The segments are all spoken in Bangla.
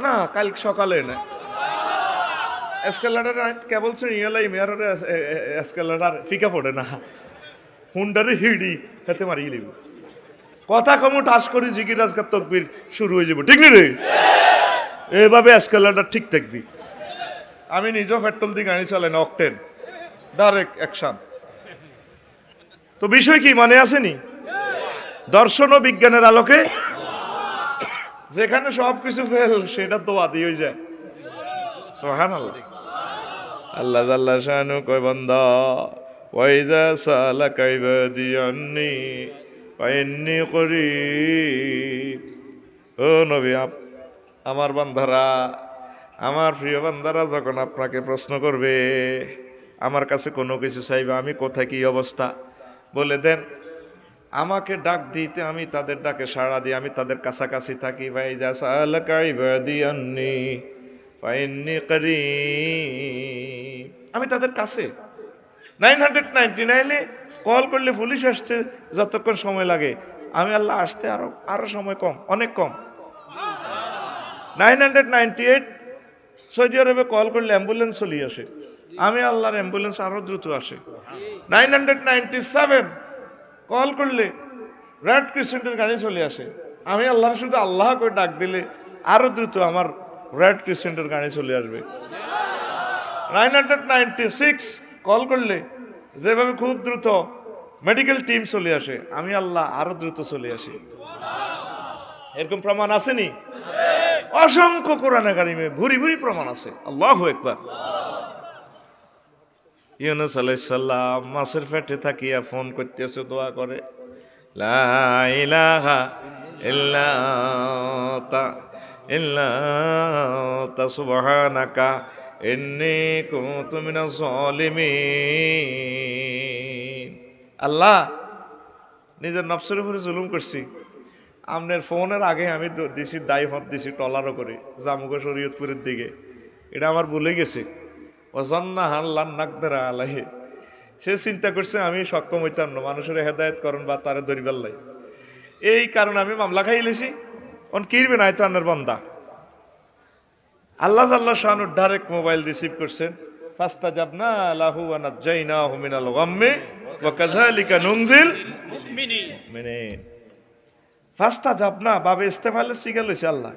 না কাল সকালে না এসকেলেটার কে বলছেন ইয়ালাই মেয়ারের এসকেলেটার ফিকা পড়ে না হুন্ডারে হিড়ি হাতে মারিয়ে লিব কথা কমু ঠাস করি জিকির আজকার তকবির শুরু হয়ে যাব ঠিক নি রে এভাবে এসকেলেটার ঠিক থাকবি আমি নিজেও পেট্রোল দিয়ে গাড়ি চালাই না অকটেন ডাইরেক্ট অ্যাকশন তো বিষয় কি মানে আসেনি দর্শন ও বিজ্ঞানের আলোকে যেখানে সবকিছু ফেল সেটা দোয়া দিয়ে যায় সুবহানাল্লাহ আল্লাহ জাল্লা শানু কয় বান্দা ওয়াইজা সালাকা ইবাদি আন্নী ফাইন্নী করিব ও নবী আমার বান্দারা আমার প্রিয় বান্দারা যখন আপনাকে প্রশ্ন করবে আমার কাছে কোনো কিছু চাইবে আমি কোথায় কি অবস্থা বলে দেন আমাকে ডাক দিতে আমি তাদের ডাকে সাড়া দিই আমি তাদের কাছাকাছি থাকি ভাই যা সালাকা ইবাদি আন্নী ফাইন্নী করিব আমি তাদের কাছে 999 কল করলে পুলিশ আসতে যতক্ষণ সময় লাগে আমি আল্লাহ আসতে আরো সময় কম অনেক কম 998 সৌদি আরবে কল করলে অ্যাম্বুলেন্স চলে আসে আমি আল্লাহর অ্যাম্বুলেন্স আরো দ্রুত আসে 997 কল করলে রেড ক্রিসেন্টের গাড়ি চলে আসে আমি আল্লাহর শুধু আল্লাহ করে ডাক দিলে আরো দ্রুত আমার রেড ক্রিসেন্টের গাড়ি চলে আসবে 996 কল করলে যেভাবে খুব দ্রুত মেডিকেল টিম চলে আসে আমি আল্লাহ আরো দ্রুত চলে আসি এরকম প্রমাণ আসেনি অসংখ্য কোরআনে কারিমে ভুরি ভুরি প্রমাণ আছে আল্লাহু আকবার ইউনূস আলাইহিস সালাম মাছের পেটে থাকিয়া ফোন করতেছে দোয়া করে লা ইলাহা ইল্লা আনতা সুবহানাকা ইন্নী কুনতু মিনাজ জালিমিন আল্লাহ নিজের নফসের উপরে জুলুম করছি আপনার ফোনের আগে আমি দিছি দায় হত দিছি টলারও করে জামুগো শরীয়তপুরের দিকে এটা আমার ভুলে গেছে ওয়াজান্না হাল্লান নাকদারা আলাইহি সে চিন্তা করছে আমি সক্ষম হইতাম না মানুষের হেদায়েত করণ বা তারে ধরিবার লাই এই কারণে আমি মামলা খাইলেছি অন কিরবে না তো আন্নার বান্দা আল্লাহ জাল্লা শানুর ডাইরেক্ট মোবাইল রিসিভ করছেন ফাস্তাজাবনা লাহু ওয়া নাজাইনাহু মিনাল গাম্মি ওয়া কাযালিকা নুনজিল মুমিনিন ফাস্তাজাবনা বাবে ইস্তেফালে সিগা লইছে আল্লাহ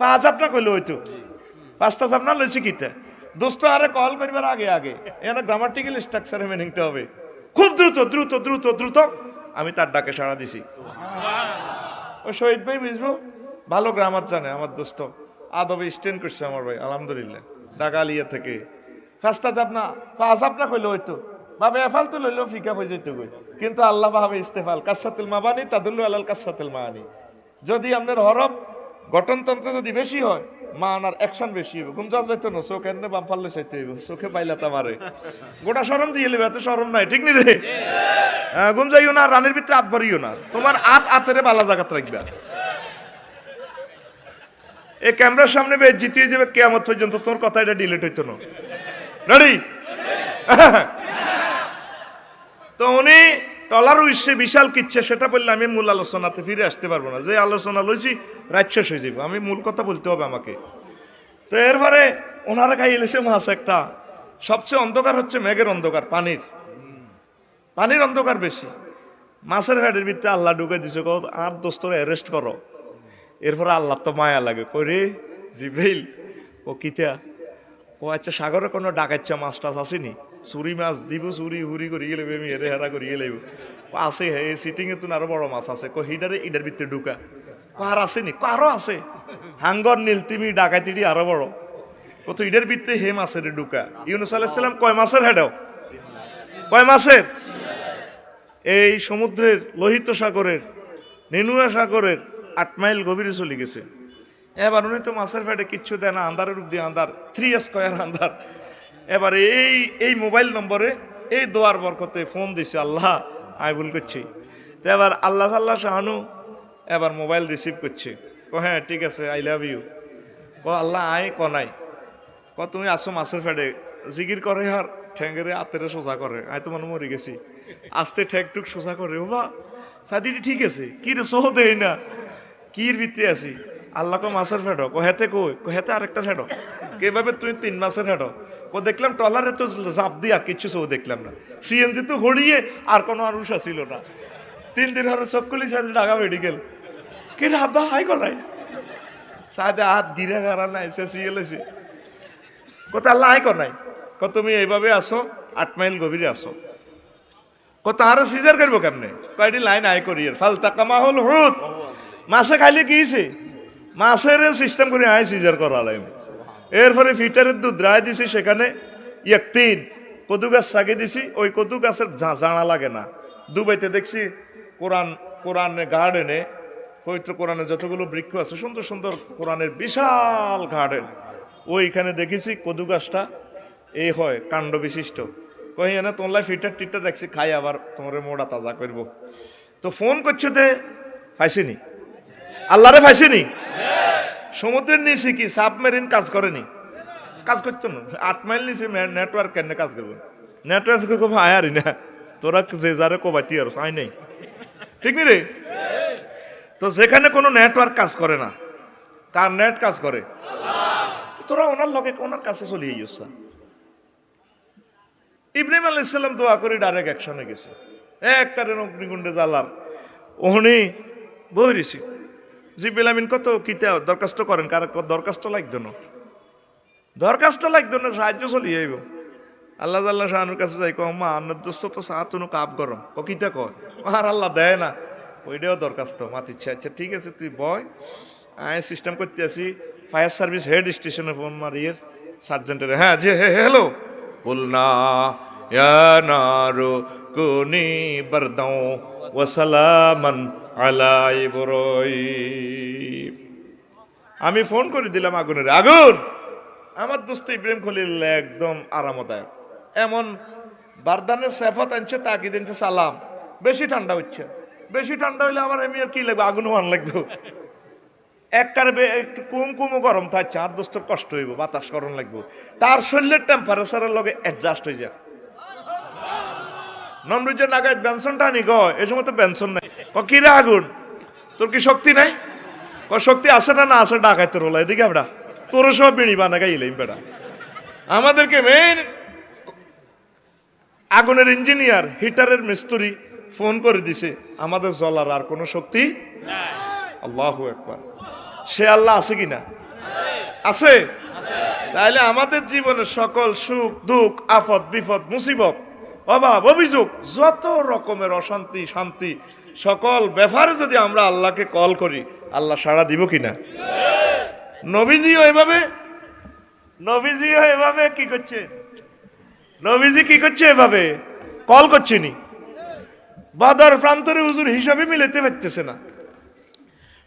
ফাজাবনা কইলো হইতো ফাস্তাজাবনা লইছে কিতে দোস্ত আরে কল করিবার আগে আগে এখানে গ্রামাটিক্যাল স্ট্রাকচারে মেনে নিতে হবে খুব দ্রুত দ্রুত দ্রুত দ্রুত আমি তার ডাকে সাড়া দিছি ও শহীদ ভাই বুঝবো ভালো গ্রামার জানে আমার দোস্ত আদবে স্ট্যান্ড করছে আমার ভাই আলহামদুলিল্লাহ ডাকালিয়া থেকে ফাস্তাজাবনা ফাজাবনা কইলো হইতো বাবে এফাল তো লইলো ফিকা হয়ে যেত কই কিন্তু আল্লাহ ভাবে ইস্তেফাল কাসাতুল মাবানি তাদুল্লু আলাল কাসাতুল মানি যদি আপনার হরফ গঠনতন্ত্র যদি বেশি হয় মানার অ্যাকশন বেশি হবে গুমজাব যাইতো না চোখ এনে বাম পারলে চাইতে হইব চোখে পাইলা তা মারে গোটা শরম দিয়ে লেবে এত শরম নাই ঠিক নি রে গুমজাইও না রানের ভিতরে হাত ভরিও না তোমার আতেরে বালা জায়গাত রাখবা এই ক্যামেরার সামনে বেশ জিতিয়ে যাবে কিয়ামত পর্যন্ত তোর কথা এটা ডিলিট হইতো না রেডি তো উনি টলার উইসে বিশাল কিচ্ছে সেটা বললে আমি মূল আলোচনাতে ফিরে আসতে পারবো না যে আলোচনা লইছি রাত শেষ হয়ে যাবো আমি মূল কথা বলতে হবে আমাকে তো এরপরে ওনারা খাই এলেছে মাছ একটা সবচেয়ে অন্ধকার হচ্ছে মেঘের অন্ধকার পানির অন্ধকার বেশি মাছের হেডের ভিতরে আল্লাহ ঢুকে দিছে আর দোস্তরে অ্যারেস্ট করো এরপরে আল্লাহ তো মায়া লাগে কইরে জিব্রাইল ও কিতা ও আচ্ছা সাগরে কোনো ডাকাচ্ছা মাছ টাছ আসেনি চুরি মাছ দিব চুরি হুরি করিয়ে লেবে আমি হেরে হেরা করিয়ে লেব আছে হে সিটিং এ তুন আরো বড় মাছ আছে হিডারে ইডার ভিতরে ঢুকা আর আসেনি আরো আছে হাঙ্গর নীল তিমি ডাকাতিটি আরো বড় কত ইডার ভিতরে হে মাছের ঢুকা ইউনূস আলাইহিস সালাম কয় মাছের হেডাও কয় মাছের এই সমুদ্রের লোহিত সাগরের নেনুয়া সাগরের 8 মাইল গভীরে চলে গেছে এবার উনি তো মাছের ফেটে কিচ্ছু দেয় না আন্ধারের রূপ দিয়ে আন্ধার 3 স্কয়ার আন্ধার এবার এই মোবাইল নম্বরে এই দোয়ার বরকতে ফোন দিছে আল্লাহ আমি ভুল করছি তো এবার আল্লাহ আল্লাহ শাহানু এবার মোবাইল রিসিভ করছে ও হ্যাঁ ঠিক আছে আই লাভ ইউ ও আল্লাহ আয় কনাই ক তুমি আসো মাছের ফেটে জিকির করে আর ঠ্যাঙ্গেরে আতেরে সোজা করে আয় তো মনে মরে গেছি আস্তে ঠেক টুক সোজা করে ও বা সাদিটি ঠিক আছে কি রে সহ দেই না কির ভিতরে আছি আল্লাহ কো মাছের ফেটো কো হেতে কই কো হেতে আরেকটা ফেটো কিভাবে তুই 3 মাছের ফেটো ও দেখলাম ট্রলারে তো জাপ দিয়া কিচ্ছু সব দেখলাম না সিএনজি তো হড়িয়ে আর কোনো আরুষা ছিল না 3 দিন হরে চক্কুলি সাথে ঢাকা মেডিকেল কে রে আব্বা হাই গলাই সাথে হাত গিরে গাড়া নাই সে সিএলএসি কত আল্লাহ হাই কর নাই কত তুমি এইভাবে আসো 8 মাইল গভীরে আসো কত আরো সিজার করবো কেমনে কয়টি লাইন আয় করি ফালতা কামা হল হুত মাছে খাইলে গিয়েছে মাছের সিস্টেম করে আয় সিজার করা লাগবে এরপরে ফিটারের দুধ রায় দিছি সেখানে 1-3 কদু গাছ লাগিয়ে দিছি ওই কদু গাছের জানা লাগে না দুবাইতে দেখছি কোরআনে গার্ডেনে পবিত্র কোরআনে যতগুলো বৃক্ষ আছে সুন্দর সুন্দর কোরআনের বিশাল গার্ডেন ওইখানে দেখেছি কদু গাছটা এই হয় কাণ্ড বিশিষ্ট কই না তোমার ফিটার টিটার দেখছি খাই আবার তোমার মোড়া তাজা করব তো ফোন করছো দে পাইছিনি আল্লাহরে পাইছিনি সমুদ্রের নিচে কি সাবমেরিন কাজ করেনি কাজ করতো না 8 মাইল নিচে নেটওয়ার্ক কেন কাজ করবে নেটওয়ার্ক খুব আয়ারই না তোরা যে যারে কোবাইতি আর আই নেই ঠিক নি রে তো যেখানে কোনো নেটওয়ার্ক কাজ করে না কার নেট কাজ করে তোরা ওনার লগে ওনার কাছে চলে গিয়েছ ইব্রাহিম আলাইহিস সালাম দোয়া করে ডাইরেক্ট অ্যাকশনে গেছে এক কারণ অগ্নিকুণ্ডে জ্বালার ওহনি বইরিছি জিব্রাইল আমিন কত কিতা দরখাস্ত করেন কার দরখাস্ত লাগতো না দরখাস্ত লাগতো না সাহায্য চলি যাইব আল্লাহ আল্লাহ শাহানুর কাছে যাই কো মা আন্নার দোস্ত তো সাহাতুনো কাপ গরম ও কিতা কয় আর আল্লাহ দেয় না ওইটাও দরখাস্ত মাতিচ্ছে আচ্ছা ঠিক আছে তুই বয় আয় সিস্টেম করতে আসি ফায়ার সার্ভিস হেড স্টেশনে ফোন মারিয়ে সার্জেন্টের হ্যাঁ যে হ্যালো বলনা ইয়া নারু কুনি বারদাও ওয়া সালামান আলা ইব্রাহিম আমি ফোন করে দিলাম আগুনের আগুন আমার দোস্ত ইব্রাহিম খলিল একদম আরামদায়ক এমন বারদানের সেফত আনছে তাকি দিনছে সালাম বেশি ঠান্ডা হচ্ছে বেশি ঠান্ডা হইলে আমার এমনি আর কি লাগবে আগুন মান লাগবে একবারে একটু কুমকুমও গরম থাকছে আর দোস্তর কষ্ট হইব বাতাস গরম লাগবে তার শরীরের টেম্পারেচারের লগে অ্যাডজাস্ট হয়ে যায় নমরুজের নাগায় বেনসনটা আনি গো এই সময় তো বেনসন নাই কি রে আগুন তোর কি শক্তি নাই শক্তি আছে না আছে ডাকাইতে রোলা এদিকে আমরা তোর সব বিড়ি বানা গাইলাম বেড়া আমাদেরকে মেইন আগুনের ইঞ্জিনিয়ার হিটারের মিস্ত্রি ফোন করে দিছে আমাদের জ্বলার আর কোনো শক্তি আল্লাহু আকবার সে আল্লাহ আছে কিনা আছে তাহলে আমাদের জীবনে সকল সুখ দুঃখ আফত বিপদ মুসিবত অভাব অভিযোগ যত রকমের অশান্তি শান্তি সকল ব্যাপারে যদি আমরা আল্লাহকে কল করি আল্লাহ সাড়া দিব কিনা নবীজিও এভাবে কি করছে নবীজি কি করছে এভাবে কল করছে নি বদর প্রান্তরে হুজুর হিসাবে মিলাতে পারতেছে না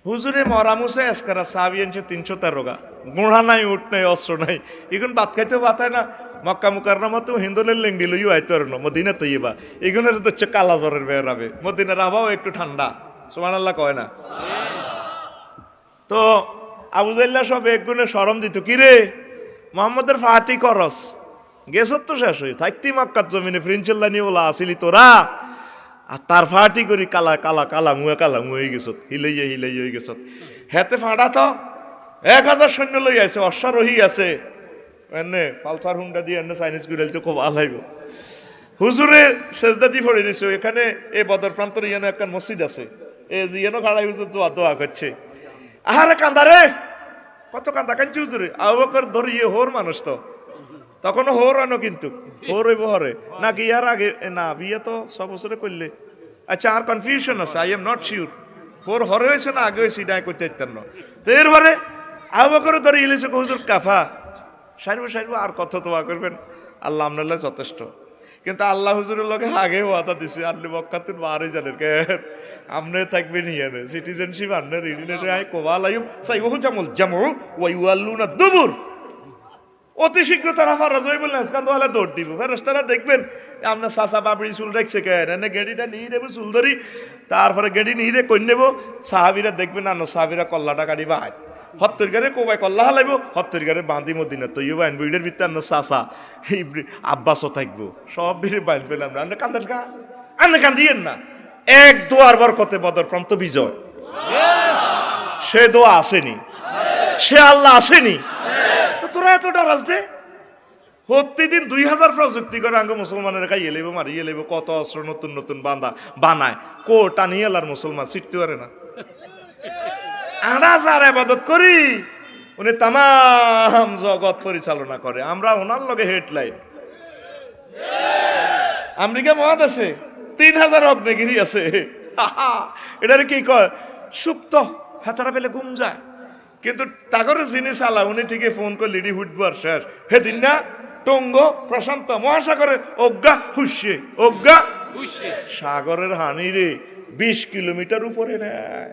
হুজুরে মরামুসে এসকারা সাহাবি আনছে 313 গা গোড়া নাই উঠ নাই অস্ত্র নাই এখন ভাত খাইতেও বাতায় না মক্কা মুকাররমা তো হিন্দুলের লেঙ্গি লইও আইতে আর না মদিনা তৈবা এগুলোর তো হচ্ছে কালা জ্বরের বেরাবে মদিনার আবহাওয়া একটু ঠান্ডা সুবহানাল্লাহ কয় না তো আবু জাইল্লা সব একগুণে শরম দিত কিরে মোহাম্মদের ফাহাতি করস গেছত তো শেষ হয়ে থাকতি মক্কার জমিনে ফ্রিঞ্চল্লা নিয়ে বলা আসিলি তোরা আর তার ফাটি করি কালা কালা কালা মুয়ে গেছত হিলাইয়া হয়ে গেছত হেতে ফাঁড়া তো 1000 সৈন্য লই আছে অশ্বারোহী আছে এনে পালসার হুন্ডা দিয়ে এনে চাইনিজ গুড়াল তো খুব আলাইব হুজুরে সেজদা দি পড়ে নিছে এখানে এই বদর প্রান্তরে ইয়ানো একটা মসজিদ আছে এই যে ইয়ানো খাড়াই হুজুর দোয়া করছে আহারে কান্দারে কত কান্দা কাঞ্চি হুজুরে আবু বকর ধরিয়ে হোর মানুষ তো তখনও হোর আনো কিন্তু হোর হইব হরে নাকি ইয়ার আগে না বিয়ে তো 6 বছরে করলে আচ্ছা আর কনফিউশন আছে আই এম নট শিওর হোর হরে হয়েছে না আগে হয়েছে এটা করতে পারতেন না তো এরপরে আবু বকর ধরে ইলেছে হুজুর কাফা সারবো আর কত দোয়া করবেন আল্লাহ আপনার যথেষ্ট কিন্তু আল্লাহ হুজুরের লগে আগে ওয়াদা দিছে আল্লি বক্কাতুন বারে জানেন কে আমনে থাকবেন ইয়ানে সিটিজেনশিপ আমনে রিডিনেরে আই কোবালাইম সাইবহু জামু ওয়া ইউআল্লুনা দুবুর অতি শীঘ্র তারা মারা যাই বললেন আজকাল দোয়ালে দৌড় দিব ফেরেশতারা দেখবেন আপনার চাচা বাবরি চুল রাখছে কেন এনে গেড়িটা নিয়ে দেবো চুল ধরি তারপরে গেড়ি নিয়ে দিয়ে কই নেবো সাহাবিরা দেখবেন না সাহাবিরা কল্লাটা গাড়ি বা হত্তর গাড়ি কোবাই কল্লা হালাইব হত্তর গাড়ি বাঁধি মদিনা তো ইউ বাইন বিড়ের ভিতরে আন্ন চাচা আব্বাসও থাকবো সব ভিড়ে বাইন পেলাম না আন্নে কান্দার গা আন্নে কান্দিয়েন না এক দোয়ার বরকতে বদর প্রান্ত বিজয় সে দোয়া আসেনি সে আল্লাহ আসেনি। তো তোরা এত ডরাস দে, প্রতিদিন 2000 প্রযুক্তি করে আঙ্গ মুসলমানের খাইয়ে লেব, মারিয়ে লেব, কত অস্ত্র নতুন নতুন বানায়, কোটা নিয়ে এলার মুসলমান শিখতে পারে না। আমরা যার ইবাদত করি উনি তামাম জগৎ পরিচালনা করে, আমরা ওনার লগে হেডলাইন। আমেরিকা মহাদেশে 3000 অগ্নিগিরি আছে, এটার কি কয় সুপ্ত, হাতারা পেলে ঘুম যায়। কিন্তু তাগরে জিনিস আলা উনি ঠিকই ফোন করে লিডি হুটবো আর শেষ। হেদিন না টঙ্গ প্রশান্ত মহাসাগরে অজ্ঞা হুসে, অজ্ঞা সাগরের হানি রে 20 কিলোমিটার উপরে নেয়।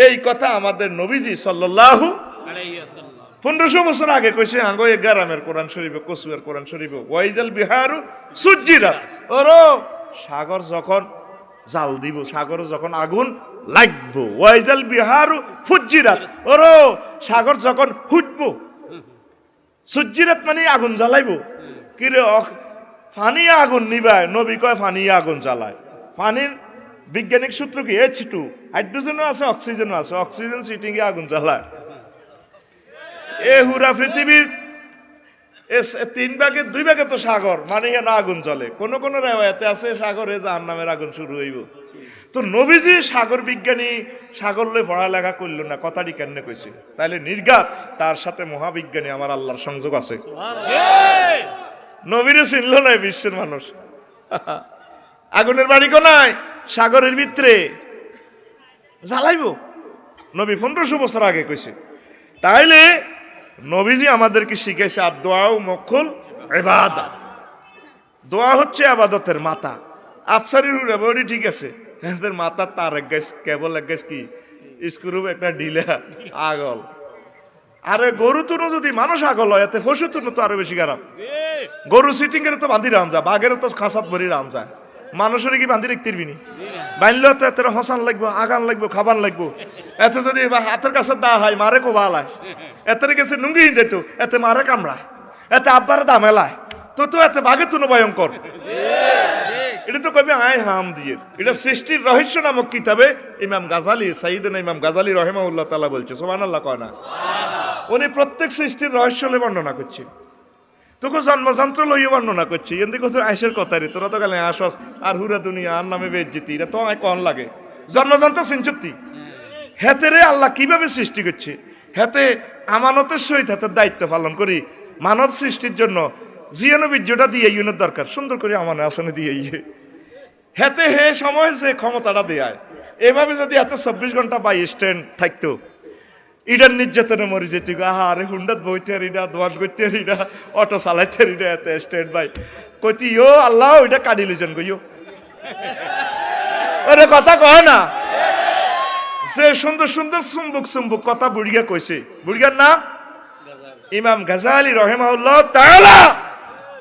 এই কথা আমাদের নবীজি সাল্লাল্লাহু আলাইহি ওয়াসাল্লাম 1500 বছর আগে কইছে। আঙ্গো এ গ্রামের কোরআন শরীফে, কসুয়ার কোরআন শরীফে, ওয়াইজাল বিহারু সুজ্জিরাত, ওরো সাগর যখন জাল দিব, সাগর যখন আগুন লাগবো, ওয়াইজাল বিহারু ফুজ্জিরাত, ওরো সাগর যখন ফুটবো, সুজ্জিরাত মানে আগুন জ্বালাইবো। কি রে ফানি আগুন নিবায়, নবী কয় ফানি আগুন জ্বালায়। পানির বৈজ্ঞানিক সূত্র কি H2, হাইড্রোজেনও আছে, অক্সিজেনও আছে, অক্সিজেন সিটিং এ আগুন জ্বালায়। এ হুরা পৃথিবীর 3 ভাগের 2 ভাগে তো সাগর, মানে না আগুন জ্বলে। কোন কোন রেওয়ায়াতে আছে সাগরে জাহান্নামের আগুন শুরু হইব। তো নবীজি সাগর বিজ্ঞানী, সাগর লয়ে পড়ালেখা করল না, কথাটি কেন কইছে? তাইলে নির্ঘাত তার সাথে মহাবিজ্ঞানী আমার আল্লাহর সংযোগ আছে। নবীরে চিনল না বিশ্বের মানুষ। আগুনের বাড়ি কোনায়? সাগরের ভিতরে জ্বালাইব। নবী 1500 বছর আগে কইছে। তাইলে নবীজি আমাদেরকে শিখাইছে আদ-দুআউ মুখুল ইবাদা, দোয়া হচ্ছে আবাদতের মাথা। আফসারির বডি ঠিক আছে, এদের মাথা তার এক গাছ, কেবল এক গাছ কি স্ক্রু একটা ডিলা আগল। আরে গরু তুনো যদি মানুষ আগল হয়, এতে পশু তুনো তো আরো বেশি খারাপ। গরু সিটিং এর তো বান্ধি রাম যায়, বাঘের তো খাসাত ভরি রাম যায়, মানুষের কি বান্ধি রাখতে পারবি নি? বানলেও তো এত হসান লাগবো, আগান লাগবো, খাবান লাগবো। এতে যদি হাতের কাছে দেওয়া হয় মারে কোবালায়, এতের কাছে নুঙ্গি দিত, এতে মারে কামড়ায়, এতে আব্বার দামেলায়, তো তো এতে বাঘে তুনো ভয়ঙ্কর। এটা তো কবি আয় হাম দিয়ে। এটা সৃষ্টির রহস্য নামক কিতাবে ইমাম গাজালি, সাইয়েদনা ইমাম গাজালি রাহিমাহুল্লাহ তাআলা বলছে, সুবহানাল্লাহ কয় না? উনি প্রত্যেক সৃষ্টির রহস্য লয়ে বর্ণনা করছে। তোকে জন্মযন্ত্র লইয়ে বর্ণনা করছি, এমনি কোথাও আইসের কথা রে, তোরা তো গেলে আসস আর হুরা দুনিয়া আর নামে বেজ্জিতি, এটা তো আমায় কন লাগে। জন্মযন্ত্র সিনচুক্তি হেতে রে আল্লাহ কিভাবে সৃষ্টি করছে, হেতে আমানতের সহিত হাতের দায়িত্ব পালন করি। মানব সৃষ্টির জন্য জিয়ানো বীর্যটা দিয়ে ইউনের দরকার, সুন্দর করে আমানে আসনে দিয়ে ইয়ে হেতে হে সময় যে ক্ষমতাটা দেয়। এভাবে যদি এত 24 ঘন্টা বাই স্ট্যান্ড থাকতো, ইডার নির্যাতনে মরি যেত। আরে হুন্ডাত বইতে আর ইডা, দোয়াত করতে আর ইডা, অটো চালাইতে আর ইডা, এত স্ট্যান্ড বাই কইতি ও আল্লাহ ওইটা কাটি লিছেন গইও। ওরে কথা কয় না, যে সুন্দর সুন্দর চুম্বুক চুম্বুক কথা বুড়িয়া কইছে। বুড়িয়ার নাম ইমাম গাজালি রাহিমাহুল্লাহ তাআলা।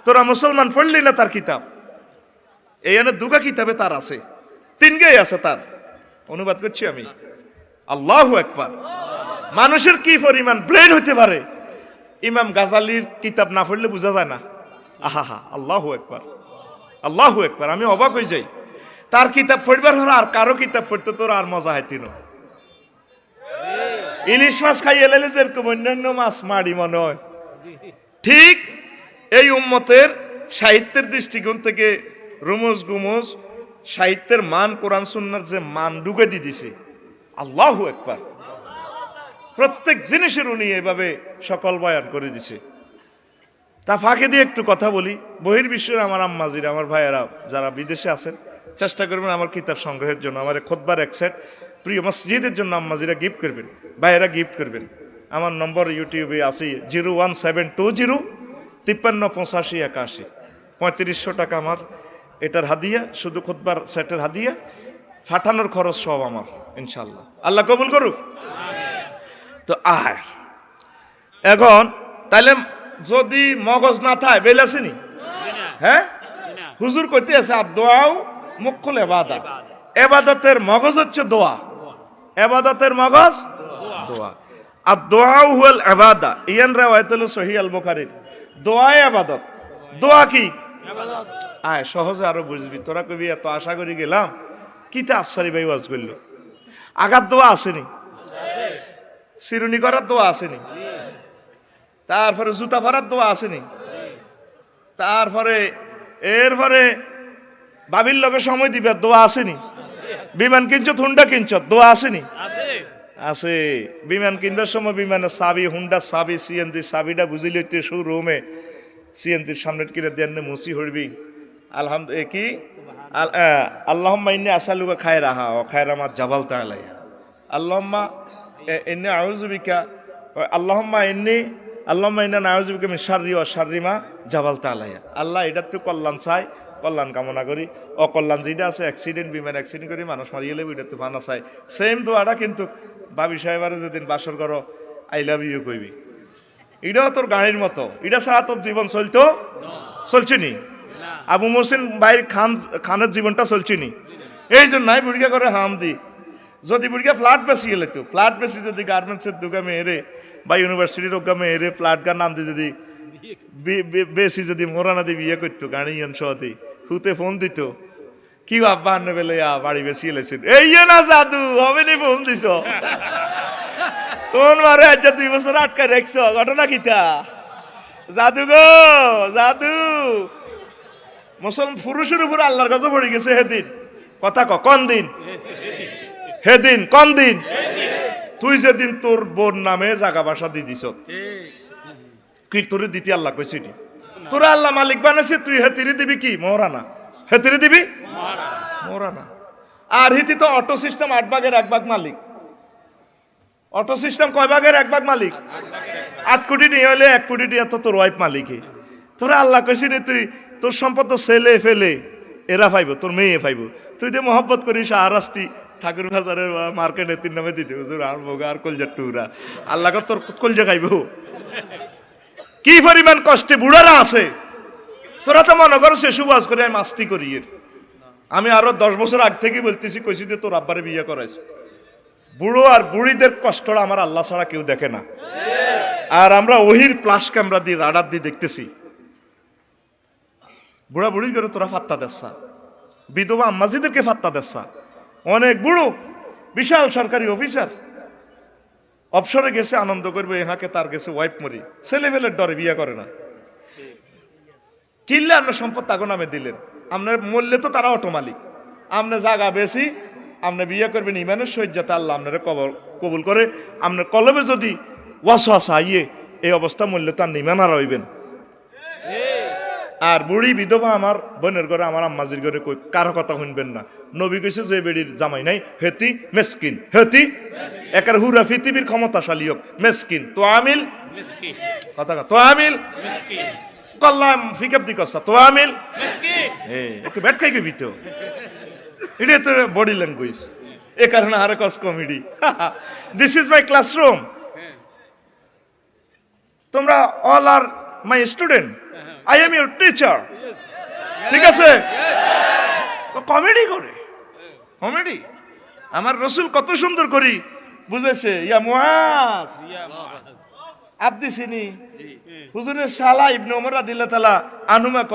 তোরা মুসলমান পড়লি না তার কিতাব? এই এনে দুগা কিতাবে তার আছে, 3 গেই আছে তার, অনুবাদ করছি আমি। আল্লাহু আকবার। মানুষের কি পরিমাণ ব্রেন হতে পারে ইমাম গাজালির কিতাব না পড়লে বোঝা যায় না। আহা, আল্লাহু আকবার, আল্লাহু আকবার। আমি অবাক হয়ে যাই, তার কিতাব পড়বার হলো আর কারো কিতাব পড়তে তোর আর মজা হইতি না। ইলিশ মাছ খাইয়ে এলে যেরকম অন্যান্য মাছ মারি মনে হয়, ঠিক এই উম্মতের সাহিত্যের দৃষ্টিকোণ থেকে রুমুজ গুমুজ সাহিত্যের মান, কোরআন সুন্নাহর যে মান ঢুকে দিয়ে দিছে। আল্লাহু আকবার। প্রত্যেক জিনিসের উনি এভাবে সকল বয়ান করে দিছে। তা ফাঁকে দিয়ে একটু কথা বলি। বহির্বিশ্বের আমার আম্মাজিরা, আমার ভাইয়েরা যারা বিদেশে আছেন, চেষ্টা করবেন আমার কিতাব সংগ্রহের জন্য। আমার খোদবার এক সেট প্রিয় মসজিদের জন্য আম্মাজিরা গিফট করবেন, ভাইয়েরা গিফট করবেন। আমার নম্বর ইউটিউবে আছে 01720 5385 81। 3500 টাকা আমার এটার হাদিয়া, শুধু খোদবার সেটের হাদিয়া, ফাটানোর খরচ সব আমার, ইনশাল্লাহ। আল্লাহ কবুল করুক। তো এখন তাইলে যদি মগজ না থাকে বেল আসেনি, হ্যাঁ হুজুর কইতে আছে আদ-দুআউ মুখুল ইবাদা। ইবাদতের মগজ হচ্ছে দোয়া, ইবাদতের মগজ দোয়া। আদ-দুআউ হুয়াল ইবাদা। ইয়ান রাওয়ায়াত হলো সহিহ আল বুখারীর। দোয়া ইবাদত। দোয়া কি ইবাদত? সহজে আরো বুঝবি। তোরা কবি এত আশা করি গেলাম, কিতা আফসারি ভাই ওয়াজ করলো। আগার দোয়া আসেনি? চিরুনি করার দোয়া আসেনি, তারপরে জুতা পরার দোয়া আসেনি, তারপরে এরপরে বাবির লগে সময় দিবার দোয়া আসেনি, বিমান কিনছত হুন্ডা কিনছত দোয়া আসেনি, আছে। বিমান কিনবার সময় বিমানের চাবি, হুন্ডার চাবি, সিএনজি চাবিটা বুঝি লইতে শোরুমে সিএনজির সামনে কিনে দেন মুসি হরবি আলহামদুলিল্লাহ কি আল্লাহুম্মা ইন্নী আসালুকা খায়রাহা ওয়া খায়রা মা জাবালতা আলাইহা, আল্লাহুম্মা ইন্নী আউযু বিকা, আল্লাহুম্মা ইন্না নাউযু বিকা মিন শাররি ওয়া শাররি মা জাবালতা আলাইহা। আল্লাহ এটার তো কল্যাণ চাই, কল্যাণ কামনা করি, অকল্যাণ যেটা আছে অ্যাক্সিডেন্ট, বিমান অ্যাক্সিডেন্ট করে মানুষ মারিয়ে গেলে ওইটা তো বানা চাই। সেম দোয়াটা কিন্তু বাবি সাহেবের যেদিন বাসর করো আই লাভ ইউ কইবি, এটাও তোর গাড়ির মতো, এটা ছাড়া তোর জীবন চলছে নি। আবু মোহসিন ভাই খানের জীবনটা চলছে নি, এই জন্য নাই বুড়িয়া করে হাম দি। যদি বুড়িয়া ফ্ল্যাট বেশি গেলে তো ফ্ল্যাট বেশি যদি গার্মেন্টসের দোকানে এরে বা ইউনিভার্সিটির ওগামে এরে ফ্ল্যাট গার নাম দিয়ে যদি বেশি যদি মোরানা দিয়ে বিয়ে করতো গাড়িয়ান সহতি হুতে ফোন দিত, কি আব্বা আন্নে বেলে বাড়ি বেশি এলেছেন, এই না জাদু হবে নি ফোন দিছ তোর মারে আজ 2 বছর আটকা রেখছ, ঘটনা কিতা জাদু গো জাদু। মুসলমান পুরুষের উপর আল্লাহর কাছে পড়ে গেছে হেদিন, কথা কোন দিন, হেদিন কোন দিন, তুই যেদিন তোর বোন নামে জাগা বাসা দিয়ে দিছ, কি তোরে দিতে আল্লাহ কইছে নি, তোরা আল্লাহ মালিক বানাইছে, তুই হেতিরে দিবি কি মোহরানা, হেতিরে দিবি মোহরানা। আর হিতি তো অটো সিস্টেম 8 ভাগের 1 ভাগ মালিক, অটো সিস্টেম কয় ভাগের 1 ভাগ মালিক, 8 কোটি নিয়ে হলে 1 কোটি দিয়ে তো তোর ওয়াইফ মালিকে। তোরা আল্লাহ কইছি রে তুই তোর সম্পদ তো ছেলে ফেলে এরা পাইব, তোর মেয়ে পাইব, তুই যে মহব্বত করিস আর আসতি ঠাকুর বাজারের মার্কেটে 3 নামে দিতে হুজুর আর মোগা আর কলজার টুরা, আল্লাহ তোর কলজা খাইব। কি পরিমাণ কষ্টে বুড়ারা আছে, তোরা তো মনে করো সে সুবাস করে আমি মাস্তি করি। আমি আরো 10 বছর আগ থেকে বলতেছি, কইছি যে তোর আব্বারে বিয়ে করাইছ। বুড়ো আর বুড়িদের কষ্টটা আমার আল্লাহ ছাড়া কেউ দেখে না। আর আমরা ওহির প্লাস ক্যামেরা দিয়ে রাডার দিয়ে দেখতেছি, বুড়া বুড়ি করে তোরা ফাত্তা দেসা, বিধবা আম্মাজিদেরকে ফাত্তা দেসা। অনেক বুড়ো বিশাল সরকারি অফিসার অবসরে গেছে আনন্দ করবে, ইহাকে তার গেছে ওয়াইফ মরি, ছেলে ফেলের ডরে বিয়ে করে না। কিনলে আপনার সম্পদ তাগো নামে দিলেন, আপনার মরলে তো তারা অটো মালিক, আপনার জায়গা বেশি, আপনি বিয়ে করবেন ইমানের সহিত যাতে আল্লাহ আপনারা কবুল করে। আপনার কলবে যদি ওয়াসওয়াসা আইয়ে এই অবস্থা মরলে তো আর ইমান আর হইবেন। আর বুড়ি বিধবা আমার বোনের ঘরে, আমার আম্মাজির ঘরে কই কারো কথা শুনবেন না। নবী কইছে যে বেড়ির জামাই নাই হেতি মেসকিন, হেতি একার হুরা পৃথিবীর ক্ষমতাশালী হোক মেসকিন, তো আমিল কথা তো আমিল কল্লাম ফিকাপ দি কসা তো আমিল একটু ব্যাট খাই কবি তো, এটা তো বডি ল্যাঙ্গুয়েজ, এ কারণে আরো কস comedy. This is my classroom, তোমরা all are my student, I am your teacher, ঠিক আছে? কমেডি করে, কমেডি। আমার রসুল কত সুন্দর করি বুঝেছে, ইয়া মুআজ আব্দি সিনি হুজুরের শালা ইবনে ওমর রাদিয়াল্লাহু তাআলা আনুমা ক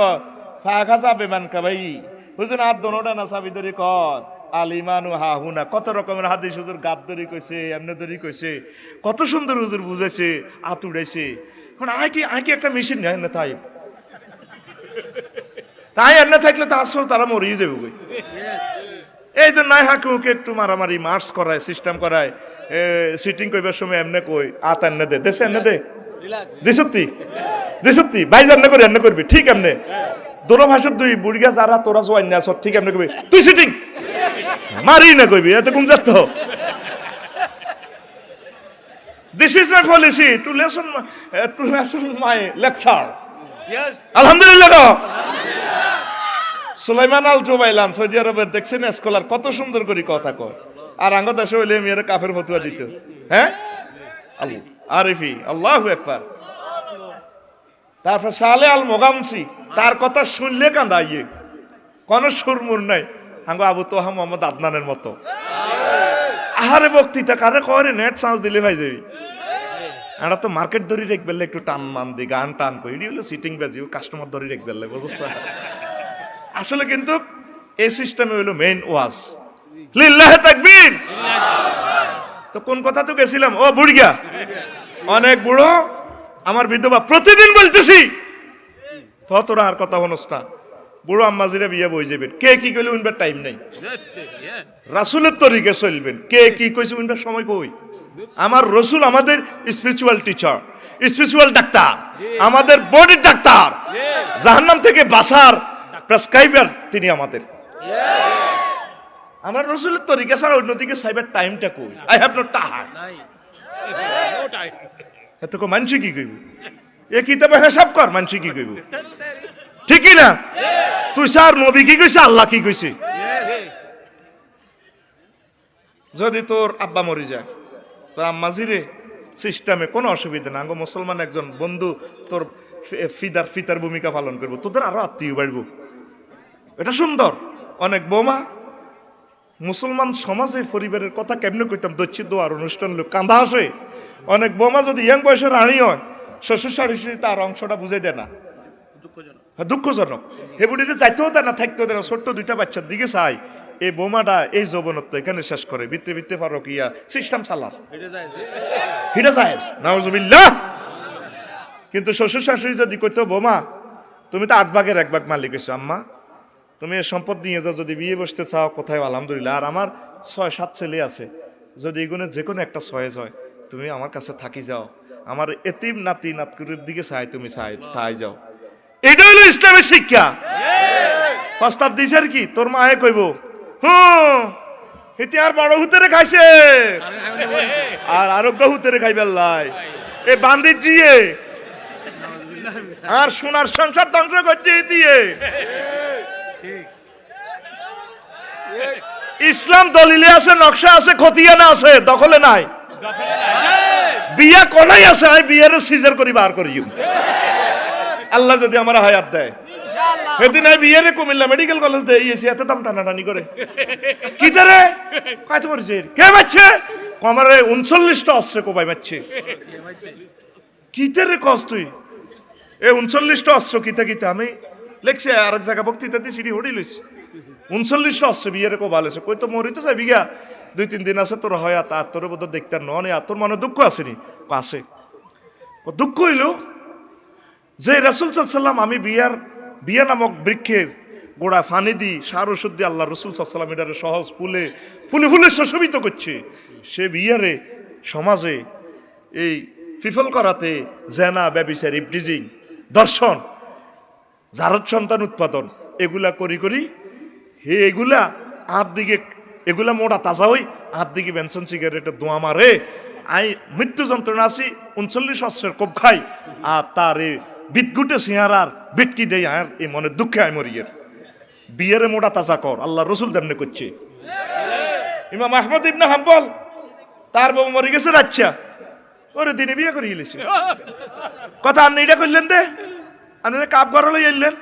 ফাখাজা বেমান কাবাই, হুজুর আর দোনোটা না সাবি ধরে কর আলিমানু হা হুনা, কত রকমের হাদিস হুজুর গাদ ধরি কইছে, এমনি ধরি কইছে, কত সুন্দর হুজুর বুঝাইছে, আত উড়াইছে। এখন আই কি একটা মেশিন নেয় না, তাই এমনি থাকলে তো আসল তারা মরিয়ে যাবে কই। এই জন্য নাই হাঁকে উকে একটু মারামারি মার্চ করায়, সিস্টেম করায়, সিটিং কইবার সময় এমনি কই আত এমনি দে, দেশে এমনি দে, দিসত্তি বাইজ এমনি করে এমনি করবি, ঠিক এমনি দোনো ভাষার দুই বুড়িয়া যারা তোরা জোয়ান না সব ঠিক এমনি কবি, তুই সিটিং মারি না কইবি, এত কম যাত। This is my policy to lesson my lecture. আলহামদুলিল্লাহ। সুলাইমান আল জুবাইলান সৌদি আরবের দেখছেন স্কলার, কত সুন্দর করে কথা কয়। আর আঙ্গ দেশে হইলে মেয়েরা কাফের ফতুয়া দিত, হ্যাঁ আরিফি, আল্লাহু আকবার। তারপর সালে আল মোগামসি, তার কথা শুনলে কান্দাইয়ে, কোন সুরমুর নাই, আঙ্গ আবু তোহা মোহাম্মদ আদনানের মতো। আহারে বক্তৃতা কারে কয় নেট চান্স দিলে ভাই যাবি। আমরা তো মার্কেট ধরি রেখ বেললে একটু টান মান দি, গান টান কই, এটি হলো সিটিং বাজি, কাস্টমার ধরি রেখ বেললে, বুঝছো? আসলে কিন্তু এই সিস্টেমে হইলো মেইন ওয়াজ। লিল্লাহি তাকবীর। তো কোন কথা তো গেছিলাম, ও বুড়িয়া অনেক বুড়ো আমার বিধবা, প্রতিদিন বলতেছি তো তোরা আর কথা হনস না, বুড়ো আম্মাজিরা বিয়ে বই যাবেন, কে কি কইলে উনবার টাইম নাই, রাসূলের তরিকে চলবেন, কে কি কইছে উনবার সময় কই। আমার রসুল আমাদের স্পিরিচুয়াল টিচার, স্পিরিচুয়াল ডাক্তার, আমাদের বডির ডাক্তার, জাহান্নাম থেকে বাঁচার প্রেসক্রাইবার তিনি আমাদের। আমার রসুলের তরিকা ছাড়া অন্যদিকে সাইবার টাইমটা কই, আই হ্যাভ নো টাইম। এত কো মানছি কি কইব, এ কিতাবে হিসাব কর মানছি কি কইব, ঠিক কি না? তুই স্যার নবী কি কইছে, আল্লাহ কি কইছে? যদি তোর আব্বা মরে যায়, তোর আম্মাজিরে সিস্টেমে কোনো অসুবিধা না, আঙ্গ মুসলমান একজন বন্ধু তোর ফিতার ভূমিকা পালন করবো, তোদের আরো আত্মীয় বাড়বো, এটা সুন্দর। অনেক বৌমা মুসলমান সমাজে পরিবারের কথা কেমনে কইতাম, দচ্ছি দোয়ার অনুষ্ঠান লোক কান্দা আসে, অনেক বৌমা যদি ইয়াং বয়সের রানী হয়, শ্বশুর শাশুড়ি তার অংশটা বুঝে দেয় না, দুঃখজনক। হেবুড়িতে যাইতেও দেয় না, থাকতেও দেয় না, ছোট্ট দুইটা বাচ্চার দিকে চাই, এই বোমাটা এই যৌবনত্ব এখানে শেষ করে বিতে বিতে পারো কিয়া সিস্টেম চালার হিটা যায় নাউজুবিল্লাহ। কিন্তু শ্বশুর শাশুড়ি যদি কইতো, বোমা তুমি তো 8 ভাগের 1 ভাগ মালিক হয়েছো, আম্মা তুমি এই সম্পদ নিয়ে যাও, যদি বিয়ে বসতে চাও কোথায়, আলহামদুলিল্লাহ, আর আমার 6-7 ছেলে আছে, যদি এগুলো যে কোনো একটা চয়েস হয়, তুমি আমার কাছে থাকি যাও, আমার এতিম নাতি নাতকুরের দিকে চাই, তুমি চাই যাও। এটা হলো ইসলামের শিক্ষা। প্রস্তাব দিছে আর কি, তোর মায়ে কইব হেতি আর বড় হুতেরে খাইছে আর আরোগ্য হুতেরে খাইবার লাই, এ বান্দির জিয়ে আর সোনার সংসার ধ্বংস করছে দিয়ে। ইসলাম দলিলে আছে, নকশা আছে, খতিয়ানা আছে, দখলে নাই। বিয়া কোনাই আছে, আই বিয়ের সিজার করি বার করি, আল্লাহ যদি আমার হায়াত দেয়। সেদিন আই বিয়েরে কুমিল্লা মেডিকেল কলেজ দিয়ে এসে এত দাম টানাটানি করে, কি তারে কাজ করেছে, কে মারছে কমারে 39টা অস্ত্রে কোপাই মারছে, কি তারে কস তুই এ 39টা অস্ত্র কিতা কিতা, আমি লেখছে আর এক জায়গা বক্তৃতা দিয়ে সিঁড়ি হড়ি লইছি, 39টা অস্ত্র বিয়েরে কোবালেছে, কই তো মরি তো যাই বিঘা 2-3 দিন আছে তোর হয়, আর তোর বোধ দেখতে নয়, আর তোর মনে দুঃখ আসেনি, আছে দুঃখ হইল যে রাসূল সাল্লাল্লাহু আলাইহি ওয়াসাল্লাম আমি বিয়া নামক বৃক্ষের গোড়া ফানি দি সার ওষুধ দিয়ে আল্লাহ রসুল সাল্লাল্লাহু আলাইহি ওয়াসাল্লাম এটারে সহজ ফুলে সুশোভিত করছে, সে বিয়ারে সমাজে এই ফিফল করাতে জেনা, ব্যভিচার, ইফটিজিং, দর্শন, জারদ সন্তান উৎপাদন এগুলা করি হে এগুলা হাত দিকে এগুলা মোটা তাজা হই, হাত দিকে বেনসন সিগারেটের দোয়া মারে, আই মৃত্যু যন্ত্রণা আছি 39 অস্ত্রের কোপ খাই, আর তার এ বিদগুটে সিহারার বিটকি দেয়, আর এই মনে দুঃখে আয় মরিয়ের বিয়েরে মোটা তাজা কর, আল্লাহ রসুল তেমনি করছে। ইমাম আহমদ ইবনে হাম্বল তার বাবা মরে গেছে রাচ্চা, ওরে দিনে বিয়ে করে গেলেছি, কথা আপনি এটা করলেন দে, আপনি কাপ গড়ালে এলেন,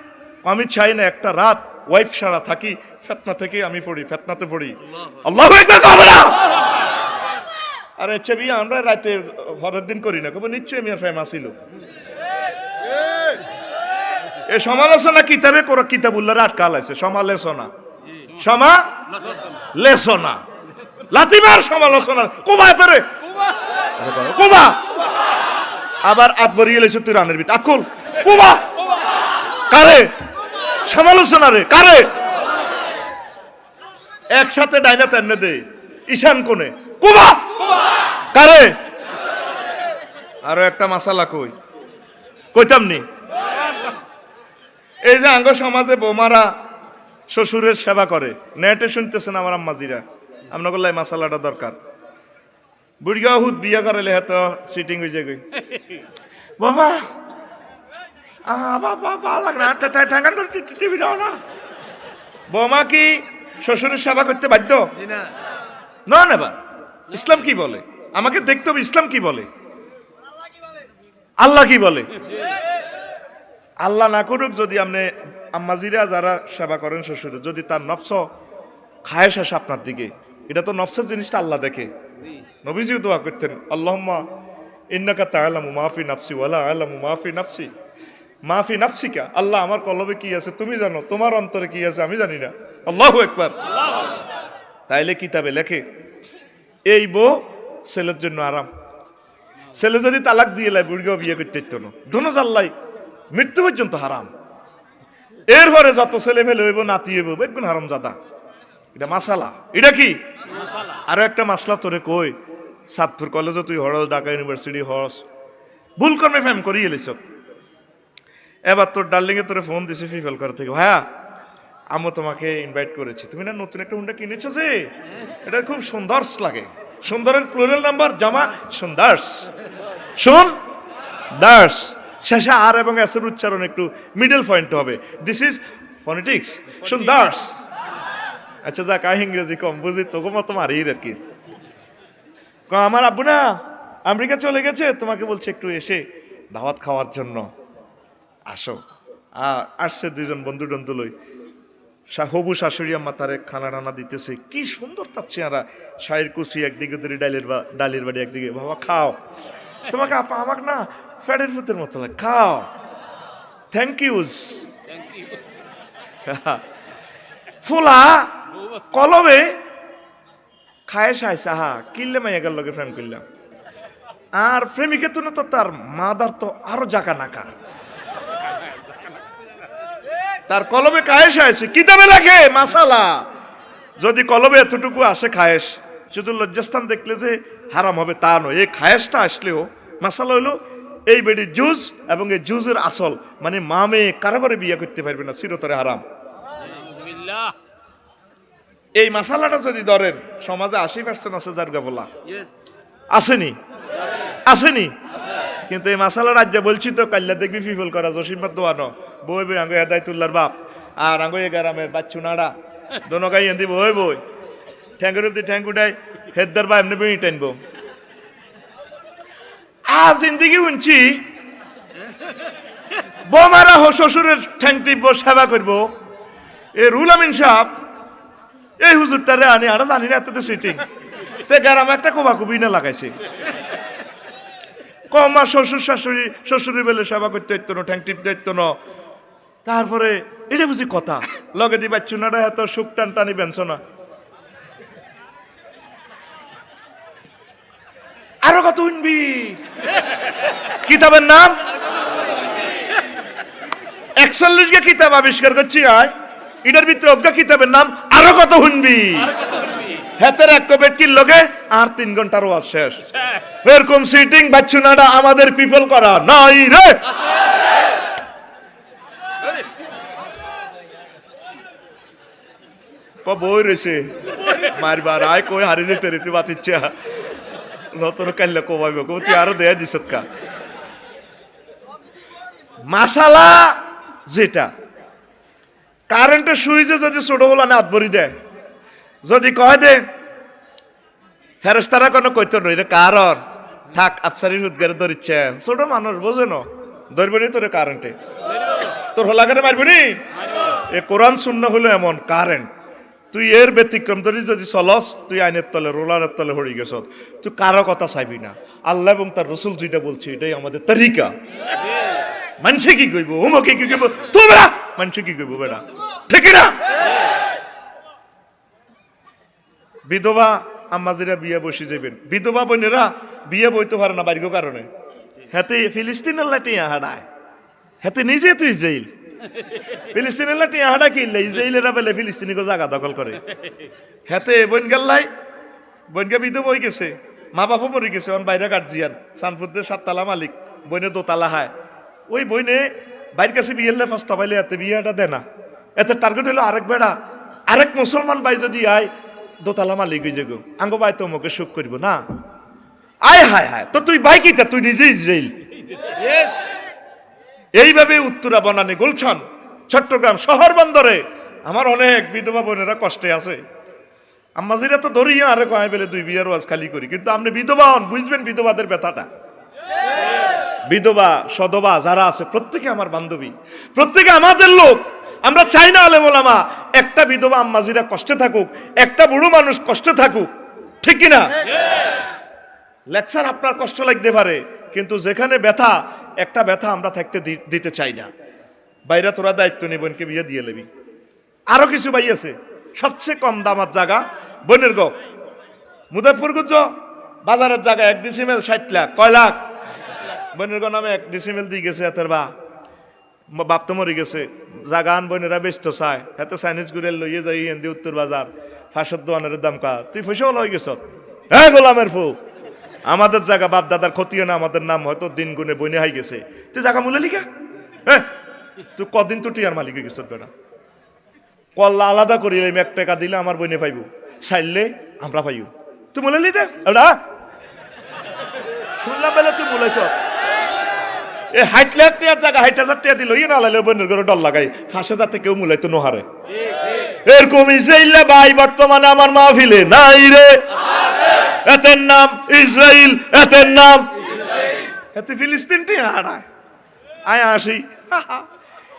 আমি চাই না একটা রাত ওয়াইফ সারা থাকি, ফেতনা থেকে আমি পড়ি, ফেতনাতে পড়ি, আল্লাহু আকবার কবে না। আর আচ্ছা বিয়ে আমরা রাতে পরের দিন করি না, কবে নিশ্চয়ই মিয়া ফেমাস ছিল। এ সমালোচনা কিতাবে কোন কিতাবুল্লাহর আটকাল আছে, সমালোচনা লাতিমার সমালোচনা কোবা তোরে কোবা, আবার আতবরি এলেছে তুই রানের ভিতর আতকুল কোবা, কারে সমালোচনা রে, কারে একসাথে ডাইনা তেনে দে ঈশান কোণে কোবা, কারে আরো একটা মাসালা কইতাম নি, এই যে আঙ্গ সমাজে বোমারা শ্বশুরের সেবা করে, নেটে শুনতেছেন আমার আম্মাজিরা, আপনার গল্লাই মাসালাটা দরকার। বুড়িয়া হুদ বিয়া করালে হয়তো সিটিং হয়ে যায়, বাবা বোমা কি শ্বশুরের সেবা করতে বাধ্য না? নেবা ইসলাম কি বলে আমাকে দেখতে হবে, ইসলাম কি বলে, আল্লাহ কি বলে। আল্লাহ না করুক যদি আপনি আম্মাজিরা যারা সেবা করেন শ্বশুরের, যদি তার নফস খায় শেষ আপনার দিকে, এটা তো নফসের জিনিসটা আল্লাহ দেখে। নবীজিও দোয়া করতেন, আল্লাহুম্মা ইন্নাকা তা'লামু মা ফি নাফসি ওয়া লা আ'লামু মা ফি নাফসি মা ফি নাফসিকা, আল্লাহ আমার কলবে কি আছে তুমি জানো, তোমার অন্তরে কি আছে আমি জানি না। আল্লাহু আকবার। তাইলে কিতাবে লেখে এই বউ ছেলের জন্য আরাম। ছেলে যদি তালাক দিয়ে লাই বুড়িও বিয়ে করতে ইচ্ছ না, দোনো জাল্লাই মৃত্যু পর্যন্ত হারাম। এরপরে যত ছেলে ফেলে হইব নাতি হইব বেগুন হারাম জাদা। এটা মাসালা। এটা কি আরো একটা মাসলা তোরে কই, সাতপুর কলেজে তুই হরস, ঢাকা ইউনিভার্সিটি হরস, ভুল কর্মে ফ্যাম করি এলিস। এবার তোর ডার্লিং এ তোরে ফোন দিছে ফিফেল করে থেকে, ভাইয়া আমি তোমাকে ইনভাইট করেছি, তুমি না নতুন একটা হুন্ডা কিনেছো যে, এটা খুব সুন্দর লাগে। সুন্দরের প্লুরাল নাম্বার জামা সুন্দর্স, শুন দার্স, শেষে আর এবং এস এর উচ্চারণ একটু মিডল পয়েন্ট হবে। দিস ইজ ফনেটিক্স, সুন্দর্স। আচ্ছা যাক, ইংরেজি কম বুঝি, তোকে মতো মারি আর কি। আমার আব্বু না আমেরিকা চলে গেছে, তোমাকে বলছে একটু এসে দাওয়াত খাওয়ার জন্য আসো। আসছে দুইজন বন্ধু টন্ধু লই, হবু শাশুড়ি আম্মা তারে খানা টানা দিতেছে, কি সুন্দর তার চেহারা, শাড়ির কুচি একদিকে ধরে ডালের বাড়ি একদিকে। বাবা খাও, তোমাকে আপা আমাকে না ফ্যাটের ফুতের মতো লাগে, খাও, থ্যাংক ইউজ। ফুলা কলবে খায় সাইছে, হা কিনলে মাইয়াগার লগে প্রেম করলাম। আর প্রেমিকের তো তার মাদার তো আরো জাকা নাকা, তার কলবে খায়েশ আছে, কিতাবে রাখে মাসালা। যদি কলবে এতটুকু আসে খায়েশ, শুধু লজ্জাস্থান দেখলে যে হারাম হবে তা নয়। এই খায়েশটা আসলেও মাসালা হইলো এই বেডি জুজ, এবং এই জুজের আসল মানে মা মেয়ে কারো করে বিয়ে করতে পারবে না, চিরতরে হারাম। এই মাসালাটা যদি ধরেন, সমাজে 80% আছে যার গাবলা আসেনি, আসেনি। কিন্তু এই মাসালা রাজ্যে বলছি তো, কাল্লা দেখবি ফিফল করা জসিমবাদ দোয়ানো বই বই আঙ্গ হেদায়তুল্লার বাপ আর আঙ্গ এ গ্রামের বাচ্চু নাড়া দোনো গাই এন্দি বই বই ঠ্যাঙ্গুর অব্দি ঠ্যাঙ্ক উঠাই হেদার বা এমনি বেড়ি টানবো। আজ জিন্দিগি উনছি বোমারা শ্বশুরের ঠ্যাং টিপবো, সেবা করবো। এ রুল আমিন সাহেব এই হুজুরটারে আনি, আরা জানি না এততে সিটিং তে গ্রামে একটা কোবাকুবি না লাগাইছে। কমা শ্বশুরি বেলে সেবা করতে হইতো না, ঠ্যাং টিপতে হইতো না। তারপরে এটা বুঝি কথা লগে দি বাচ্চু নাটা এত সুখ টান টানি বেনছ না। আরো কত শুনবি, কিতাবের নাম 41 কে কিতাব আবিষ্কার করছি আয়, এটার ভিতরে অজ্ঞা কিতাবের নাম আরো কত শুনবি। হেতের এক বেটকির লগে আর 3 ঘন্টার ওয়াজ শেষ। এরকম সিটিং বাচ্চু নাটা আমাদের পিপল করা নাই রে। বই রয়েছে মারবার আয় কই হারি যেতে রে, তুই বাতিচ্ছা নতুন কাল্লা কমাইব তুই আরো দেয়া দিস কা। মাসালা যেটা কারেন্টের সুইচে যদি ছোট হলো না হাত ভরি দেয়, যদি কয় দে ফেরেস্তারা কোনো কইতো নই রে, কারণ থাক আফসারির উদ্গারে ধরিচ্ছে, ছোট মানুষ বোঝে না, ধরবি নি তোরে কারেন্টে, তোর হোলাগারে মারবি নি। এ কোরআন শূন্য হলো এমন কারেন্ট, তুই এর ব্যতিক্রম ধরি যদি চলস, তুই আইনের তলে রোলারের তলে হয়ে গেছ। তুই কারো কথা চাইবি না, আল্লাহ এবং তার রসুল যেটা বলছে এটাই আমাদের তরিকা। মানুষে কি কইব, হুমকে কি কইব, তোমরা মানুষে কি কইব বেটা, ঠিক না? বিধবা আম্মাজিরা বিয়ে বসে যাবেন, বিধবা বোনেরা বিয়ে বইতে পারে না বাড়ির কারণে। হাতে ফিলিস্তিনের লাঠি হাঁটায়, হাতে নিজে তুই ইসরাইল ফিলিস্তিনের লাঠি হাঁটা কিনলে ইসরাইলেরা বেলে ফিলিস্তিনিকে জায়গা দখল করে। হাতে বোন গেল্লাই বোনকে বিধবা হয়ে গেছে, মা বাপও মরে গেছে, বাইরে গার্জিয়ান সানপুরদের 7 তালা মালিক, বইনে 2 তালা হায়। ওই বইনে বাইর কাছে বিয়ে ফার্স্ট পাইলে এতে বিয়েটা দেয় না, এতে টার্গেট হলো আরেক বেড়া আরেক মুসলমান ভাই যদি আয় 2 তালা মালিক হয়ে যাগো, আঙ্গ ভাই তো আমাকে সুখ করবো না। আয় হায় হায়, তো তুই ভাই কিটা, তুই নিজে ইসরাইল। এইভাবে উত্তরা, বনানী, গুলশান, চট্টগ্রাম শহর বন্দরে আমার অনেক বিধবা বোনেরা কষ্টে আছে। আম্মাজিরা তো ধরিয়া আরে কয় বেলে 2 বিয়ার ওয়াজ খালি করি, কিন্তু আপনি বিধবা হন, বুঝবেন বিধবাদের ব্যথাটা। বিধবা সধবা যারা আছে প্রত্যেকে আমার বান্ধবী, প্রত্যেকে আমাদের লোক। আমরা চাই না আলেম ওলামা একটা বিধবা আম্মাজিরা কষ্টে থাকুক, একটা বুড়ো মানুষ কষ্টে থাকুক, ঠিক কিনা? লেকচার আপনার কষ্ট লাগতে পারে, কিন্তু যেখানে ব্যথা, একটা ব্যথা আমরা থাকতে দিতে চাই না। বাইরা তোরা দায়িত্ব নিয়ে বোনকে বিয়ে দিয়ে নেবি। আরো কিছু ভাই আছে, সবচেয়ে কম দামার জায়গা বোনের গো মুজাফরগঞ্জ বাজারের জায়গা 1 ডিসিমেল 60 লাখ, কয় লাখ? বোনের নামে 1 ডিসিমেল দিয়ে গেছে এতের বাপ তো মরে গেছে, জাগান বোনেরা ব্যস্ত চায়, এতে চাইনিজ গুড়ের লইয়ে যাই এন্দি উত্তর বাজার 500 দোয়ানের দাম কা, তুই পয়সাও লই গেছ। হ্যাঁ গোলামের ফু, আমাদের জায়গা বাপ দাদার ক্ষতি হয় না, আমাদের নাম হয়তো দিন গুনে বইনে হাই গেছে, তুই জায়গা মূলে লিখা। হ্যাঁ তুই কদিন তো টিয়ার মালিক গেছ বেটা, কল্লা আলাদা করিলে 1 টাকা দিলে আমার বইনে পাইব, চাইলে আমরা পাইব, তুই মূলে লিতে ওটা শুনলাম বেলা তুই বলেছ। এ 60 লাখ টাকার জায়গা 60,000 টাকা দিল, ইয়ে না লাইলে বোনের ঘরে ডর লাগাই 5,000 থেকে কেউ মূলাই তো নোহারে। এরকম ইসরায়েলে ভাই বর্তমানে আমার মাহফিলে নাই রে, এতের নাম ইসরায়েল, এতের নাম এতে ফিলিস্তিন হারায় আয় আসি,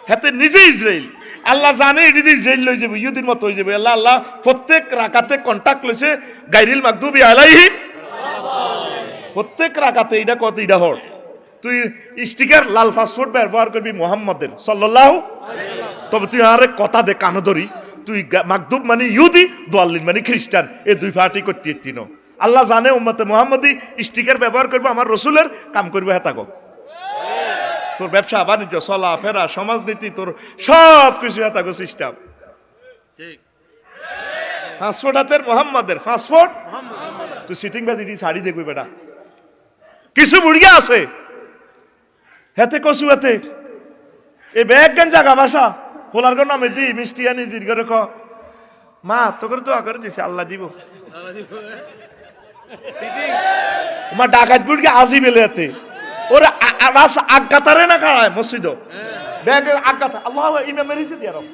হাতে নিজে ইসরায়েল। আল্লাহ জানে এটি ইসরায়েল লই যাবে, ইহুদির মতো হয়ে যাবে। আল্লাহ প্রত্যেক রাকাতে কন্টাক্ট লইছে গাইরিল মাগদুবি আলাইহিম, প্রত্যেক রাকাতে এটা কত ইডা হর, তুই স্টিকার লাল পাসপোর্ট ব্যবহার করবি মুহাম্মাদের সাল্লাল্লাহু, তবে তুই আরে কথা দে কানো ধরি, তুই মাগদুব মানে ইহুদি, দোয়াল্লিন মানে খ্রিস্টান, এই দুই পার্টি করতে তিনো। আল্লাহ জানে উম্মতে মুহাম্মাদি স্টিকার ব্যবহার করবো আমার রসুলের কাম করবো, হ্যাঁ থাকো তোর ব্যবসা বাণিজ্য চলা ফেরা সমাজনীতি তোর সব কিছু হ্যাঁ থাকো সিস্টেম। পাসপোর্ট হাতের মুহাম্মাদের পাসপোর্ট, তুই সিটিং বাজি শাড়ি দেখবি বেটা, কিছু বুড়িয়া আছে হেতে কচু হাতে এই ব্যাগ গান জাগা বাসা হোলার গো নামে দি মিষ্টি আনি জির করে ক মা তো করে তো করে দিছে আল্লাহ দিব মা ডাকাত বুড়ি আজি বেলে হাতে ওরা আগাতারে না খায় মসজিদ ব্যাগ আগাতা আল্লাহ ইমাম মেরিছে দিয়া রব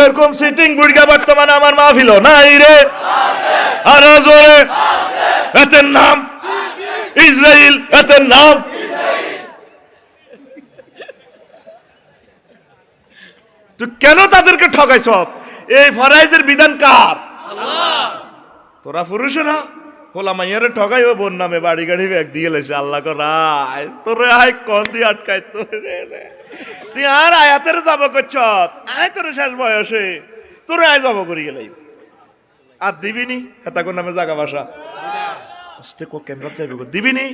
এরকম সিটিং বুড়িয়া বর্তমানে আমার মাহফিল নাই রে, আর জোরে এতের নাম ইসরায়েল, এতের নাম তুই কেন তাদেরকে ঠকাইছ? এই ফরাইজের বিধান কার? তোরা পুরুষ না হোলা মাইয়ারে ঠকাই ও বোন নামে বাড়ি গাড়ি ব্যাগ দিয়ে লাইছে আল্লাহ রায় তোরে আয় কন দিয়ে আটকাই তোরে তুই আর আয়াতের যাব করছ আয় তোর শেষ বয়সে তোরে আয় যাব করি গেলাই আর দিবিনি হেতা কোন নামে জাগা বাসা অস্তে কো ক্যামেরা যাইব গো দিবিনি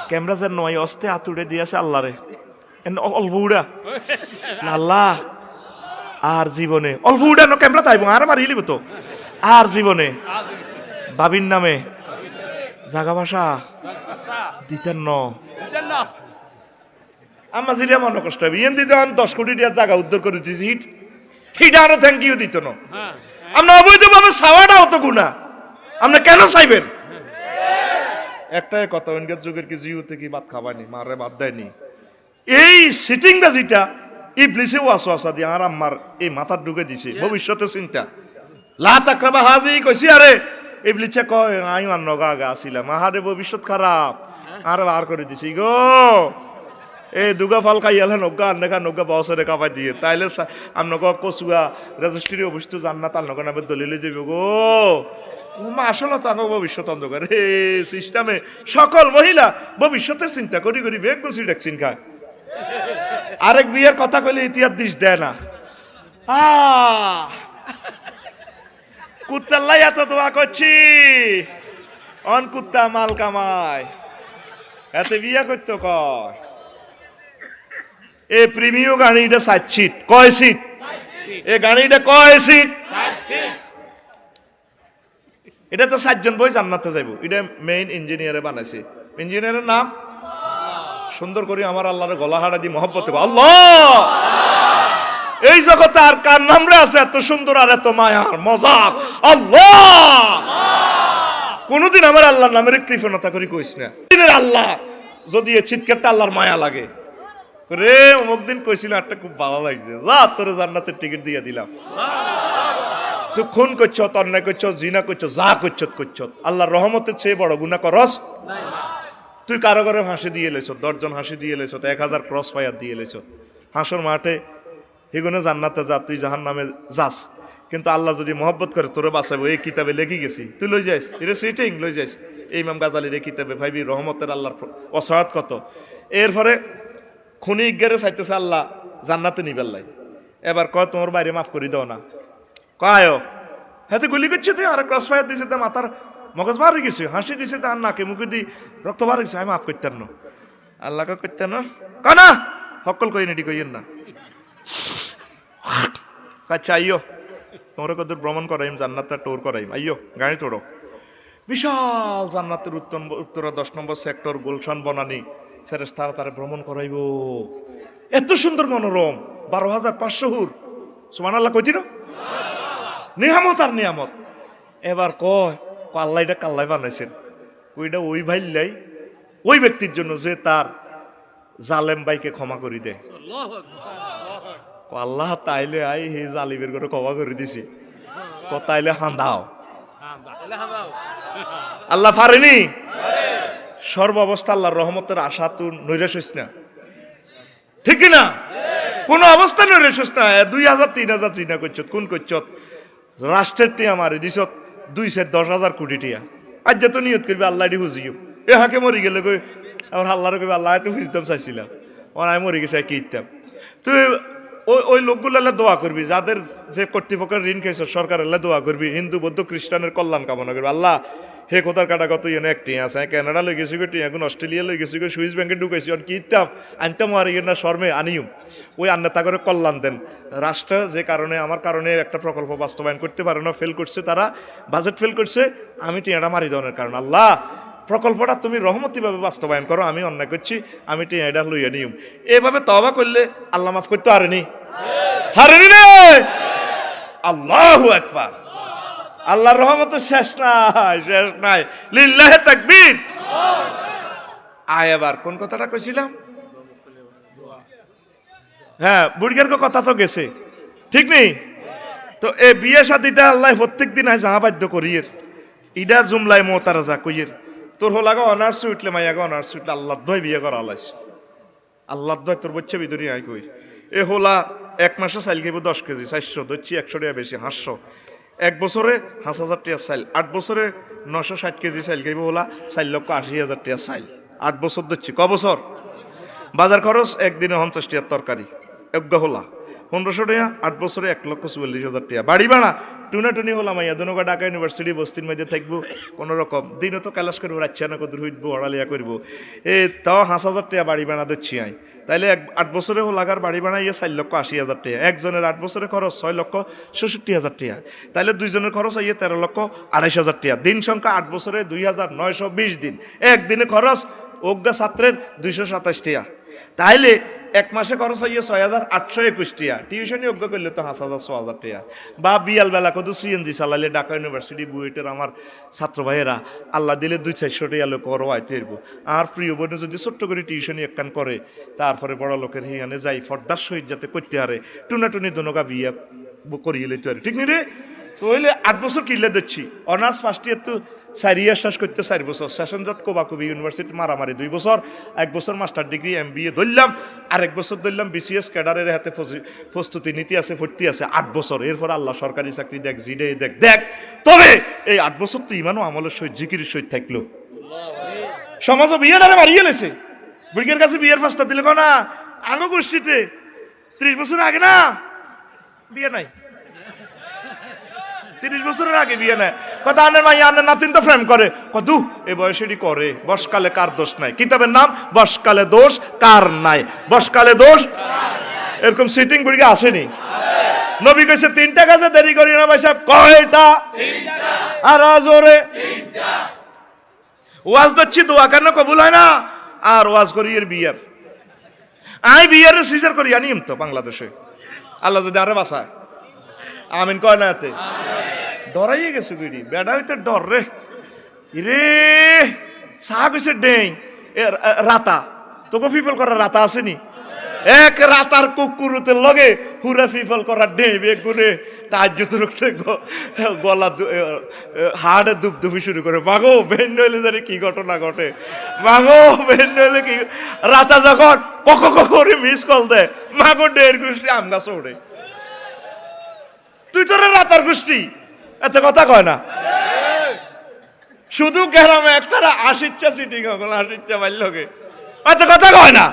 ক্যামেরা যার নয় অস্তে আতুড়ে দিয়েছে আল্লাহরে অল্প উড়া আল্লাহ আর জীবনে অল্প উড়ানো ক্যামেরা তাইব আর মারি লিব তো আর জীবনে বাবির নামে জাগা বাসা দিতেন ন আমার জিরিয়া মনে কষ্ট হবে ইয়েন দিতে 10 কোটি টাকা জায়গা উদ্ধার করে দিয়েছি হিট আরো থ্যাংক ইউ দিত না আমরা অবৈধভাবে চাওয়াটাও তো গুণা আপনি কেন চাইবেন? একটাই কথা ওনকার যুগের কি জিউতে কি ভাত খাবানি মারে ভাত দেয়নি এই সিটিং বাজিটা ইবলিসেও আসা দিয়ে আর আম্মার এই মাথার ঢুকে দিছে ভবিষ্যতে চিন্তা লা তাকরাবা হাজি কইছি আরে ইবলিসে কয় আই আর নগা আগা আসিলাম আহারে ভবিষ্যৎ খারাপ আর বার করে দিছি গো এই দুগা ফল খাইয়ালে নগা আন্নেকা নগা বসরে কাপাই দিয়ে তাইলে আমনগা কসুয়া রেজিস্ট্রি অফিস তো জান না তার নগা নামে দলিলে যাবে গো আসলে তো আমার ভবিষ্যৎ অন্ধকার হে সিস্টেমে সকল মহিলা ভবিষ্যতের চিন্তা করি করি বেগ বসি ভ্যাকসিন খায় আরেক বিয়ের কথা কইলে ইতিহাস দিস দেয় না কুত্তাল্লাই এত দোয়া করছি অন কুত্তা মাল কামায় এতে বিয়ে করতো কয় এ প্রিমিয় গাড়িটা 7 সিট কয় সিট এ গাড়িটা কয় সিট এটা তো 7 জন বই জান্নাতে যাইব এটা মেইন ইঞ্জিনিয়ারে বানাইছে ইঞ্জিনিয়ারের নাম সুন্দর করে আমার আল্লাহর গলা হাড়া দি মহব্বত আল্লাহ এই জগতে আর কার নামরে আছে এত সুন্দর আর এত মায়ার মজাক আল্লাহ কোনদিন আমার আল্লাহর নামের কৃপণতা করি কইস না দিনের আল্লাহ যদি এই চিৎকারটা আল্লাহর মায়া লাগে রে অমুক দিন কইছিল একটা খুব ভালো লাগছে যা তোর জান্নাতের টিকিট দিয়ে দিলাম তুই খুন করছ অন্যায় করছ জিনা করছ যা করছ আল্লাহর রহমতের চেয়ে বড় গুনাহ করস তুই কারো ঘরে হাসি দিয়ে লেছ 10 জন হাসি দিয়ে লেছ 1000 ক্রস ফায়ার দিয়ে লেছ হাসর মাঠে এগুলো জান্নাতে যা তুই জাহান্নামে যাস কিন্তু আল্লাহ যদি মহব্বত করে তোরে বাঁচাবো এই কিতাবে লেগে গেছি তুই লই যাইস এটা সিটিং লই যাইস এই ইমাম গাজালির এই কিতাবে ভাইবি রহমতের আল্লাহর অসহায়ত কত এরপরে খুনি ইজ্ঞারে চাইতেছে আল্লাহ জান্নাতে নিবেল লাই এবার কয় তোমার বাইরে মাফ করে দাও না কয় হাতে গুলি করছে তুই আর ক্রস ফায়ার দিছে তো মাথার মগজ বার হয়ে গেছে, হাসি দিছে তার নাকে মুখে দি রক্ত বার হয়েছে, আমি মাফ করতেন না, আল্লাহকে করতেন না, কানা সকল কই নেটি কইয়েন না। আচ্ছা আইয়ো তোমরা কত ভ্রমণ করাইম, জান্নাতটা টোর করাইম, আইয়ো গাড়ি তোড়ো। বিশাল জান্নাতের উত্তরা 10 নম্বর সেক্টর গুলশান বনানি, ফেরেশতারা তারা ভ্রমণ করাইব, এত সুন্দর মনোরম, 12,500 হুর, সুবহানাল্লাহ কইতিনো, নিয়ামত আর নিয়ামত। এবার কয় আল্লাহ এটা কাল্লাই বানাইছেন, ওইটা ওই ভাইলাই ওই ব্যক্তির জন্য যে তার জালেম ভাইকে ক্ষমা করে দেয়। আল্লাহ তাইলে আই হে জালিমের করে ক্ষমা করে দিছি, তাইলে হান্দাও আল্লাহ পারেনি। সর্বাবস্থা আল্লাহর রহমতের আশা তুই নৈরাশ হইস না, ঠিক না? কোন অবস্থা নৈরাশ হইস না। 2,000 3,000 চিনা করছত, কোন করছত রাষ্ট্রের টিয়া মারি দিছত 210,000 কোটি টিয়া। আজ যত নিয়ত করবি আল্লাহ ডি হুজিও, এ হাকে মরি গেলে কই আমার আল্লাহর কবি আল্লাহ তো হুজতাম চাইছিলাম, আমি মরি গেছে কি ইতাম। তুই ওই লোকগুলো দোয়া করবি, যাদের যে কর্তৃপক্ষের ঋণ খেয়েছ সরকারের দোয়া করবি, হিন্দু বৌদ্ধ খ্রিস্টানের কল্যাণ কামনা করবি। আল্লাহ হে কোথার কাটা কত এনে একটি আছে, কানাডা লই গেছি গো, এখন অস্ট্রেলিয়া লই গেছি গো, সুইস ব্যাংকে ঢুকেছি, কি ইতাম আনতাম আর ইয়ে না শর্মে আনিম, ওই আন্না করে কল্যাণ দেন। রাষ্ট্র যে কারণে আমার কারণে একটা প্রকল্প বাস্তবায়ন করতে পারে না, ফেল করছে, তারা বাজেট ফেল করছে, আমি টিয়াটা মারি দেওয়ার কারণ আল্লাহ প্রকল্পটা তুমি রহমতিভাবে বাস্তবায়ন করো, আমি অন্যায় করছি, আমি টিয়াটা লইয়া নিয়ম। এভাবে তওবা করলে আল্লাহ মাফ করতে হারেনি, হারেনি রে। আল্লাহু আকবার। আল্লাহর রহমতের শেষ নাই, শেষ নাই। লিল্লাহে তাকবীর। আয় এবার কোন কথাটা কইছিলাম? হ্যাঁ, বুড়িয়ার কথা তো গেছে, ঠিক নেই তো? এই বিয়ে শাদিটা আল্লাহ প্রত্যেক দিন আয় যাহা বাধ্য করিয়ের, ইডা জুমলাই মোতারাজা কইয়ের, তোর হলাগা অনার্স উঠলে মাইয়াগা অনার্স উঠলে আল্লাহ দয় বিয়ে করা আলাইস, আল্লাহ দয় তোর বচ্চা বিদরি আয় কই। এ হোলা 1 মাসে চাইল খাইব 10 কেজি, 400 ধরছি 100 টাকা বেশি, 500। 1 বছরে 5,000 টাকা চাইল, 8 বছরে 960 কেজি চাইল খাইব, হোলা 4,80,000 টাকা চাইল, 8 বছর ধরছি। ক বছর? বাজার খরচ একদিনে 50 টাকার তরকারি, একগা হোলা 1500 টাকা, 8 বছরে 1,44,000 টাকা। বাড়ি ভাড়া টুনাটুনি হলাম মাইয়া দুনুকা ঢাকা ইউনিভার্সিটি বস্তির মধ্যে থাকবো, কোনো রকম দিনও তো ক্লাস করবো, রাচ্ছা না কদূর হইব, হড়ালিয়া করবো, তাও 5,000 টাকা বাড়ি বানা দিচ্ছি আই। তাইলে 8 বছরে হোলাগার বাড়ি বানাইয়ে 4,80,000 টাকা, একজনের 8 বছরে খরচ 6,66,000 টাকা, তাইলে দুইজনের খরচ আইয়ে 13,28,000 টাকা। দিন সংখ্যা 8 বছরে 2,920 দিন, একদিনে খরচ অজ্ঞা ছাত্রের 227 টাকা। তাইলে 1 মাসে খরচ হইয়ে 6,821 টাকা। টিউশনি অজ্ঞ করলে তো 5,000-6,000 টাকা। বা বিয়াল বেলা কত সিএনজি চালাইলে ঢাকা ইউনিভার্সিটি বুয়েটের আমার ছাত্র ভাইয়েরা আল্লাহ দিলে 200-400 টাকা লোক করো আইতে এরবো। আর প্রিয় বোনে যদি ছোট্ট করে টিউশনি একখান করে, তারপরে বড় লোকের হিয়ানে যাই ফর্দার সহিত যাতে করতে হারে, টুনাটুনি দনগা বিয়া করিয়ে লইতে পারে, ঠিক নি রে? তো হইলে 8 বছর কিনলে দিচ্ছি, অনার্স ফার্স্ট ইয়ার তো 4 ইয়ার শেষ করতে 4 বছর, সেশনজট কোবাকুবি ইউনিভার্সিটি মারামারি 2 বছর, 1 বছর মাস্টার ডিগ্রি MBA ধরলাম, আর 1 বছর ধরলাম BCS ক্যাডারের হাতে প্রস্তুতি নীতি আছে, ভর্তি আছে, 8 বছর। এরপর আল্লাহ সরকারি চাকরি দেখ, জিডে দেখ। তবে এই 8 বছর তো ইমানও আমলের সহিত জিকিরের সহিত থাকলো, সমাজও বিয়েটারে মারিয়ে লেছে। বুড়ির কাছে বিয়ের ফাস্তা দিলে না আঙ্গ গোষ্ঠীতে 30 বছর আগে না বিয়ে নাই, 30 বছরের আগে বিয়ে নেয়। কথা আনের মাই আনের নাতিন তো ফ্রেম করে, কদু এ বয়সেরই করে, বসকালে কার দোষ নাই। কিতাবের নাম বসকালে দোষ কার নাই, বসকালে দোষ। এরকম সিটিং বুড়িকে আসেনি। নবী কইছে 3টা কাজে দেরি করি না ভাই সাহেব, কয়টা? 3টা। আর জোরে 3টা। ওয়াজ দিচ্ছি, দোয়া কেন কবুল হয় না? আর ওয়াজ করি এর বিয়ার, আই বিয়ারে সিজার করি আনিম তো বাংলাদেশে, আল্লাহ যদি আরে বাসায়। আমিন কয় না এতে? ডরাইয়ে গেছে বিড়ি, বেড়া হইতে ডর রে রে। সাহা কইছে ডেই রাতা, তোকে ফিফল করার রাতা আসেনি? এক রাতার কুকুরুতের লগে হুরা ফিফল করার ডেই বেগুনে তাজ্জুত রুখতে গলা হাড়ে দুবদুবি শুরু করে। মাগো বেন নইলে জানি কি ঘটনা ঘটে, মাগো বেন নইলে কি। রাতা যখন করে মিস কল দেয়, মাগো 1.5 গোষ্ঠী আম গাছ ওঠে। তুই তোর রাতার গোষ্ঠী এত কথা কয় না, শুধু গ্রামে একটা 80টা সিটিং হল, 80টা বাইর লগে এত কথা কয় না।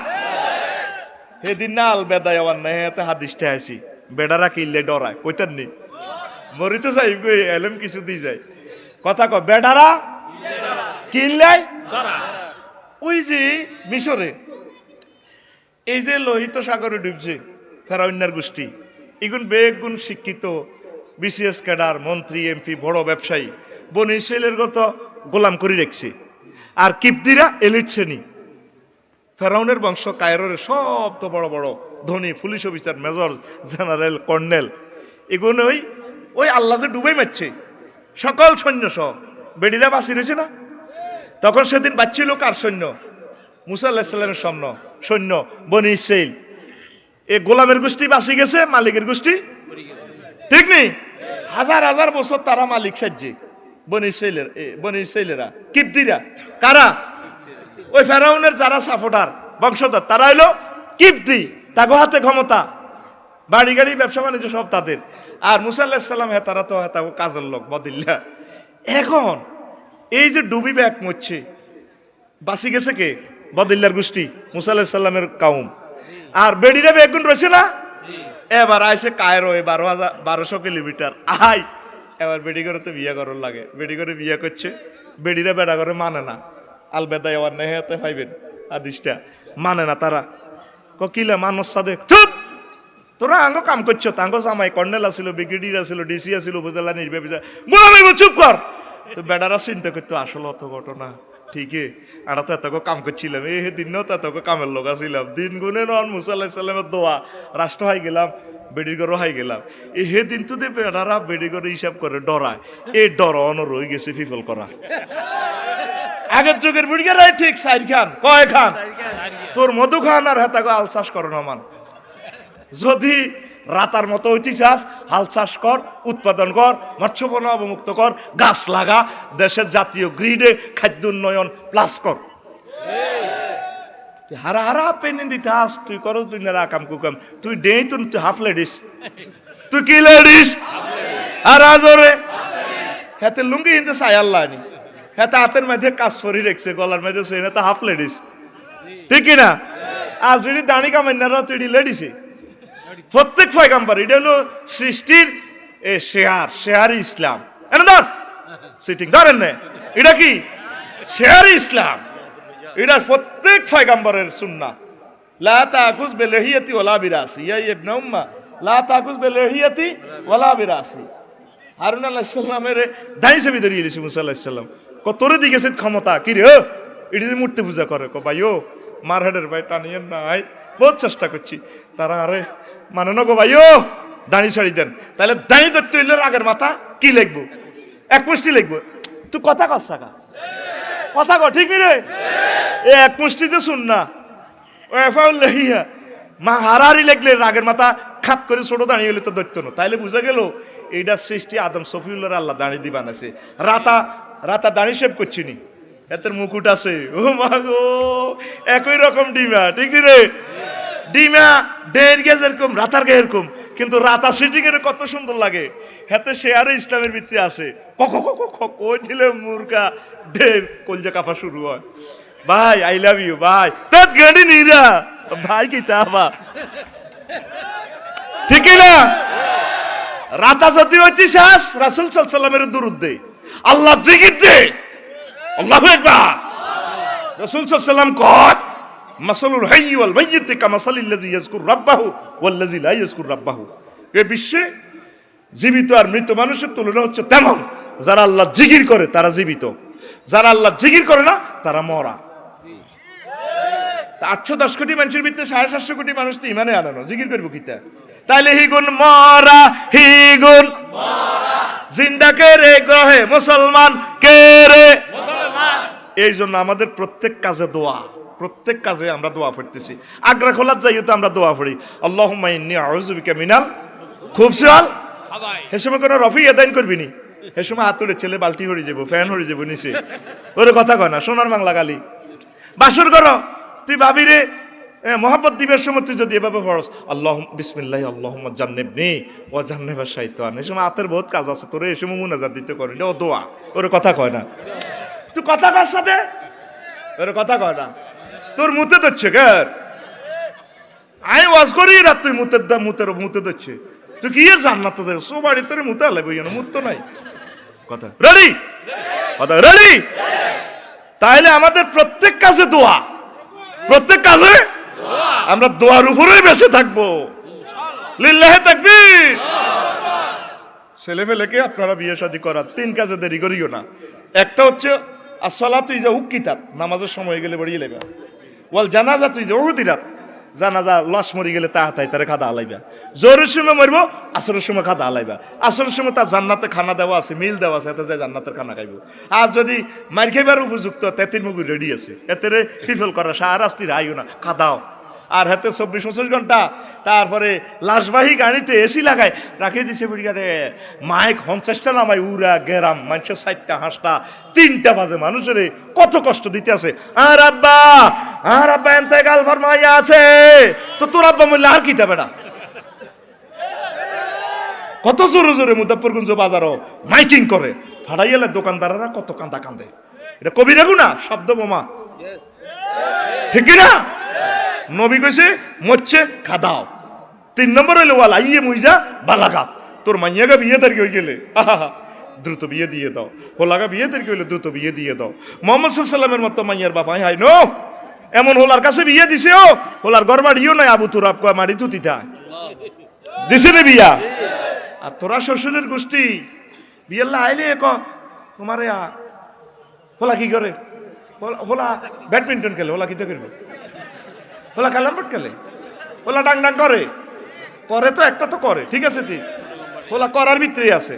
সেদিন না আল বেদায় আবার না এতে হাদিসটা আছি, বেডারা কিনলে ডরায়, কইতেন নি মরি তো যাই এলম কিছু দিয়ে যায়। কথা কয় বেডারা কিনলাই ওই যে মিশরে এই যে লোহিত সাগরে ডুবছে ফেরাউন্নার গোষ্ঠী এগুন বেগুন শিক্ষিত বিসিএস ক্যাডার মন্ত্রী এমপি বড় ব্যবসায়ী বনি ইসরায়েলের গত গোলাম করে রেখছে আর কিপ্তিরা এলিট শ্রেণী ফেরাউনের বংশ কায়রোর সব তো বড় বড় ধনী police officer major general colonel এগুলো ওই আল্লাহ যে ডুবে মারছে সকল সৈন্য সহ বেডিরা বাঁচি রয়েছে না তখন সেদিন বাচ্ছিল কার সৈন্য মুসা আল্লাহ সাল্লামের সৈন্য বনি ইসরাইল এ গোলামের গোষ্ঠী বাঁচি গেছে মালিকের গোষ্ঠী ঠিক নেই হাজার হাজার বছর তারা মালিক সাজ্যে বনি ইসরাইলেরা কিপ্তিরা কারা ওই ফেরাউনের যারা সাপোর্টার বংশধর তারা হইলো কিপ্তি তাগো হাতে ক্ষমতা বাড়ি গাড়ি ব্যবসা বাণিজ্য সব তাদের আর মুসা আল্লাহ সাল্লাম হ্যাঁ তারা তো হ্যাঁ তাগো কাজের লোক বদিল্লা এখন এই যে ডুবি ব্যাগ মরছে বাঁচি গেছে কে বদিল্লার গোষ্ঠী মুসা আল্লাহ সাল্লামের কাউম আর বেডিরা বেগুন রয়েছে না এবার আইসে কায়রো 1200 কিলোমিটার এবার বেডি করে তো বিয়ে করার লাগে বেডি করে বিয়ে করছে বেডিরা বেড়া করে মানে না আলবেদা এবার নেহাতে পাইবেন আদিসটা মানে না তারা কিলা মানুষ সাদে চুপ তোরা আঙ্গ কাম করছো তাঙ্গ জামাই কর্নেল আসিল ব্রিগেডিয়ার আসিল ডিসি আসিল উপজেলা নির্বাহী চুপ কর তো বেড়ারা চিন্তা করতো আসলে অত ঘটনা ঠিকই আমরা তো এতকে কাম করছিলাম এই দিনও তো এতকে কামের লোক আসিলাম দিন গুনে নন মুসা আল্লাহ সাল্লামের দোয়া রাষ্ট্র হাই গেলাম বেডিগরও হাই গেলাম এই হে দিন তো দিয়ে বেড়ারা বেডিগর হিসাব করে ডরায় এই ডর অনর রয়ে গেছে ফিফল করা আগের যুগের বুড়িগারাই ঠিক সাইড খান কয় খান তোর মধু খান আর হেতাকে আল চাষ করো না মান যদি রাতার মতো হইতে চাস হাল চাষ কর উৎপাদন কর মৎস্যপণ্য অবমুক্ত কর গাছ লাগা দেশের জাতীয় গ্রিডে খাদ্য উন্নয়ন প্লাস কর হারা হারা পেনে দিতে আস তুই করস তুই না কাম কুকাম তুই ডেই তুই হাফ লেডিস তুই কি লেডিস আর আজরে হাতে লুঙ্গি হিন্দে চাই আল্লাহ নি হাতে হাতের মধ্যে কাজ ফরি রেখছে গলার মধ্যে সে না হাফ লেডিস ঠিক না আজ যদি দাঁড়ি কামাইনারা তুই লেডিসে প্রত্যেক পয়গাম্বর এটা হলো সৃষ্টির শেয়ার ইসলাম সিটিং ধরেন না এটা কি শেয়ার ইসলাম এটা প্রত্যেক পয়গাম্বরের সুন্নাহ লা তাকুজ বিলহিয়াতি ওয়ালা বিরাসি ইয়া ইবনে উম্মা লা তাকুজ বিলহিয়াতি ওয়ালা বিরাসি হারুন আলাইহিস সালামের দাই ছবি ধরিয়ে দিয়েছে মুসা আলাইহিস সালাম কতরে দিগেছে ক্ষমতা কি রে এটা যে মূর্তি পূজা করে কো ভাইও মারহাডের ভাই টানিয়েন নাই বহুত চেষ্টা করছি তারা আরে মানে না গো ভাইও দাড়ি ছাড়ি দেন তাহলে দাড়ি ধরতে হইলে রাগের মাথা কি লিখবো এক মুষ্টি লিখবো তুই কথা কস সাকা কথা কো ঠিক রে এ এক মুষ্টিতে শুন না ও এফাউল লহিয়া মা হারারি লিখলে রাগের মাথা খাত করে ছোট দাঁড়িয়ে হলে তো ধরতো না তাইলে বুঝা গেল এইটা সৃষ্টি আদম সফিউল্লাহ আল্লাহ দাঁড়ি দি বানাইছে রাতা দাঁড়ি শেভ করছি নি এতের মুকুট আছে ও মা গো একই রকম ডিমা ঠিক রে ডিমা ডের গেজ এরকম রাতার গে এরকম কিন্তু রাতা সিটিং এর কত সুন্দর লাগে হাতে শেয়ারে ইসলামের ভিত্তি আছে কই দিলে মুরগা ঢের কলজা কাপা শুরু হয় ভাই আই লাভ ইউ ভাই তোর গাড়ি নিরা ভাই কি তাবা ঠিক না রাতা যদি হইতি শেষ রাসূল সাল্লাল্লাহু আলাইহি সাল্লামের দুরূদ দে আল্লাহ জিকির দে আল্লাহু আকবার রাসূল সাল্লাল্লাহু আলাইহি সাল্লাম কয় মাসালুল হাইয়্যি ওয়াল মাইয়্যিতি কামাসালিল্লাযী ইয়াযকুর রাব্বাহু ওয়াল্লাযী লা ইয়াযকুর রাব্বাহু এই বিশ্বে জীবিত আর মৃত মানুষের তুলনা হচ্ছে তেমন যারা আল্লাহ জিকির করে তারা জীবিত যারা আল্লাহ জিকির করে না তারা মরা 810 কোটি মানুষের ভিতরে 750 কোটি মানুষ তো ইমানে আনানো জিকির করবো কিতা তাইলে হিগুন মরা হিগুন মরা জিন্দা কে রে গ্রহে মুসলমান কে রে মুসলমান এই জন্য আমাদের প্রত্যেক কাজে দোয়া প্রত্যেক কাজে আমরা দোয়া পড়তেছি আগ্রা খোলার যাইও তো আমরা দোয়া পড়ি আল্লাহুম্মা ইন্নী আউযু বিকা মিনাল খুবসিয়াল হে সময় কোনো রফি আদাইন করবি নি হে সময় হাত তুলে ছেলে বালতি হয়ে যাব ফ্যান হয়ে যাব নিচে ওরে কথা কয় না সোনার বাংলা গালি বাসর করো তুই ভাবি রে মোহাম্মদ দিবের সময় তুই যদি এভাবে পড়স আল্লাহ বিসমিল্লাহ আল্লাহুম্মা জান্নিবনি ওয়া জান্নিবাশ শাইতান এই সময় হাতের বহুত কাজ আছে তোরে এই সময় মুনাজাত দিতে করি ও দোয়া ওরে কথা কয় না তুই কথা কার সাথে ওরে কথা কয় না তোর মুতে দচ্ছে কার আই ওয়াজ করি রাত তুই মুতে দচ্ছে তুই কি জান্নাতে যাবে সো বাড়ি তোরে মুতে আলে বইয়া মুত তো নাই কথা রেডি, কথা রেডি। তাহলে আমাদের প্রত্যেক কাজে দোয়া, প্রত্যেক কাজে আমরা দোয়ার উপরেই বেঁচে থাকবো। লিল্লাহে তাকবীর। ছেলে ফেলেকে আপনারা বিয়ে শাদী করার 3 কাজে দেরি করিও না। একটা হচ্ছে আসসালাতু ইজা উক্কিতাত, নামাজের সময় গেলে বাড়িয়ে লেবা। ওয়াল জানাজাতু ইজা উহদিরাত, জানাজা লাশ মরি গেলে তাড়াতাড়ি তারে খাদা আলাইবা। জোরের সময় মরব, আসরের সময় খাদা আলাইবা। আসরের সময় তার জান্নাতে খানা দেওয়া আছে, মিল দেওয়া আছে, এতে যায় জান্নাতের খানা খাইব। আর যদি মার খাইবার উপযুক্ত তেতির মুগু রেডি আছে, এতে ফিফল করা সারাস্তি রাইও না, খাদাও। আর হাতে 24-25 ঘন্টা তারপরে লাশবাহী গাড়িতে এসি লাগায় রাখিয়ে দিছে বুড়িগারে, মাইক 50টা নামাই উড়া গেরাম মানুষের 60টা 5টা 3টা বাজে মানুষের কত কষ্ট দিতে আছে। আর আব্বা এনতে গাল ফরমাইয়া আছে, তো তোর আব্বা মূল্য আর কিতা বেড়া, কত জোরে জোরে মুজাফফরগঞ্জ বাজারও মাইকিং করে ফাড়াইয়ালে দোকানদাররা কত কান্দা কান্দে। এটা কবি দেখু না, শব্দ বোমা, ঠিক না? নবী কইছে মরছে খাদাও। 3 নম্বর হইলো ওয়াল আইয়ে মুইজা বালাগা, তোর মাইয়াগা বিয়ে তার হয়ে গেলে দ্রুত বিয়ে দিয়ে দাও, হোলাগা বিয়ে তার হইলে দ্রুত বিয়ে দিয়ে দাও। মুহাম্মদ সাল্লাল্লাহু আলাইহি ওয়াসাল্লামের মতো মাইয়ার বাপ হাই নো এমন হোলার কাছে বিয়ে দিছে, ও হোলার ঘর বাড়িও নাই, আবু তুরাব কয় মারি তুতিতা দিছে রে বিয়া। আর তোরা শ্বশুরের গোষ্ঠী বিয়েল্লা আইলে ক তোমারে হোলা কি করে, হোলা ব্যাডমিন্টন খেলে, হোলা কিতা করবে, হোলা কালাম্বট খেলে, হোলা ডাং ডাং করে, করে তো একটা তো করে, ঠিক আছে, তুই হোলা করার ভিতরে আছে,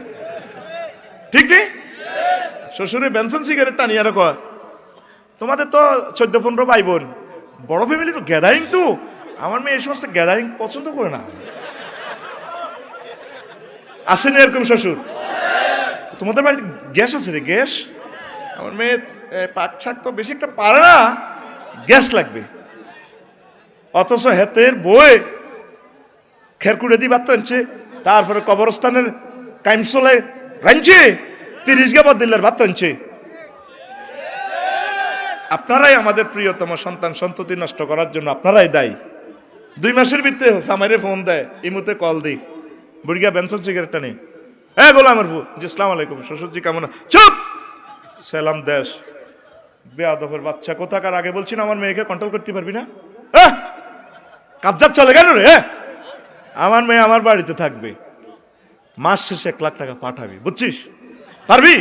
ঠিক নেই? শ্বশুরে বেনসন সিগারেট টানিয়ে কয় তোমাদের তো 14-15 ভাই বোন, বড় ফ্যামিলি তো গ্যাদারিং, তো আমার মেয়ে এই সমস্ত গ্যাদারিং পছন্দ করে না। আসেনি এরকম শ্বশুর? তোমাদের বাড়িতে গ্যাস আছে রে, গ্যাস? আমার মেয়ে পাক ছাক তো বেশি একটা পারে না, গ্যাস লাগবে। অথচ হেতের বই খেরকুড়ে দিয়ে বাদ টানছে, তারপরে কবরস্থানের কাইমসলে রাঁধছে, 30 গা বদিল্লার ভাত টানছে। আপনারাই আমাদের প্রিয়তম সন্তান সন্ততি নষ্ট করার জন্য আপনারাই দায়ী। 2 মাসের ভিতরে সামাইরে ফোন দেয়, ইমুতে কল দিই, বুড়িয়া বেনসন সিগারেটটা নেই, হ্যাঁ গোলামের ফু জি আসসালামু আলাইকুম, শ্বশুরজি কেমন, চুপ সালাম দেশ বেয়াদবের বাচ্চা কোথাকার। আগে বলছি না আমার মেয়েকে কন্ট্রোল করতে পারবি না, কাবজাব চলে গেল রে। আমার মেয়ে আমার বাড়িতে থাকবে, মাস শেষে 1 লাখ টাকা পাঠাবি, বুঝছিস? পারবি?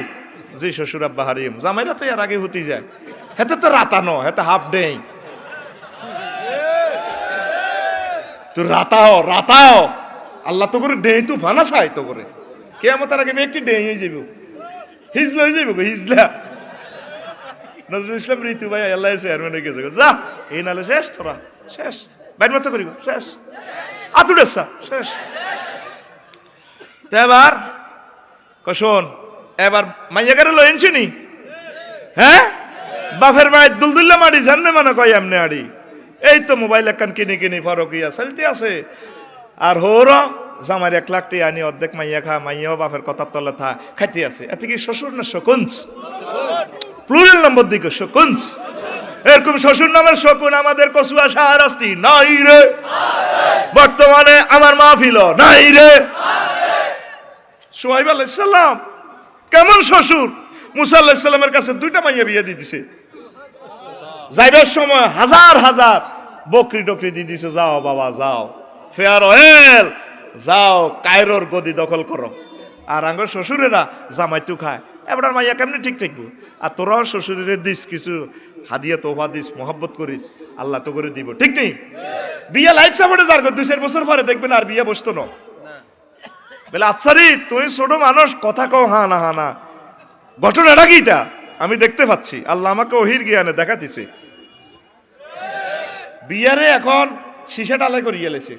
জি শ্বশুর আব্বা হারিম। জামাইরা তো এর আগে হতে যায়, হেতে তো রাতানো, হেতে হাফ ডে, তুই রাতাও আল্লাহ তো করে ডে তু ভানা চাই তো করে, কে আমার তার আগে একটি ডে হয়ে যাবে, হিজলা হয়ে যাবে, হিজলা। নজরুল ইসলাম ঋতু ভাই আল্লাহ চেয়ারম্যান হয়ে গেছে, যা এই নালে শেষ, তোরা শেষ, বাইর মতো করিব শেষ, আতুডেসা শেষ। তো এবার কশন এবার মাইয়া গারে লইনছি নি, হ্যাঁ বাফের ভাই দুলদুল্লা মারি জানবে মানে কয় এমনি আড়ি, এই তো মোবাইল একখান কিনে ফরকিয়া চলতে আছে। আর হোর জামার 1 লাখ টাকা আনি অর্ধেক মাইয়া খা, মাইয়াও বাপের কথার তলে থা খাইতে আছে। এতে কি শ্বশুর না শকুঞ্জ? প্লুরাল নম্বর দিকে শকুঞ্জ। এরকম শ্বশুর নামের শকুন আমাদের কচুয়া শাহরাস্তি নাই রে, বর্তমানে আমার মাহফিল নাই রে। সোহাইব আলাইহিস সালাম কেমন শ্বশুর, মুসা আলাইহিস সালামের কাছে 2টা মাইয়া বিয়ে দিয়ে দিছে, যাইবার সময় হাজার হাজার বকরি টকরি দিয়ে দিছে, যাও বাবা যাও ফেয়ার অয়েল, যাও কায়রোর গদি দখল করো। আর আঙ্গর শ্বশুরেরা জামাইতু খায়, এবার মাইয়া কেমনি ঠিক থাকবো। আর তোরাও শ্বশুরের দিস কিছু হাদিয়া তোফা দিস, মোহাব্বত করিস, আল্লাহ তো করে দিব, ঠিক নেই? বিয়ে লাইফ সাপোর্টে যার 2-4 বছর পরে দেখবেন আর বিয়ে বসতো না, বলে আফসারি তুই ছোট মানুষ কথা কও হা না, ঘটনাটা কি তা আমি দেখতে পাচ্ছি, আল্লাহ আমাকে ওহির জ্ঞানে দেখাতেছে। বিয়ারে এখন শিশা ডালাই করিয়ে গেলেছে,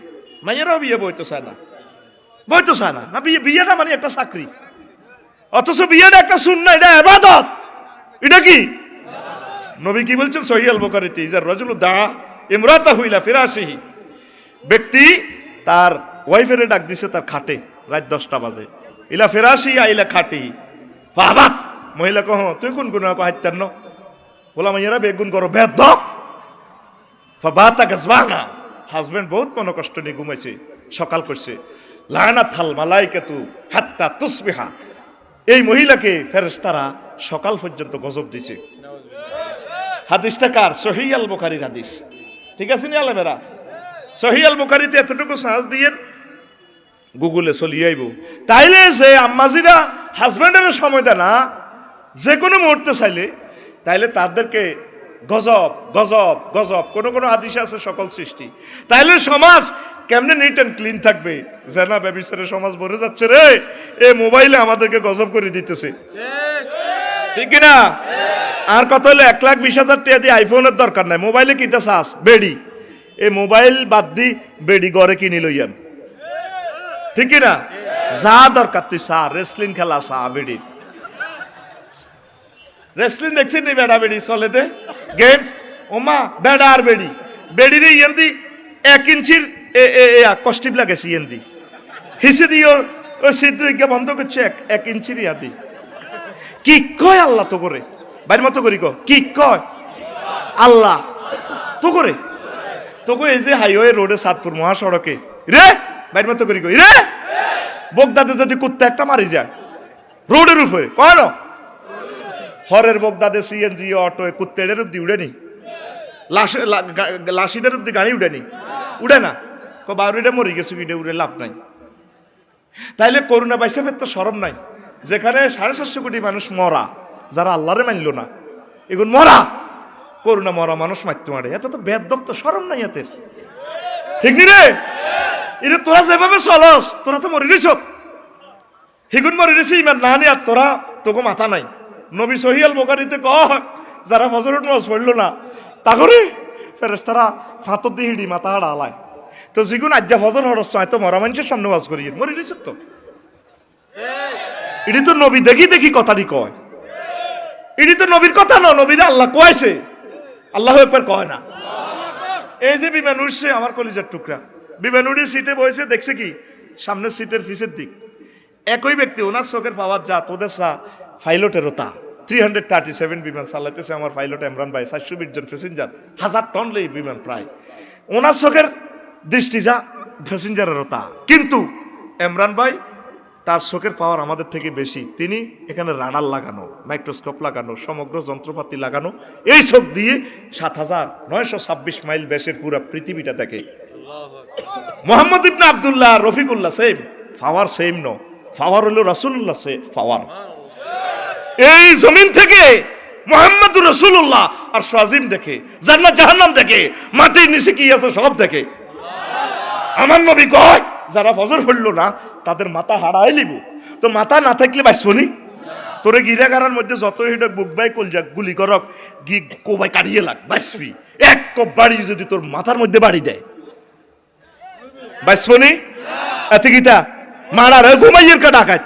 মাইয়েরাও বিয়ে বইতে চায় না না, বিয়েটা মানে একটা চাকরি, অথচ বিয়েটা একটা সুন্নাহ, এটা ইবাদত। এটা কি নবী কি বলছেন সহিহ আল বুখারীতে, ইজার রাজুলু দা ইমরাতাহু ইলা ফিরাশিহি, ব্যক্তি তার ওয়াইফেরে ডাক দিছে তার খাটে রাত 10টা বাজে, ইলা ফিরাশিহি আইলা খাটি বাবা, মহিলা কহ তুই কোন গুণ হাইতার ন, বলা মাইয়েরা বেগুন করো বেদ ফাবাতা গাজবানা, হাজবেন্ড বহুত মন কষ্ট নিয়ে ঘুমাইছে, সকাল করছে, লানাত হাল মালাইকাতু হাত্তা তুসবিহা, এই মহিলাকে ফেরেশতারা সকাল পর্যন্ত গজব দিছে। হাদিসটা কার? সহিহ আল বুখারীর হাদিস। ঠিক আছে নি আলেমেরা? সহিহ আল বুখারীতে এতটুকু সার্চ দিয়েন, গুগলে চলিয়ে আইব। তাইলে যে আম্মাজিরা হাজব্যান্ডের সময় দেয় না যে কোনো মুহূর্তে চাইলে, তাইলে তাদেরকে গজব গজব গজব। কোন কোন হাদিস আছে সকল সৃষ্টি। তাইলে সমাজ কেমনে নিট অ্যান্ড ক্লিন থাকবে? জেনা ব্যভিচারে সমাজ ভরে যাচ্ছে রে। এই মোবাইলে আমাদেরকে গজব করে দিতেছে, ঠিক কিনা? আর কত হলো 1,20,000 টাকা দিয়ে আইফোনের দরকার নাই, মোবাইলে কিতা চাস বেডি। এই মোবাইল বাদ দি বেডি ঘরে কিনি লইয়ান, ঠিক কিনা? যা দরকার তুই চা, রেসলিং খেলা চা, বেডি রেসলিং দেখছি নি? বেড়া বেড়ি চলে দে গেম। ওমা বেড়া আর বেড়ি, বেড়িরে ইয়েন্দি 1 ইঞ্চির কষ্টিপ লাগেছে ইয়েন্দি হিসে দিয়ে ওই ছিদ্রিকা বন্ধ করছে 1 ইঞ্চির ইয়াদি। কি কয় আল্লাহ তো করে বাইর মতো করি কি কয় আল্লাহ তো করে তোকে এই যে হাইওয়ে রোডে সাতপুর মহাসড়কে রে বাইর মতো করি রে বগদাদে যদি কুত্তা একটা মারি যায় রোডের উপরে কয় না হরের বগদাদে সিএনজি অটো কুত্তের অব্দি উড়েনি, লাশিদের অব্দি গাড়ি উড়েনি, উড়ে না। বারোটা মরে গেছে, উড়ে উড়ে লাভ নাই। তাইলে করোনা বাইসাপের তো সরম নাই, যেখানে 750 কোটি মানুষ মরা, যারা আল্লাহরে মানল না, এগুলো মরা। করোনা মরা মানুষ মারতে মারে, এত তো বেদব তো সরম নাই এতের, ঠিক নি রে? এটা তোরা যেভাবে চলস তোরা তো মরে গেছ, হিগুন মরে গেছি ইমান না নি। আর তোরা তোকে মাথা নাই। নবী সহিহ আল বুখারীতে কয় যারা ফজরের নামাজ পড়ল না তাহলে ফেরেশতারা ফাতর দিয়ে হিড়ি মাথা হাড় আলায়। তো যেগুন আজ্জা ফজর হরস তো মরা মানুষের সামনে ওয়াজ করি মরে গেছে। তো এটি তো নবী দেখি দেখি কথাটি কয়, এটি তো নবীর কথা না, নবীরা আল্লাহ কয়েছে, আল্লাহ একবার কয় না। এই যে বিমান উঠছে আমার কলিজার টুকরা, বিমান উঠে সিটে বসে দেখছে কি সামনের সিটের পিছের দিক একই ব্যক্তি, ওনার চোখের পাওয়ার যা তোদের চা পাইলটেরও তা 337 বিমান চালাইতেছে আমার পাইলট ইমরান ভাই, 420 জন প্যাসেঞ্জার, 1000 টন লেই বিমান প্রায়। ওনার চোখের দৃষ্টি যা প্যাসেঞ্জারেরও তা, কিন্তু ইমরান ভাই তার চোখের পাওয়ার আমাদের থেকে বেশি। তিনি এখানে রাডার লাগানো, মাইক্রোস্কোপ লাগানো, সমগ্র যন্ত্রপাতি লাগানো, এই চোখ দিয়ে 7926 মাইল ব্যাসের পুরো পৃথিবীটা দেখে। Mohammad Ibn Abdullah Rafiqullah same power, same ন পাওয়ার হলো রাসূলুল্লাহ সে পাওয়ার। এই জমিন থেকে মুহাম্মদুর রাসূলুল্লাহ আর সাজিম দেখে, জান্নাত জাহান্নাম দেখে, মাটির নিচে কি আছে সব দেখে। আমার নবী কয় যারা ফজর পড়লো না তাদের মাথা হারাই লিব। তো মাথা না থাকলে বাঁচবনি? তোরে গিরাগারার মধ্যে যত হিডক বুক বাই কলজা গুলি করক গি কোবাই কাটিয়ে লাগ বাঁচবি। এক কপ বাড়ি যদি তোর মাথার মধ্যে বাড়ি দেয় বাঁচবনি? এত গীতা মারার ঘুমাইয়ের কা ডাকাত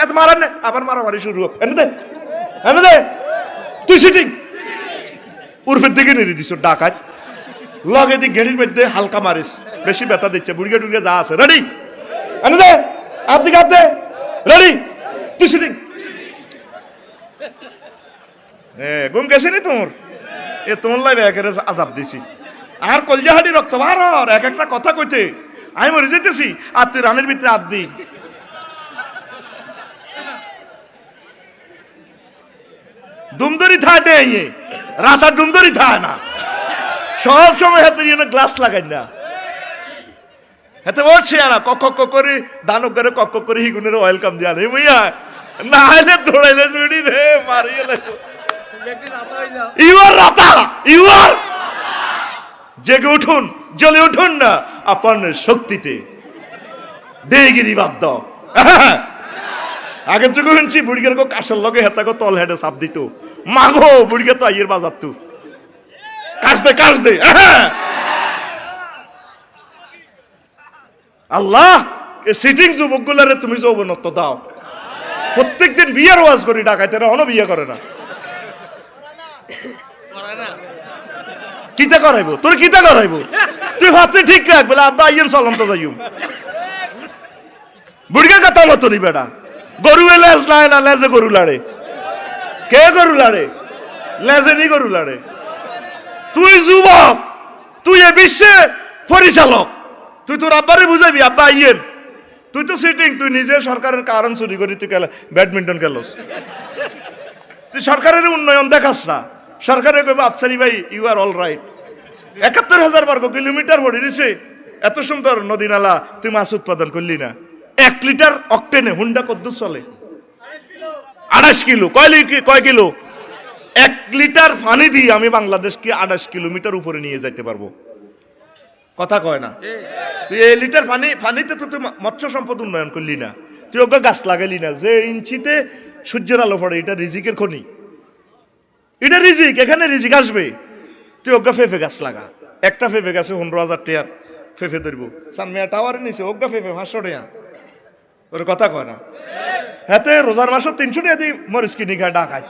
এত মারার না, আবার মারামারি শুরু হোক। এনে দে এনে দে তুই সিটিং উর্ফের দিকে নেড়ে দিস ডাকাত লগে দি গেড়ির মধ্যে হালকা মারিস, বেশি ব্যথা দিচ্ছে, বুড়িয়া টুড়িয়া যা আছে রেডি এনে দে হাত দিকে হাত দে রেডি তুই সিটিং। ঘুম গেছে নি তোর? এ তোমার লাই একের আজাব দিছি। আর কলজাহাটি রক্ত বার এক একটা কথা কইতে আমি মরে যেতেছি, আর তুই রানের ভিতরে হাত দি। দুমদরি থা দে রাতার দুমদরি থা না, সব সময় হাতে গ্লাস লাগাই না, হাতে বলছে না কক করে দানব করে কক করে হিগুনের ওয়েলকাম দিয়া রে মুইয়া না হলে দৌড়াইলে শুনি রে মারিয়ে ইউর রাতা ইউর জেগে উঠুন, জ্বলে উঠুন না আপনার শক্তিতে, দেগিরি বাদ দাও। আগের যুগে শুনছি বুড়িকে কাশের লগে হেতাকে তল হেডে চাপ দিত, মাগো বুড়িকে তো আইয়ের বাজার তু কাশ দে কাশ দে। আল্লাহ এ সিটিং যুবক গুলারে তুমি যৌবনত্ব দাও। প্রত্যেকদিন বিয়ের ওয়াজ করি ডাকাইতে অন বিয়ে করে না, কিতা করাইবো তোর কিতা করাইবো? তুই ভাবতে ঠিক রাখ বলে আব্বা আইয়েন চলম তো যাইম বুড়িকে কথা মতো নি বেটা। গরু লেজ লায় না, লেজে গরু লাড়ে। কে গরু লাড়ে? লেজে নি গরু লাড়ে। তুই যুবক, তুই এ বিশ্বে পরিচালক, তুই তোর আব্বারে বুঝাবি আব্বা আইয়েন তুই তো সিটিং, তুই নিজে সরকারের কারণ চুরি করি তুই ব্যাডমিন্টন খেলোস। তুই সরকারের উন্নয়ন দেখাস না, সরকারে কইব আফসারি ভাই ইউ আর অল রাইট। ৭১,০০০ বর্গ কিলোমিটার বড়ি দিছে, এত সুন্দর নদী নালা, তুই মাছ উৎপাদন করলি না। 1 লিটার অক্টেনে হুন্ডা কদ্দুর চলে? ২৮ কিলো। কয় কিলো? 1 লিটার পানি দিয়ে আমি বাংলাদেশকে ২৮ কিলোমিটার উপরে নিয়ে যাইতে পারবো। কথা কয় না? তুই 1 লিটার পানিতে তো তুই মৎস্য সম্পদ উন্নয়ন করলি না, তুই ওকে গাছ লাগালি না। যে ইঞ্চিতে সূর্যের আলো পড়ে, এটা রিজিকের খনি, এটা রিজিক, এখানে রিজিক আসবে। তুই ওকে ফেফে গাছ লাগা। একটা ফেফে গাছে ১৫,০০০ টাকার ফেফে ধরবো। সানমিয়া টাওয়ারের নিচে ওকে ফেফে ৫০০ টাকা। ওর কথা কয় না? হাতে রোজার মাসও ৩০০ টাকা দিয়ে মরিচ কিনি খায় ডাকায়।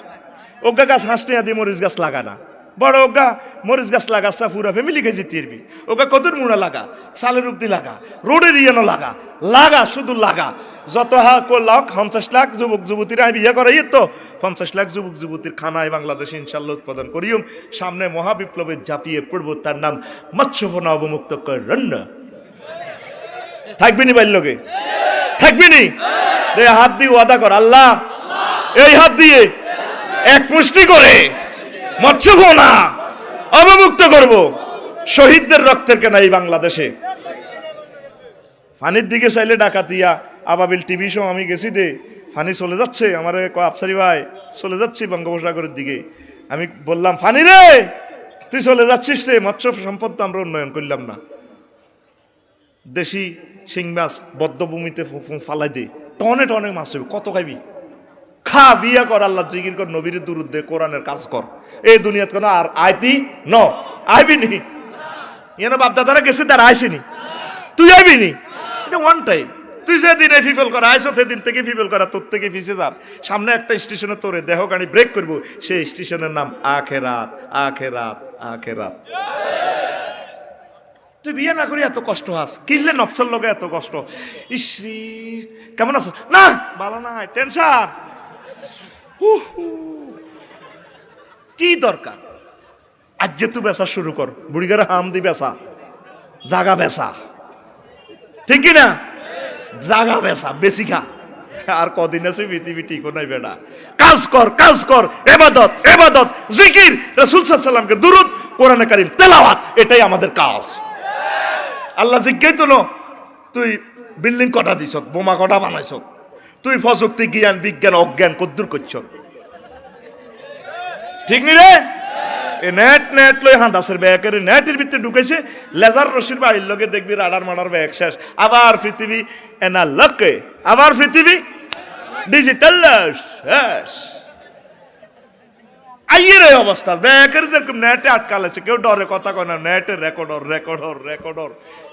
ওগা গাছ ৫ টাকা দিয়ে মরিচ গাছ লাগা না। বড় ওগা মরিচ গাছ লাগাচ্ছা পুরা ফ্যামিলি খেয়ে যেতে পারবি। ওগা কদুর মুড়া লাগা, সালের উপদি লাগা, রোডের ইয়ানো লাগা, শুধু লাগা। যত লাখ ৫০ লাখ যুবক যুবতীরা বিয়ে করাই তো ৫০ লাখ যুবক যুবতীর খানায় বাংলাদেশে ইনশাল্লাহ উৎপাদন করিও। সামনে মহাবিপ্লবে ঝাঁপিয়ে পড়বো, তার নাম মৎস্যপনা অবমুক্ত করণ। থাকবি নি বাল্যকে? থাকবি নি? হাত দিয়ে ওয়াদা কর, আল্লাহ এই হাত দিয়ে এক মুষ্টি করে মৎস্যপনা অবমুক্ত করব। শহীদদের রক্তের কেনা এই বাংলাদেশে। ফানির দিকে চাইলে ডাকাতিয়া আবাবিল টিভি শো আমি গেছি দে, ফানি চলে যাচ্ছে, আমার আফসারি ভাই চলে যাচ্ছি বঙ্গোপসাগরের দিকে। আমি বললাম, ফানি রে তুই চলে যাচ্ছিস রে, মৎস্য সম্পদ তো আমরা উন্নয়ন করলাম না। দেশি শিং মাছ বদ্ধভূমিতে ফালাই দে, টনে টনে মাছ হবে, কত খাইবি? খা, বিয়া কর, আল্লাহ জিকির কর, নবীর দুরূদ দে, কোরআনের কাজ কর। এই দুনিয়াত কোনো আর আইতি আইবি নি। এনে বাপদাদারা গেছে, তারা আইসিনি, তুই আইবি নি। এটা ওয়ান টাইম। তুই যেদিন ফিফল করা আইসো সেদিন থেকে ফিফল করা তোর থেকে পিছে যার সামনে একটা স্টেশনে তোরে দেহ গাড়ি ব্রেক করবো, সেই স্টেশনের নাম আখেরাত। আখেরাত, আখেরাত। তুই বিয়ে না করি এত কষ্ট হাস, কিনলে নফসের লগে এত কষ্ট। ইশ্রী কেমন আছো? না ভালো না, টেনশন। কি দরকার? আজ যে তুই বেচা শুরু কর, বুড়িগারে হাম দি বেচা, জাগা বেচা, ঠিক কিনা? জাগা বেচা, বেশি খা। আর কদিন আছে পৃথিবী ঠিক নাই বেটা। কাজ কর, কাজ কর, ইবাদত, ইবাদত, জিকির, রাসূল সাল্লাল্লাহু আলাইহি ওয়াসাল্লামকে দুরূদ, কোরআনে কারীম তেলাওয়াত, এটাই আমাদের কাজ। আল্লাহ জিজ্ঞাই তো তুই বিল্ডিং কটা দিছ, বোমা কটা বানাইছ, তুই প্রযুক্তি জ্ঞান বিজ্ঞান অজ্ঞান কদ্দুর করছ, ঠিক নি রে? এ নেট লই হাঁদাসের ব্যাগের নেটের ভিতরে ঢুকেছে, লেজার রশির বাড়ির লগে দেখবি রাডার মাডার ব্যাগ শেষ। আবার পৃথিবী এনা লকে, আবার পৃথিবী ডিজিটাল শেষ। আইয়ের এই অবস্থা, ব্যাগের যেরকম নেটে আটকালেছে, কেউ ডরে কথা কয় না। নেটে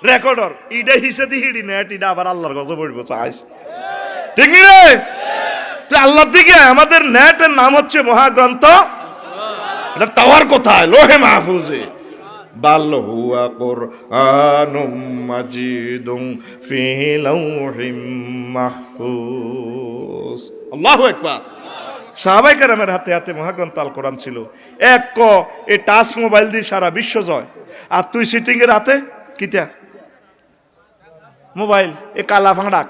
রেকর্ডর ইডা হিসে দি হিডি নেট, ইডা আবার আল্লাহর গজব পড়ব চাইস, ঠিক নি রে? তুই আল্লাহর দিকে, আমাদের নেটের নাম হচ্ছে মহাগ্রন্থ। এটা টাওয়ার কোথায়? লোহে মাহফুজে। বাল হুয়া কুরআনুম মাজিদুম ফি লাউহিম মাহফুজ। আল্লাহু আকবার। সাহাবায়ে কেরামের হাতে হাতে মহাগ্রন্থ আল কোরআন ছিল। এই টাচ মোবাইল দিয়ে সারা বিশ্ব জয়, আর তুই সিটিং এর হাতে কিতা মোবাইল। এ কালা ফাঁড়া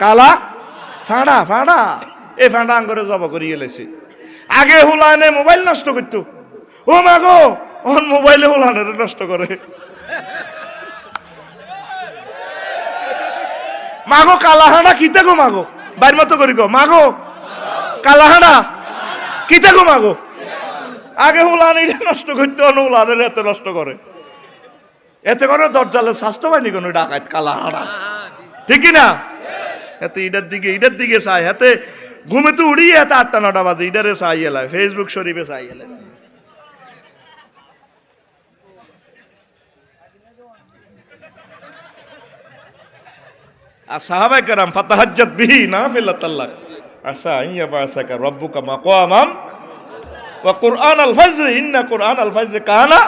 এ ফাঁড়া আঙ্গরে জব করি গেলেছে। আগে হুলানে মোবাইল নষ্ট করতো, ও মাগো ওন মোবাইলে হুলানের নষ্ট করে। মাগো কালাহাড়া কিতা গো, মাগো বাইর মতো করি গো, মাগো কালাহাড়া কিতা গো, মাগো। আগে হুলান এটা নষ্ট করতে, অন হুলানের এত নষ্ট করে, এতে করে দরজালে স্বাস্থ্য পায়নি কোনো ডাকাত কালাহাড়া, ঠিক না? এতে ইটার দিকে চাই, হাতে ঘুমে তো উড়িয়ে এত ৮টা-৯টা বাজে ইডারে চাই এলায়, ফেসবুক শরীফে চাই এলায়। আর সাহাবায়ে কেরাম ফাতাহাজ্জাত বিহি নাফিলাতাল লাক আসা আইয়া বাসাকা রাব্বুকা মাকামাম ওয়া কুরআন আল ফাজর, ইন্না কুরআন আল ফাজর কানা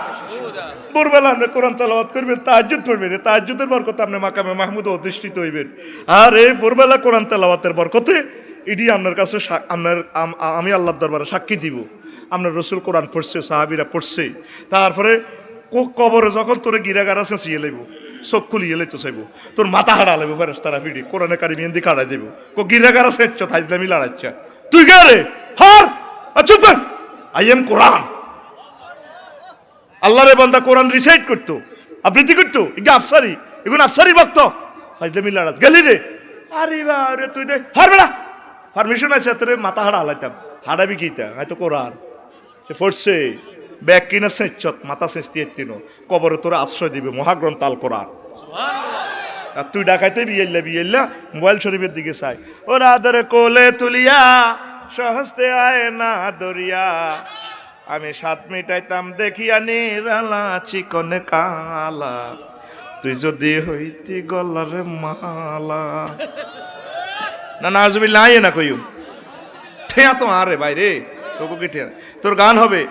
ভোরবেলা আপনি কোরআন তেলাওয়াত করবেন, তাহাজ্জুদ পড়বেন, তাহাজ্জুদের বরকতে আপনি মাকামে মাহমুদে অধিষ্ঠিত হইবেন। আর এই ভোরবেলা কোরআন তেলাওয়াতের বরকতে এটি আপনার কাছে আমি আল্লাহর দরবারে সাক্ষী দিব, আপনার রসুল কোরআন পড়ছে, সাহাবীরা পড়ছে। তারপরে কবরে যখন তোরে গিরাগারা চেঁচিয়ে লইব, চোখ খুলিয়ে লইতো চাইব তোর মাথা হারা লাগবে ফেরেশতারা ফিডি কোরআনে কারিম এন্দি কাটা যাইব কো গিরাগারা সেচ্ছ থাইজলামি লড়াচ্ছা তুই কে রে হার চুপ কর আই এম কোরআন আল্লাহর বান্দা কোরআন রিসাইট করতো আবৃত্তি করতো এগুলো আফসারি এগুলো আফসারি ভক্ত ফাইজলামি লড়াচ গেলি রে আরে বারে তুই দে হার বেড়া পারমিশন আছে তোর মাথা হারা হালাইতাম হারাবি কিতা হয়তো কোরআন সে পড়ছে ব্যাগ কিনা সেচ্ছত মাথা সেচতি এত্তিনো কবরে তোরা আশ্রয় দিবে মহাগ্রন্থ আল কোরআন আর তুই ডাকাইতে বিয়েল্লা মোবাইল শরীফের দিকে চাই ওরা আদরে কোলে তুলিয়া সহস্তে আয় না দরিয়া আমি 7 মিটাইতাম দেখিয়া নিরালা চিকনে কালা তুই যদি হইতি গলার মালা না না আজবি লাই না কইউ ঠেয়া তো আরে বাইরে তোকে কি ঠেয়া তোর গান হবে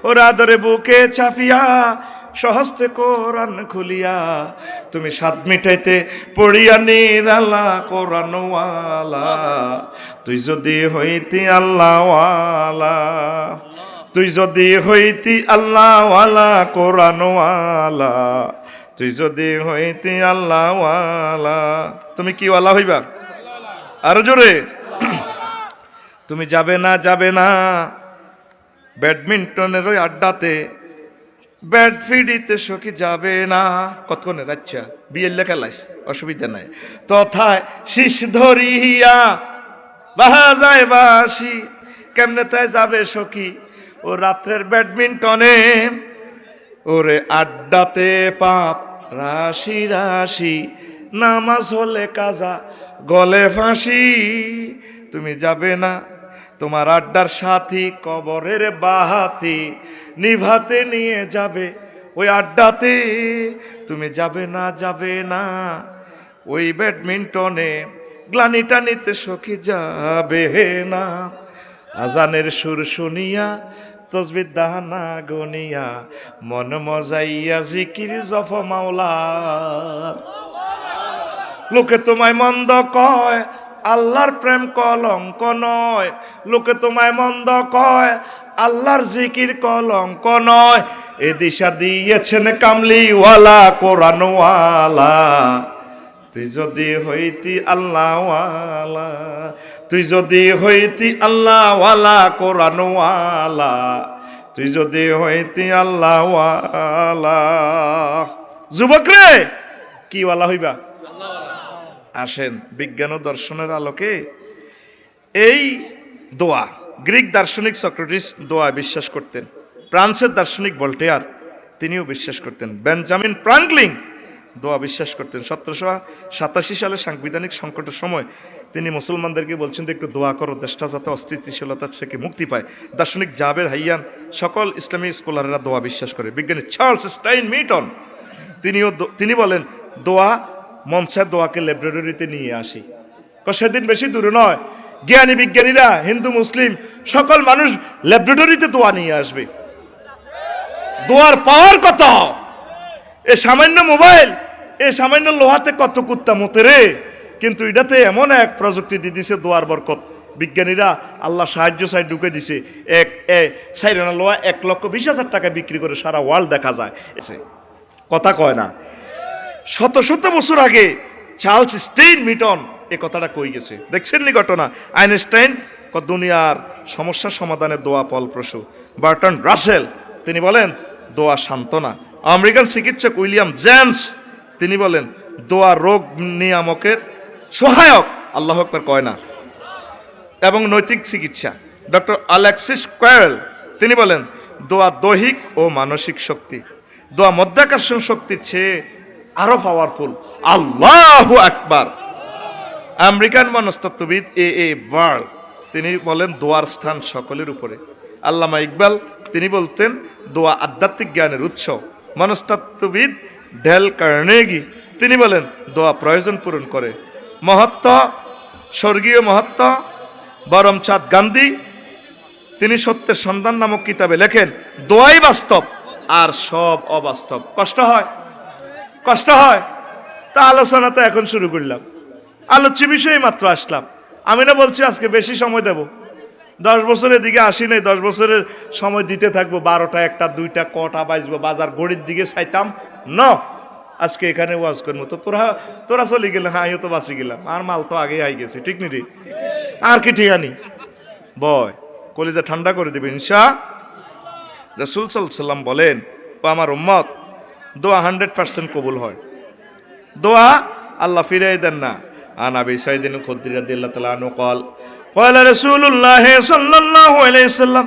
ওরা আদরে বুকে চাপিয়া সহস্তে কোরআন খুলিয়া তুমি 7 মিটাইতে পড়িয়া নিরালা কোরআনওয়ালা তুই যদি হইতি আল্লাহওয়ালা তুই যদি হইতি আল্লাহওয়ালা কোরআনওয়ালা তুই যদি হইতি আল্লাহওয়ালা তুমি কি ওয়ালা হইবা আরো জোরে তুমি যাবে না ব্যাডমিন্টনের ওই আড্ডাতে ব্যাট ফিডিতে সখী যাবে না কতক্ষণে আচ্ছা বিয়ের লেখা লাইস অসুবিধা নাই তথায় শীষ ধরিয়া বাহা যায় বাসি কেমনে তাই যাবে সখী ও রাত্রের ব্যাডমিন্টনে ওরে আড্ডাতে পাপ রাশি রাশি নামাজ হলে কাজা গলে ফাঁসি তুমি যাবে না তোমার আড্ডার সাথী কবরের বাহাতি নিভাতে নিয়ে যাবে ওই আড্ডাতে তুমি যাবে না ওই ব্যাডমিন্টনে গ্লানিটা নিতে সখী যাবে না আজানের সুর শুনিয়া তসবির দাহানা গনিয়া মন মজাইয়া জিকির জফ মাওলা লোকে তোমায় মন্দ কয় আল্লাহর প্রেম কলঙ্ক নয় লোকে তোমায় মন্দ কয় আল্লাহর জিকির কলঙ্ক নয় এ দিশা দিয়েছেন কামলিওয়ালা কোরআনওয়ালা তুই যদি হইতি আল্লাহওয়ালা তুই যদি হইতি আল্লাহওয়ালা কোরআনওয়ালা তুই যদি হইতি আল্লাহওয়ালা যুবক রে কি ওয়ালা হইবা আসেন বিজ্ঞান ও দর্শনের আলোকে এই দোয়া গ্রিক দার্শনিক সক্রেটিস দোয়া বিশ্বাস করতেন ফ্রান্সের দার্শনিক ভল্টেয়ার তিনিও বিশ্বাস করতেন বেঞ্জামিন ফ্রাঙ্কলিন দোয়া বিশ্বাস করতেন 1787 সালে সাংবিধানিক সংকটের সময় তিনি মুসলমানদেরকে বলছেন একটু দোয়া করো দেশটা যাতে অস্থিতিশীলতা থেকে মুক্তি পায় দার্শনিক জাবের হাইয়ান সকল ইসলামী স্কলাররা দোয়া বিশ্বাস করে বিজ্ঞানী চার্লস স্টাইন মিটন তিনি বলেন দোয়া মনসার দোয়াকে ল্যাবরেটরিতে নিয়ে আসি সেদিন বেশি দূরে নয় জ্ঞানী বিজ্ঞানীরা হিন্দু মুসলিম সকল মানুষ ল্যাবরেটরিতে দোয়া নিয়ে আসবে দোয়ার পাওয়ার কত এ সামান্য মোবাইল এ সামান্য লোহাতে কত কুত্তা মতে রে কিন্তু এটাতে এমন এক প্রযুক্তি দিয়ে দিছে দোয়ার বরকত বিজ্ঞানীরা আল্লাহ সাহায্য সাইড ঢুকে দিছে সাইরানা লোহা 1,20,000 টাকা বিক্রি করে সারা ওয়ার্ল্ড দেখা যায় এসে কথা কয় না শত শত বছর আগে চার্লস স্টেইন মিটন এ কথাটা কই গেছে দেখছেন নি ঘটনা আইনস্টাইন দুনিয়ার সমস্যা সমাধানের দোয়া ফলপ্রসূ বার্টন রাসেল তিনি বলেন দোয়া সান্ত্বনা আমেরিকান চিকিৎসক উইলিয়াম জেমস তিনি বলেন দোয়া রোগ নিয়ামকের সহায়ক আল্লাহ আকবার কয় না এবং নৈতিক চিকিৎসা ডক্টর অ্যালেক্সিস ক্যারেল তিনি বলেন দোয়া দৈহিক ও মানসিক শক্তি দোয়া মধ্যাকর্ষণ শক্তির চেয়ে আরো পাওয়ারফুল আল্লাহু আকবার আমেরিকান মনস্তত্ত্ববিদ এ বার্ল তিনি বলেন দোয়ার স্থান সকলের উপরে আল্লামা ইকবাল তিনি বলতেন দোয়া আধ্যাত্মিক জ্ঞানের উৎস মনস্তত্ত্ববিদ ডেল কার্নেগি তিনি বলেন দোয়া প্রয়োজন পূরণ করে স্বর্গীয় মহত্ব বরমচাঁদ গান্ধী তিনি সত্যের সন্ধান নামক কিতাবে লেখেন দোয়াই বাস্তব আর সব অবাস্তব কষ্ট হয় তা আলোচনা তো এখন শুরু করলাম আলোচ্য বিষয়ে মাত্র আসলাম আমি না বলছি আজকে বেশি সময় দেব 10 বছরের দিকে আসি নাই 10 বছরের সময় দিতে থাকবো 12টা 1টা 2টা কটা বাজবো বাজার ঘড়ির দিকে চাইতাম ন আজকে এখানে ওয়াজ করবো, তো তোরা চলে গেলে, হ্যাঁ আমিও তো বাঁচি গেলাম, আর মাল তো আগেই আই গেছে, ঠিক নি রে? আর কি ঠিক আনি বয়, কলিজা ঠান্ডা করে দেবে ইনশা। রাসূল সাল্লাল্লাহু আলাইহি ওয়াসাল্লাম বলেন, ও আমার উম্মত, দোয়া 100% কবুল হয়, দোয়া আল্লাহ ফিরাই দেন না। আন আবি সাঈদ আল-খুদরি রাদিয়াল্লাহু তাআলা আনহু قال قال رسول الله صلى الله عليه وسلم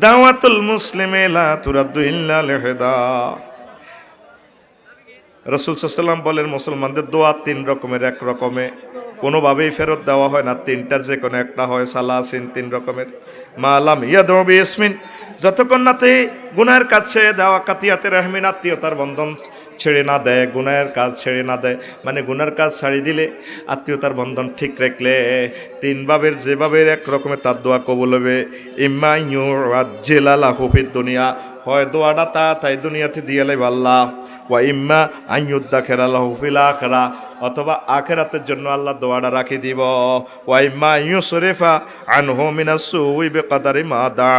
দাওয়াতুল মুসলিমি লা তুরাদ্দু ইল্লা লিহিদা। রাসূল সাল্লাল্লাহু আলাইহি ওয়াসাল্লাম বলেন, মুসলমানদের দোয়া তিন রকমের, এক রকমে কোনোভাবেই ফেরত দেওয়া হয় না, তিনটার যে কোনো একটা হয়। সালাসিন, তিন রকমের। মালাম ইয়াদু বিইসমিন, যতক্ষণ নাতে গুনাহের কাজ ছেড়ে দেওয়া, কাতিয়াতে রাহমিন, আত্মীয়তার বন্ধন ছেড়ে না দেয়, গুনাহের কাজ ছেড়ে না দেয়, মানে গুনার কাজ ছাড়িয়ে দিলে আত্মীয়তার বন্ধন ঠিক রাখলে তিন ভাবের যে ভাবের এক রকমের তার দোয়া কবুল হবে। ইম্মা ইউআজ্জিলা লাহু ফিদ দুনিয়া, হয় দোয়াটা তাই দুনিয়াতে দিয়ে লাইব আল্লাহ, ওয়া ইম্মা আইয়ুদ্দাখিরা লাহু ফিল আখিরা, অথবা আখিরাতের জন্য আল্লাহ দোয়াটা রাখি দিব। ওয়া ইম্মা ইউসরিফা আনহু মিনাস সুই বিকদারি মা দা,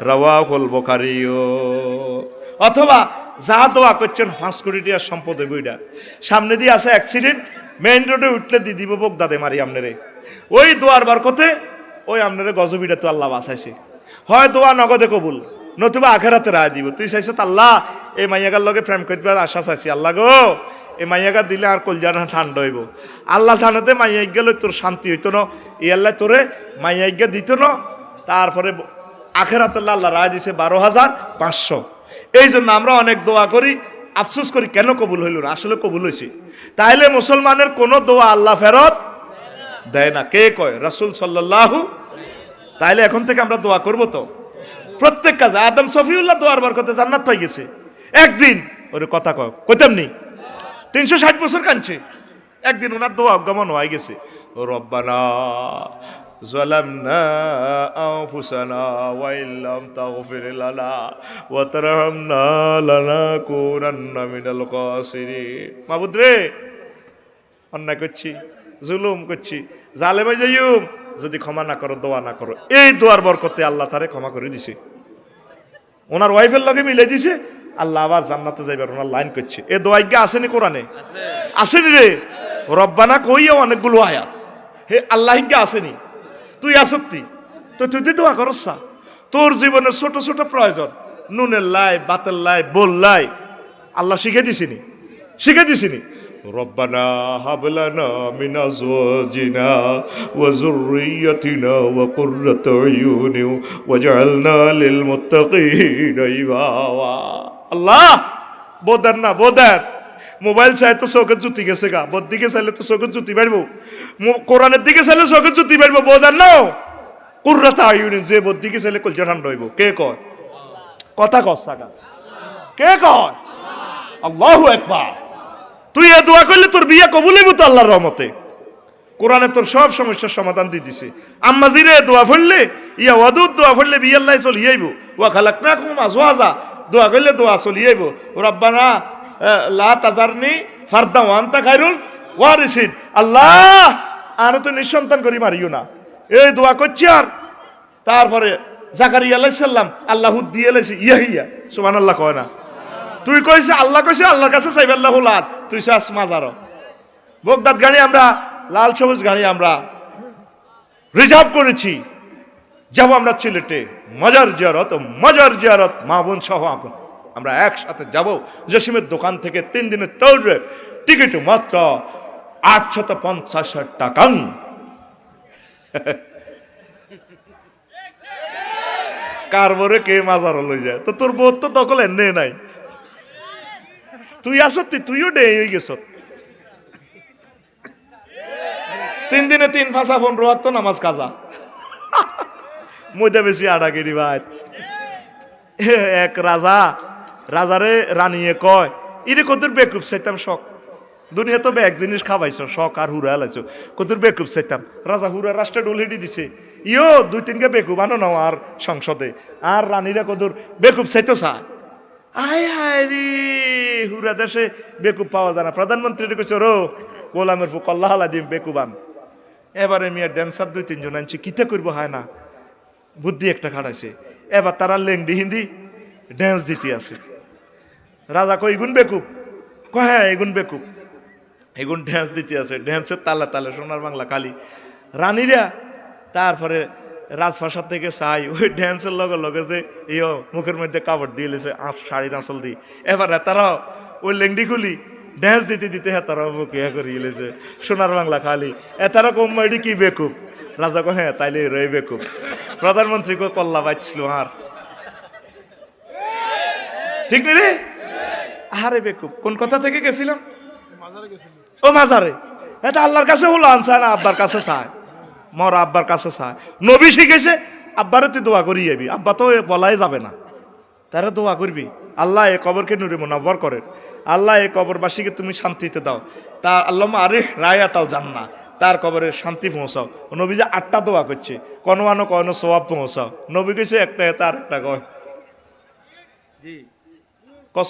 রাওয়াহুল বুখারী। অথবা যা দোয়া করছেন 5 কোটি টাকার সম্পদ বইটা সামনে দিয়ে আসে, অ্যাক্সিডেন্ট, মেইন রোডে উঠলে দি দিব বগদাদে মারি আমনেরে, ওই দোয়ার বরকতে ওই আমনেরে গজবিটা তো আল্লাহ বাঁচাইছে। হয় দোয়া নগদে কবুল, নতুবা আখেরাতে রায় দিব। তুই চাইছ আল্লাহ এই মাইয়াগার লগে প্রেম করবার আশা চাইছি, আল্লাহ গো এই মাইয়াগা দিলে আর কলজাটা ঠান্ডা হইব। আল্লাহ জানাতে মাইয়াগ গেলে তোর শান্তি হইতো না, এই আল্লাহ তোরে মাইয়াগ দিত না। তারপরে আখেরাতে আল্লাহ রায় দিছে 12,500। এই জন্য আমরা অনেক দোয়া করি, আফসোস করি কেন কবুল হইল না, আসলে কবুল হয়েছে। তাইলে মুসলমানের কোন দোয়া আল্লাহ ফেরত দেয় না, কে কয়? রাসূল সাল্লাল্লাহু। তাইলে এখন থেকে আমরা দোয়া করব তো প্রত্যেক কাজে। আদম সফিউল্লাহ দোয়ার বরকতে জান্নাত পাই গেছে। একদিন ওর কথা কইতাম নি, 360 বছর কাঁদছে, একদিন ওনার দোয়া অজ্ঞামন হয়ে গেছে। রব্বানা যালামনা আনফুসানা ওয়া ইল্লাম তাগফির লানা ওয়া তারহামনা লানাকুনান্না মিনাল খাসিরিন। মাবুদ রে, অন্যায় করছি, জুলুম করছি, জালেমে যাইম, যদি ক্ষমা না করো, দোয়া না করো। এই দোয়ার বরকতে আল্লাহ তারে ক্ষমা করে দিছে, ওনার ওয়াইফের লগে মিলে দিছে, আল্লাহ আবার জান্নাতে যাইবার ওনার লাইন করছে। এ দোয়া ইজ্ঞা আসেনি কোরআনে? আসেনি রে? রব্বানা কইয়া অনেকগুলো আয়াত, হে আল্লাহ ইজ্ঞা আসেনি? তুই আসত্তি তো তুই দোয়া করস না? তোর জীবনের ছোট ছোট প্রয়োজন, নুনের লাই, বাতের লাই, বোল লাই, আল্লাহ শিখে দিছিনি? শিখে দিছিনি? রব্বানা হাবলানা মিন আজওয়াজিনা ওয়া যুররিয়াতিনা ওয়া কুররাতা আয়ুনি ওয়াজআলনা লিল মুত্তাকিনা ইমামা। আল্লাহ বোদার না, বোদার মোবাইল চাই তো চোখের জুতি গেছে গা, বোর দিকে চাইলে তো চোখের জুতি বাড়বো, কোরআনের দিকে চাইলে চোখের জুতি বাড়বো। বোদার না কুররাতা আয়ুনি, যে বোর দিকে চাইলে কলজা ঠান্ডা হইব। কে কয়? কথা কস সাগা, কে কয়? আল্লাহু আকবার। তুই এ দোয়া করলে তোর বিয়ে কবুল হইব তো আল্লাহর রহমতে। কোরআনে তোর সব সমস্যার সমাধান দিয়ে দিছে। আম্মা জিরে দোয়া পড়লে, ইয়া ওয়াদুদ দোয়া পড়লে বিয়ে আল্লাহ চলি আইব। ওয়া খালাকনাকুম আজওয়াজা দোয়া করলে দোয়া চলি আইব। রব্বানা লা তাজারনি ফারদা ওয়া আনতা খায়রুল ওয়ারিসিন। আল্লাহ আর তো নিঃসন্তান করি মারিও না, এই দোয়া করছি। আর তারপরে জাকারিয়া আলাইহিস সালাম আল্লাহ দিয়ে লাইছে ইয়াহিয়া, সুবহানাল্লাহ কয় না? তুই কইছে আল্লাহ কইছে আল্লাহর কাছে চাইবাল্লাহ লাল, তুই চাস মাজার। বগদাদ গাড়ি আমরা, লাল সবুজ গাড়ি আমরা রিজার্ভ করেছি, যাব আমরা সিলেটে মজার জিয়ারত মা বোন সহ আমরা একসাথে যাব। জসিমের দোকান থেকে 3 দিনের ট্যুরে টিকিট মাত্র 850 টাকা। কারবরে কে মাজার লই যায়? তো তোর বোধ তো দখল এনে নাই, তুই আসতি, তুইও ডে হয়ে গেছ। 3 দিনে 3 ফাঁসা 15 ওয়াক্ত নামাজ কাজা। মজা বেশি আডাগিরি ভাই। এক রাজারে রানিয়ে কয়, ইরে কতর বেকুব চাইতাম শখ, দুনিয়া তো এক জিনিস খাবাইছ শখ আর হুরা লাইছো, কতর বেকুব চাইতাম। রাজা হুরা রাষ্ট্রে ডলহিডি দিছে, ইয়ো 2-3 বেকুব আনো নাও আর সংসদে। আর রানীরা কতর বেকুব চাইতো চায়। আয় হায় রে, হুরা দেশে বেকুব পাওয়া যায় না। প্রধানমন্ত্রী কইছে, রো গোলামের ফুক আল্লাহ দিম বেকুবান। এবারে মিয়া ড্যান্সার 2-3 জন আনছি, কিতে করবো হয় না, বুদ্ধি একটা খাটাইছে। এবার তারা লেংডি হিন্দি ড্যান্স দিতে আছে। রাজা কই গুন বেকুব, কয় হ্যাঁ এগুন বেকুব, এগুন ড্যান্স দিতে আছে, ড্যান্সের তালে তালে সোনার বাংলা খালি রানীরা। তারপরে রাজপ্রাসাদ থেকে চাই ওই ড্যান্সের লগে লগে যে ইয় মুখের মধ্যে কাপড় দিয়ে লেছে শাড়ির আঁচল দিয়ে, এবার তারাও ওই লেংডি খুলি ড্যান্স দিতে দিতে হ্যাঁ তারাও মুখ ইয়া করে গেলেছে সোনার বাংলা খালি। তারা কম এটি কি বেকুব? রাজা কো হ্যাঁ তাইলে রয়ে বেকুব। প্রধানমন্ত্রী কো কল্লা বাঁচছিল আর ঠিক নেই রে, আরে বেকুব। কোন কথা থেকে গেছিলাম? ও মাজারে। এটা আল্লাহর কাছে হলো আনসায় না আব্বার কাছে চায়, মর আব্বার কাছে চায়। নবী শিখেছে আব্বারে তুই দোয়া করি যাবি, আব্বা তো বলাই যাবে না, তারা দোয়া করবি আল্লাহ এ কবরকে নুরে মুনাব্বর করেন, আল্লাহ এই কবরবাসীকে তুমি শান্তিতে দাও, তা আল্লাহ আরে রায়া তাও জান্না, তার কবরে শান্তি পৌঁছাও। নবী যে 8টা দোয়া করছে, কোনো কোনো সওয়াব পৌঁছাও। নবী কইছে একটা তার একটা কয়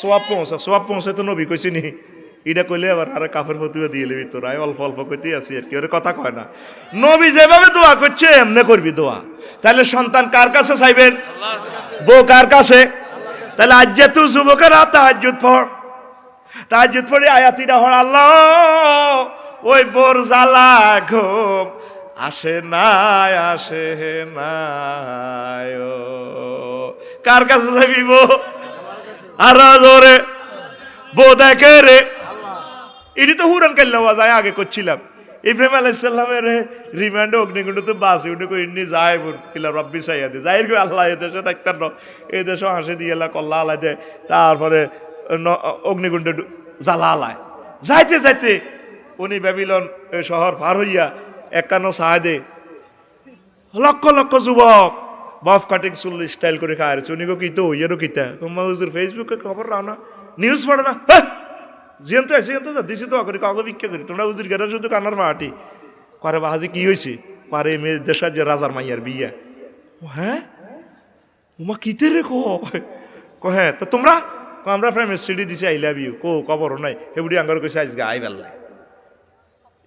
সওয়াব পৌঁছাও, সওয়াব পৌঁছে তো নবী কইছে নি। এটা কইলে আবার আরে কাফের ফতুয়া দিয়ে লিবি তোর, অল্প অল্প কইতে আসি আর কি, ওরে কথা কয় না। নবী যেভাবে দোয়া করছে এমনি করবি দোয়া। তাহলে সন্তান কার কাছে চাইবেন? বউ কার কাছে? তাহলে আজ যে তুই যুবকেরা তাহাজ্জুদ পড়, তাহাজ্জুদ পড়ে আয়াতিটা হল আল্লাহ ওই বোর জ্বালা ঘুম আসে নাই আসে নাই, কার কাছে যাবি বউ? আর জোরে বউ দেখে রে, এটি তো হুরান কাল্লা যায় আগে করছিলাম। ইব্রাহিম আলাইসাল্লামের রিমান্ডে অগ্নিকুণ্ড তো বাসে উঠে কই ইন্নি যায় বোন কিলা রব্বি চাইয়া দে যাই আল্লাহ এ দেশে থাকতেন না, এই দেশে হাসি দিয়ে এলা কল্লা আলাই দেয়। তারপরে অগ্নিকুণ্ডে জ্বালা আলায় যাইতে যাইতে উনি ব্যাবিলন শহর পার হইয়া 51 সাহাদে লক্ষ লক্ষ যুবক বফ কাটিং চুল স্টাইল করে খাওয়াছে। উনি কি তো ইয়েরও কিতা তোমার হুজুর ফেসবুকে খবর রাও না, নিউজ পড়ে না, জিয়ন্ত আছে জিয়ন্ত যা দিছি তো করি কাউকে ভিক্ষা করি, তোমরা হুজুর গেরা শুধু কানার মাটি করে বাহাজি কি হয়েছে পারে মেয়ে দেশের যে রাজার মাইয়ার বিয়া। হ্যাঁ উমা কিতে রে কো হ্যাঁ তো তোমরা আমরা প্রেমের সিডি দিছি আই লাভ ইউ কো কবরও নাই হেবুড়ি আঙ্গার কইছে আজকে আই বেল্লাই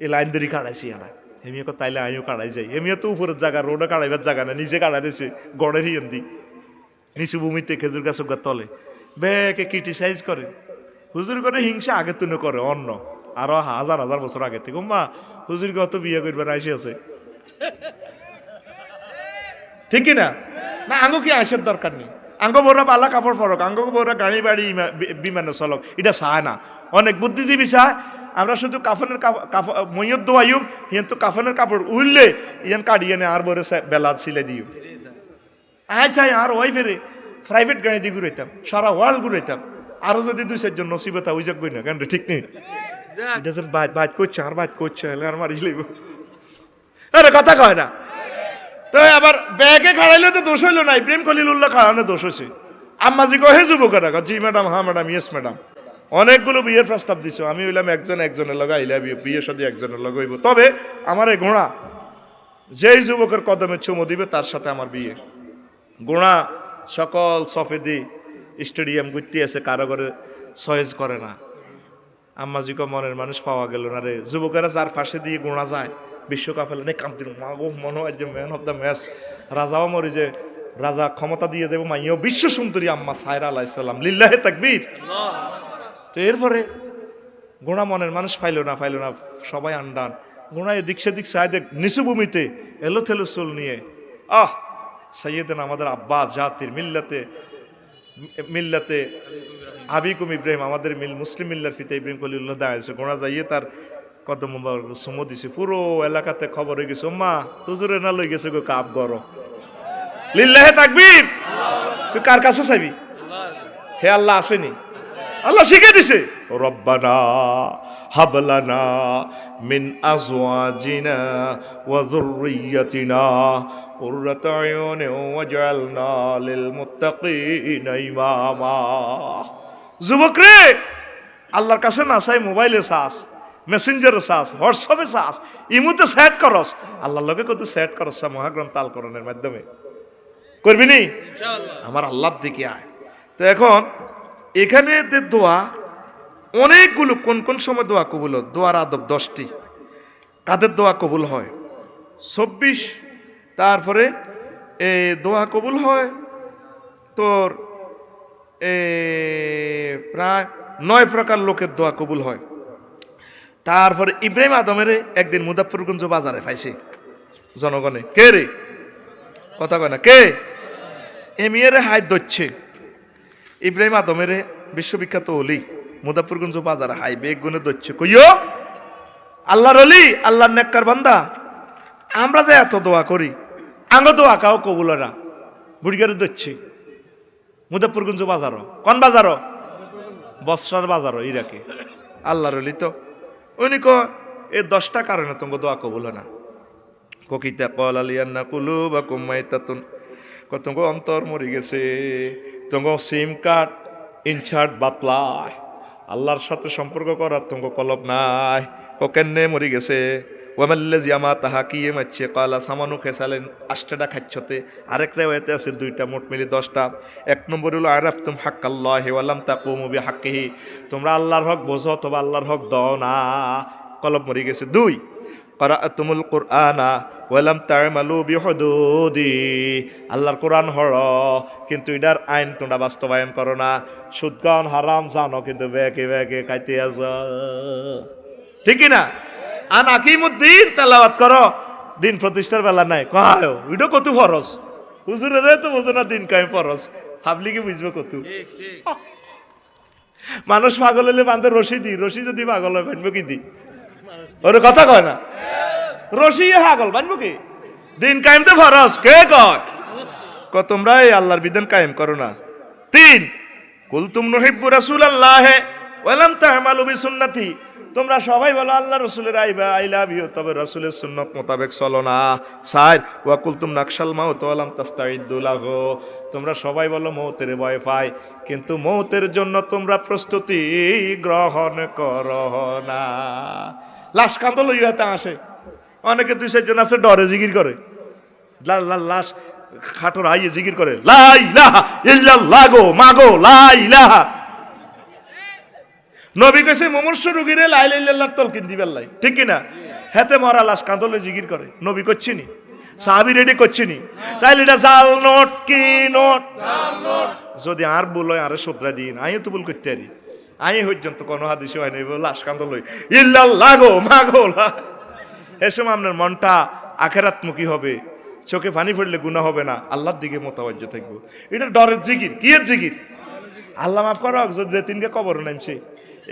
এই লাইন ধরে কাটাইছি আমরা। এমিও তাইলে আমিও কাটাই যাই, এমিও তো উপরের জায়গা রোডে কাটাইবার জায়গা না, নিজে কাটাই দিছে গড়ের হিয়েন্দি নিচু ভূমিতে খেজুর গাছ তলে বেকে ক্রিটিসাইজ করে। হুজুর করে হিংসা আগে তুলে করে অন্য আরো হাজার হাজার বছর আগে থেকে। মা হুজুর কত বিয়ে করবার আইসি আছে ঠিক না? না আঙ্গ কি আইসের দরকার নেই, আঙ্গ বড়রা পাল্লা কাপড় পরক, আঙ্গ বড়রা গাড়ি বাড়ি বিমানে চলক, এটা চায় না। অনেক বুদ্ধিজীবী চায় আমরা শুধু কাফনের মইয়ত দোয়াইম, হিয়ান তো কাফনের কাপড় উঠলে ইয়ান কাটিয়ে নে আর বড় বেলা ছিলে দিও। আই চাই আর ওই ফেরে প্রাইভেট গাড়ি দিয়ে ঘুরাইতাম, সারা ওয়ার্ল্ড ঘুরাইতাম। আরো যদি 2-4 জন নসিবতা ওই যাক না কেন ঠিক নেই, বাইত করছে আর বাইত করছে আর মারি লইব, আরে কথা কয় না তো। আবার ব্যাগে খাড়াইলে তো দোষ হইল না, ইব্রাহিম খলিলুল্লাহ খাড়ানো দোষ হয়েছে। আম্মাজি কহে যুবকেরা জি ম্যাডাম হ্যাঁ ম্যাডাম ইয়েস ম্যাডাম। অনেকগুলো বিয়ের প্রস্তাব দিছো, আমি হইলাম একজনের লগে আইলা বিয়ে সাথে একজনের লগে হইব, তবে আমার এই ঘোড়া যেই যুবকের কদমে চুমো দিবে তার সাথে আমার বিয়ে। ঘোড়া সকল সফেদি স্টেডিয়াম ঘুরতে আছে, কারো করে সয়েজ করে না। আম্মাজি কো মনের মানুষ পাওয়া গেল না রে। যুবকেরা যার পাশে দিয়ে গোড়া যায় বিশ্বকাপ হলে নেই কামতি মাগো মনে হয় যে ম্যান অফ দ্য ম্যাচ, রাজাও মরে যে রাজা ক্ষমতা দিয়ে দেবো মাইও বিশ্ব সুন্দরী আম্মা সায়রা আলাইহিস সালাম লিল্লাহে তাকবীর। তো এরপরে গোড়া মনের মানুষ পাইল না সবাই আন্ডান। গোড়া এদিক সেদিক চাই দেখ নিচু ভূমিতে এলো থেলো চুল নিয়ে সৈয়দেন আমাদের আব্বাস জাতির মিল্লাতে আবিকুম ইব্রাহিম, আমাদের মুসলিম মিল্লার ফিতে ইব্রাহিম খলিলুল্লাহ দাঁড়িয়েছে। গোড়া যাইয়ে তার কদম সুমো দিছে, পুরো এলাকাতে খবর হয়ে গেছে মা হুজুরে না লই গেছে গো কাপ গরো লিল্লাহে তাকবীর। তুই কার কাছে চাইবি? হে আল্লাহ আসেনি, আল্লাহ শিখে দিছে রব্বানা হাবলানা মিন আজওয়াজিনা ওয়া যুররিয়াতিনা কুররাতা আয়ুনি ওয়াজআলনা লিল মুত্তাকিনা ইমামা। যুবক রে আল্লাহর কাছে না চাই মোবাইলে চাস, মেসেঞ্জারে চাস, হোয়াটসঅ্যাপে চাস, ইমুতে সেট করস, আল্লাহর লগে কত সেট করস মহাগ্রন্থ আল কোরআনের মাধ্যমে করবি নি ইনশাআল্লাহ। আমার আল্লাহর দিকে আয়। তো এখন এখানে দোয়া অনেকগুলো, কোন কোন সময় দোয়া কবুল হয়? দোয়ার আদব 10টি। কাদের দোয়া কবুল হয়? 24। তারপরে দোয়া কবুল হয় তোর প্রায় 9 প্রকার লোকের দোয়া কবুল হয়। তারপরে ইব্রাহিম আদমের একদিন মুজাফফরগঞ্জ বাজারে পাইছে জনগণে, কে রে কথা কয় না, কে এমিয়ারে হাত ধরছে। ইব্রাহিম আদমের বিশ্ববিখ্যাত অলি মুজাফফরগঞ্জ বাজারে হাই বেগ গুনে ধরছে, কইও আল্লাহর অলি, আল্লাহর নেককার বান্দা, আমরা যে এত দোয়া করি আঙ্গ দোয়া কাও কবুল হয় না। বুড়িগারে ধরছে মুজাফফরগঞ্জ বাজারও, কোন বাজারও? বসরার বাজারও ইরাকে। আল্লাহর অলি তো উনি এই 10টা কারণে তোমাকে দোয়া কবুল হয় না। ককিতা কল আলিয়ান্না কুলু বা কুমাইতাতুন, তোমাকে অন্তর মরে গেছে, তোমাকে সিম কার্ড ইনশার্ট বাতলায়, আল্লাহর সাথে সম্পর্ক করার তোমাকে কলব নাই, কেন্নে মরে গেছে। ওয়ামাল্লে জিয়ামা তাহা কি মাচ্ছে কালা সামানু খেসালেন 8টা খাচ্ছতে, আরেক রেওয়ায়েতে আছে 2টা, মোট মিলে 10টা। 1 নম্বর হলো আরাফতুম হাক্কাল্লাহি ওয়া লাম তাকুমু বিহাক্কিহি, তোমরা আল্লাহর হক বোঝো অথবা আল্লাহর হক দাও না, কলব মরে গেছে। 2 ক্বারাআতুমুল কুরআনা ওয়া লাম তা'মালু বিহুদুদি, আল্লাহর কোরআন হড় কিন্তু এটার আইন তোমরা বাস্তবায়ন করো না। সুদ গান হারাম জানো কিন্তু বেকে বেকে খাইতে আছো, ঠিক কি না? আন আকিমুদ্দিন তেলাওয়াত করো, দিন প্রতিষ্ঠার বেলা নাই কয় ওইটা কত ফরজ, হুজুরের তো বোঝে না দিন কায়েম ফরজ, পাবলিকে বুঝবে কত। মানুষ পাগল হলে বান্ধে রশি দি, রশি যদি পাগল হয় বানবো কি দি, ওর কথা কয় না, রশি পাগল বানবো কি, দিন কায়েম তো ফরজ, কে কয় তোমরা এই আল্লাহর বিধান কায়েম করো না। 3 কুলতুম নুহিব্বু রাসূলাল্লাহ ওয়া লাম তা'মালু বিসুন্নতি, তোমরা সবাই বলো আল্লাহ রসুলের আই লাভ ইউ, তবে রসুলের সুন্নত মোতাবেক চলো না। 4 ওয়া কুলতুম নাকশাল মাউত ওয়া লাম তাস্তাইদ্দু লাহু, তোমরা সবাই বলো মৌতের ভয় পাই কিন্তু মৌতের জন্য তোমরা প্রস্তুতি গ্রহণ করো না। লাশ কাঁদল ইহাতে আসে অনেকে, 2-4 জন আছে ডরে জিকির করে, লাশ খাটোর আইয়ে জিকির করে লা ইলাহা ইল্লাল্লাহ গো মাগো লা ইলাহা। নবী কইছে মুমূর্ষু রোগীরে লা ইলাহা ইল্লাল্লাহর তালকিন দিবেন লাই, ঠিক কি না? হেতে মরা লাশ কাঁদলে জিকির করে, নবী করছিনি, সাহাবী রেডি করছিনি, তাইলে এটা জাল নোট কি নোট, জাল নোট। যদি আর ভুল হয় আরে শুধরা দিন, আইও তো ভুল করতে পারি, আই পর্যন্ত কোনো হাদিসে হয় নাই লাশ কাঁদলে ইল্লাল্লাহ গো মাগো লা। এই সময় আপনার মনটা আখিরাতমুখী হবে, চোখে পানি পড়লে গুনাহ হবে না, আল্লাহর দিকে মোতাওয়াজ্জহ থাকবো। এটা ডরের জিকির, কি এর জিকির? আল্লাহ মাফ করো, যে তিনকে কবর নামছে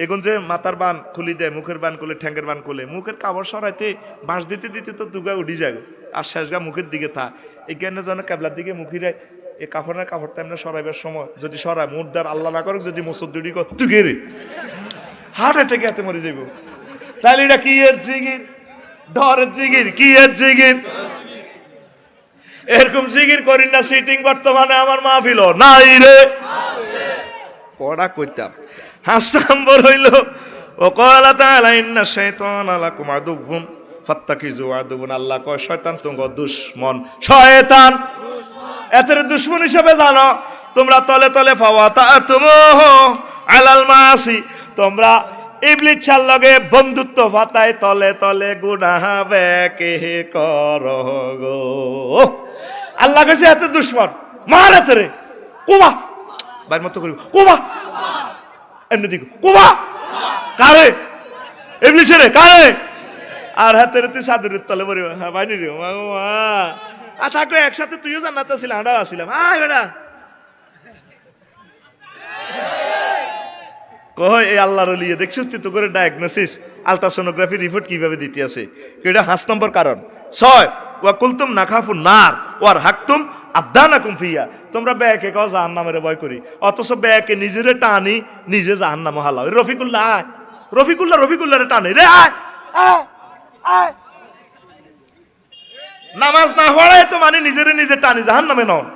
এখন যে মাথার বান খুলি দেয়, মুখের বান খুলে, ঠ্যাঙ্গের বান খুলে, মুখের কাপড় সরাইতে বাঁশ দিতে দিতে তো দুগা উঠি যায়, আর শেষ গা মুখের দিকে থা এখানে যেন কেবলার দিকে মুখিরে এই কাপড়টা এমনি সরাইবার সময় যদি সরাই মুর্দার আল্লাহ না করে যদি মুসদ্দুরি কর তুই গেরে হার্ট অ্যাটাকে এতে মরে যাইব। তাহলে এটা কি এর জিগির? ডরের জিগির, কি এর জিগির? এরকম জিগির করি না সিটিং বর্তমানে আমার মাহফিল নাই রে, কড়া কইতাম। 5 নম্বর হইল ও ক্বালা তাআলা ইন্না শাইতানা লাকুম আদুউন ফাত্তাকিযু আদুওয়ান, আল্লাহ কয় শয়তান তোমার দুশমন, শয়তান এতের দুশমন হিসেবে জানো তোমরা তলে তলে ফাওয়াতাতুমুহু আলাল মাসি, তোমরা ইবলিসের লগে বন্ধুত্ব পাতায় তলে তলে গুনাহ বেকে করো গো। আল্লাহ কইছে এত দুশমন মার এতরে কুবা বাইর মত করি কুবা এমনি দিক কুবা কারে ইবলিসের কারে আর হাতের তুই সাদরের তলে পড়িব। হ্যাঁ বাইনি রে মা আচ্ছা কই একসাথে তুইও জান্নাতে ছিলাম আমরাও আসিলাম, আয় বেটা কই এই আল্লাহর ওলি দেখছিস তুই তো করে ডায়াগনোসিস আলট্রাসোনোগ্রাফি রিপোর্ট কিভাবে দিতে আছে, এটা 5 নম্বর কারণ। 6 ওয়া কুলতুম নাখাফুন নার ওয়ার হাকতুম আবদানাকুম ফিয়া, তোমরা ব্যাকে কও জাহান্নামের ভয় করি অথচ ব্যাকে নিজেরে টানি নিজে জাহান্নামে হালাও। রফিকুল্লাহ আয়, রফিকুল্লাহরে টানে রে আয় আয় আয়। নামাজ না পড়ায় তো মানে নিজেরে নিজে টানি জাহান্নামে নন,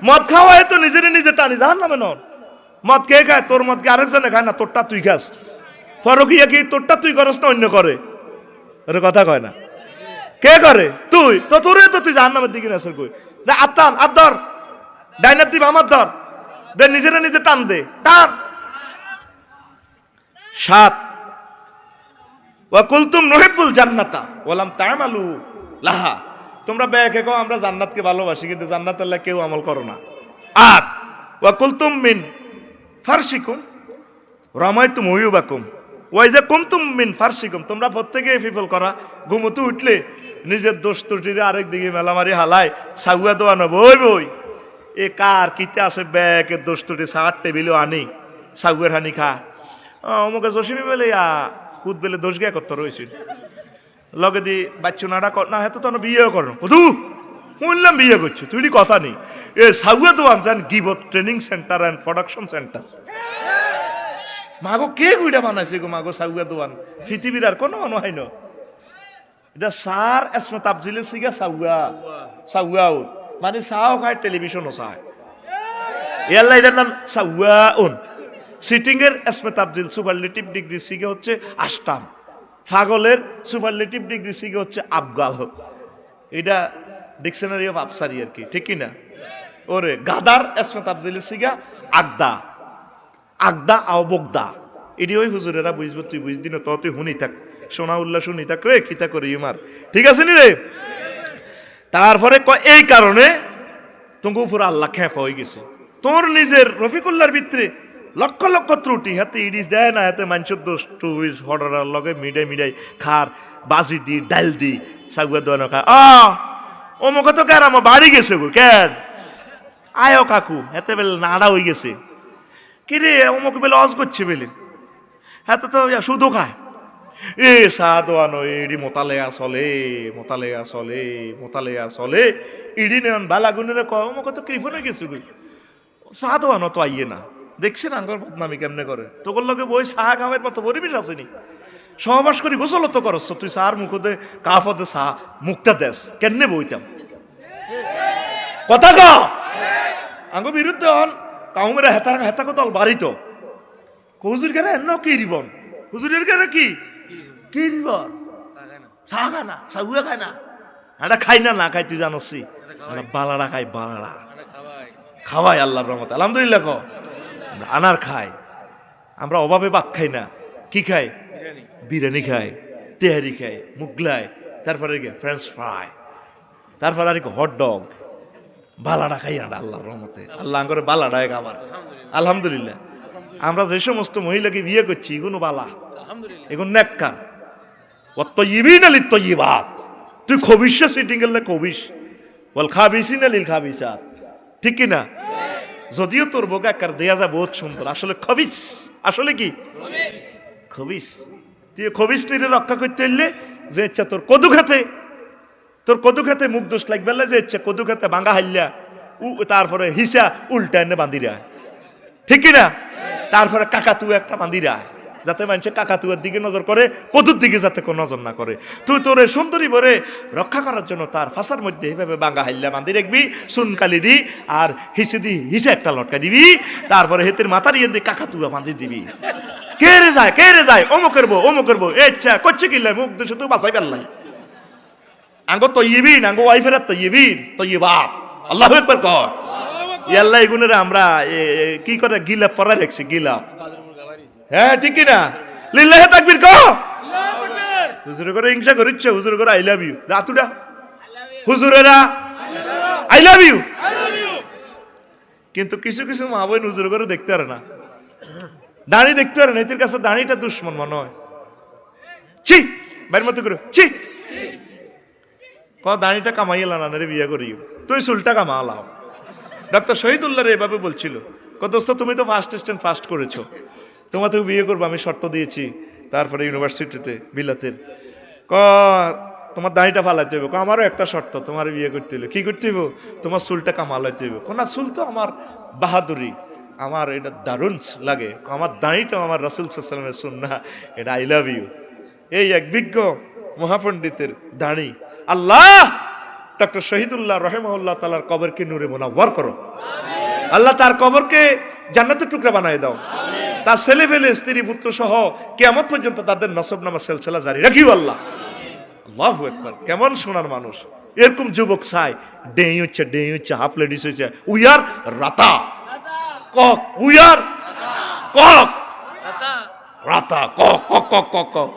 মদ খাওয়ায় তো নিজেরে নিজে টানি জাহান্নামে নন। মদ কে খায়? তোর মদ কে আরেকজনে খায় না, তোরটা তুই খাস। ফরকিয়া কি তোরটা তুই করস না অন্য করে? ওর কথা কয় না, কে করে? তুই তো, তোরে তো তুই জাহান্নামের দিকে নাসর কই আত্তান আদর ডাইনার দিব আমার ধর দে, নিজেরে নিজে টান দে টান। 7 ওয়া কুলতুম নুহিব্বুল জান্নাতা ওয়া লাম তা'মালু লাহা, তোমরা ব্যাকে কও আমরা জান্নাতকে ভালোবাসি কিন্তু জান্নাতের লাগি কেউ আমল করো না। 8 ওয়া কুলতুম মিন ফারশিকুম, রামায়তুম ওয়ুবাকুম ওয়াইজা কুমতুম মিন ফারসিকুম, তোমরা প্রত্যেকে পিপল করা ঘুমতে উঠলে নিজের দোষ ত্রুটিরে আরেক দিকে মেলামারি হালায় সাগুয়া দোয়ানো বই বই এ কার কিতে আছে ব্যাগের দোষ ত্রুটি সার টেবিলও আনি সাগুয়ের হানি খা অমুকে জসিমি বেলে কুদ বেলে দোষ গিয়া করতে রয়েছিল লগে দি বাচ্চু নাড়া কর না হেতো তো বিয়ে করো বুধু শুনলাম বিয়ে করছো তুই কথা নেই এ সাগুয়া দোয়ান জান গিবত training centre and production centre মাগো কে গুইটা বানাইছে গো মাগো সাগুয়া দোয়ান পৃথিবীর আর কোনো মনে হয় না এটা সার এসমত আফজিলে সিগা সাগুয়া সাগুয়াও মানে চাও খায় টেলিভিশনও চায় ইয়াল্লা এটার নাম সাগুয়া উন সিটিং এর এসমত আফজিল সুপারলেটিভ ডিগ্রি সিগে হচ্ছে আষ্টাম পাগলের সুপারলেটিভ ডিগ্রি সিগে হচ্ছে আফগাল এটা ডিকশনারি অফ আফসারি আর কি ঠিক কি না ওরে গাদার এসমত আফজিলে সিগা আগদা আগদা আও বগদা এটি ওই হুজুরেরা বুঝবো তুই বুঝদি না তুই হুনি থাক সোনা উল্লাহ শুনি থাক রে কিতা করি ইমার ঠিক আছে নি রে তারপরে এই কারণে তোমাকে উপর আল্লাহ খেপা হয়ে গেছে তোর নিজের রফিকুল্লাহর ভিতরে লক্ষ লক্ষ ত্রুটি হাতে ইডিস দেয় না হাতে মাংসের দোষ টুইস হডার লগে মিডাই মিডাই খার বাজি দি ডাল দি সাগুয়া দোয়ানো খা অমুক তো কার আমার বাড়ি গেছে গো কেন আয়ো কাকু হাতে বেলে নাড়া হয়ে গেছে কিরে অমুক বেলে অজ করছে বেলে হাতে তো শুধু খায় এ সাদোয়ানো এডি মোতালেয়া চলে মোতালেয়া চলে মোতালেয়া চলে ইডি নেন বালাগুনের কয় অমুক তো কৃপণে গেছে গো সাদোয়ানো তো আইয়ে না দেখছেন আঙ্গর বদনামি কেমনে করে তোর লগে বই চাহ খাওয়ার মতো পরিবেশ আসেনি সহবাস করি গোসল তো করছ তুই সার মুখ দে কাফতে চা মুখটা দেশ কেমনে বইতাম কথা ক আঙ্গ বিরুদ্ধে হন কাউমেরা হেতার হেতাকে দল বাড়িত হুজুর কেন এন্ন কি রিবন হুজুরের কেন কি কি রিবন চা খায় না চাগুয়া খায় না এটা খাই না না খাই তুই জানসি বালাড়া খাই বালাড়া খাওয়াই আল্লাহর রহমতে আলহামদুলিল্লাহ ক আনার খাই আমরা অভাবে ভাত খাই না কি খাই বিরিয়ানি খাই তেহারি খাই মুগলাই তারপরে ফ্রেঞ্চ ফ্রাই তারপরে আর হট ডগ বালাডা খাই না আল্লাহর রহমতে আল্লাহ করে বালাডা খাবার আলহামদুলিল্লাহ আমরা যে সমস্ত মহিলাকে বিয়ে করছি এগুলো বালা এগুলো নেককার অত্যইবিন আলিত তৈবাত তুই খবিস সিটিং গেলে খবিস বল খাবিসি না লিল খাবিসাত ঠিক কি না যদিও তোর বোকা কার দেয়া যায় বহুত সুন্দর আসলে খবিস আসলে কি খবিস তুই খবিস নিরে রক্ষা করতে এলে যে ইচ্ছা তোর কদু খাতে মুখ দোষ লাগবে যে ইচ্ছা কদু খাতে ভাঙা হাইলা তারপরে হিসা উল্টা এনে বাঁধিরা ঠিক কিনা তারপরে কাকাতু একটা বাঁধিরা যাতে মানুষে কাকাতুয়ার দিকে নজর করে কদুর দিকে যাতে কোনো নজর না করে তুই তোর সুন্দরী বরে রক্ষা করার জন্য তার ফাঁসার মধ্যে এইভাবে বাঙ্গা হাইল্লা বাঁধি রাখবি চুনকালি দি আর হিসে দি হিসে একটা লটকা দিবি তারপরে হেতের মাথার ইয়ে দিয়ে কাকাতুয়া বাঁধি দিবি কে রে যায় অমুকের বউ ইচ্ছা করছে কিল্লা মুখ দেশে তুই বাঁচাই পারলাই আঙ্গো তৈবিন আঙ্গো ওয়াইফের তৈবিন তৈবাত আল্লাহ একবার কর ইয়াল্লাহ এগুনের আমরা কি করে গিলাপ পরা রেখছি গিলাপ হ্যাঁ ঠিক না লিল্লাহে তাকবীর কও হুজুরে করে হিংসা করিচ্ছে হুজুরে করে আই লাভ ইউ রাতুডা হুজুরেরা আই লাভ ইউ কিন্তু কিছু কিছু মা বোন হুজুরে করে দেখতে পারে না দাঁড়ি দেখতে পারে না এদের কাছে দাঁড়িটা দুশ্মন মনে হয় ছি বাইর মতো করে ছি ক দাঁড়িটা কামাইলা না রে বিয়ে করি তুই চুলটা কামালাও ডক্টর শহীদুল্লাহ রে এভাবে বলছিল দোস্ত তুমি তো ফার্স্ট করেছো তোমার তো বিয়ে করবো আমি শর্ত দিয়েছি তারপরে ইউনিভার্সিটিতে বিলাতের তোমার দাঁড়িটা ফালাইতে হইব আমারও একটা শর্ত তোমার বিয়ে করতে হইলে কি করতে হইব তোমার চুলটা কামালাইতে হইব না চুল তো আমার বাহাদুরি আমার এটা দারুণ লাগে আমার দাঁড়িটাও আমার রাসূল সাল্লাল্লাহু আলাইহি ওয়াসাল্লামের সুন্নাহ এটা আই লাভ ইউ এই এক বিজ্ঞ মহাপণ্ডিতের দাঁড়ি আল্লাহ ডক্টর শহীদুল্লাহ রহিমাহুল্লাহ তাআলার কবরকে নূরে মুনাওয়ার করো আল্লাহ তার কবরকে জান্নাতের টুকরা বানায় দাও তার ছেলে ফেলে স্ত্রী পুত্র সহ কিয়ামত পর্যন্ত তাদের নসবনামা সিলসিলা জারি রাখিও আল্লাহ আল্লাহু আকবার কেমন সোনার মানুষ এরকম যুবক চাই ডেই হচ্ছে হাফ লেডিস হচ্ছে উইয়ার রাতা কক উইয়ার কক রাতা কক কক কক কক কক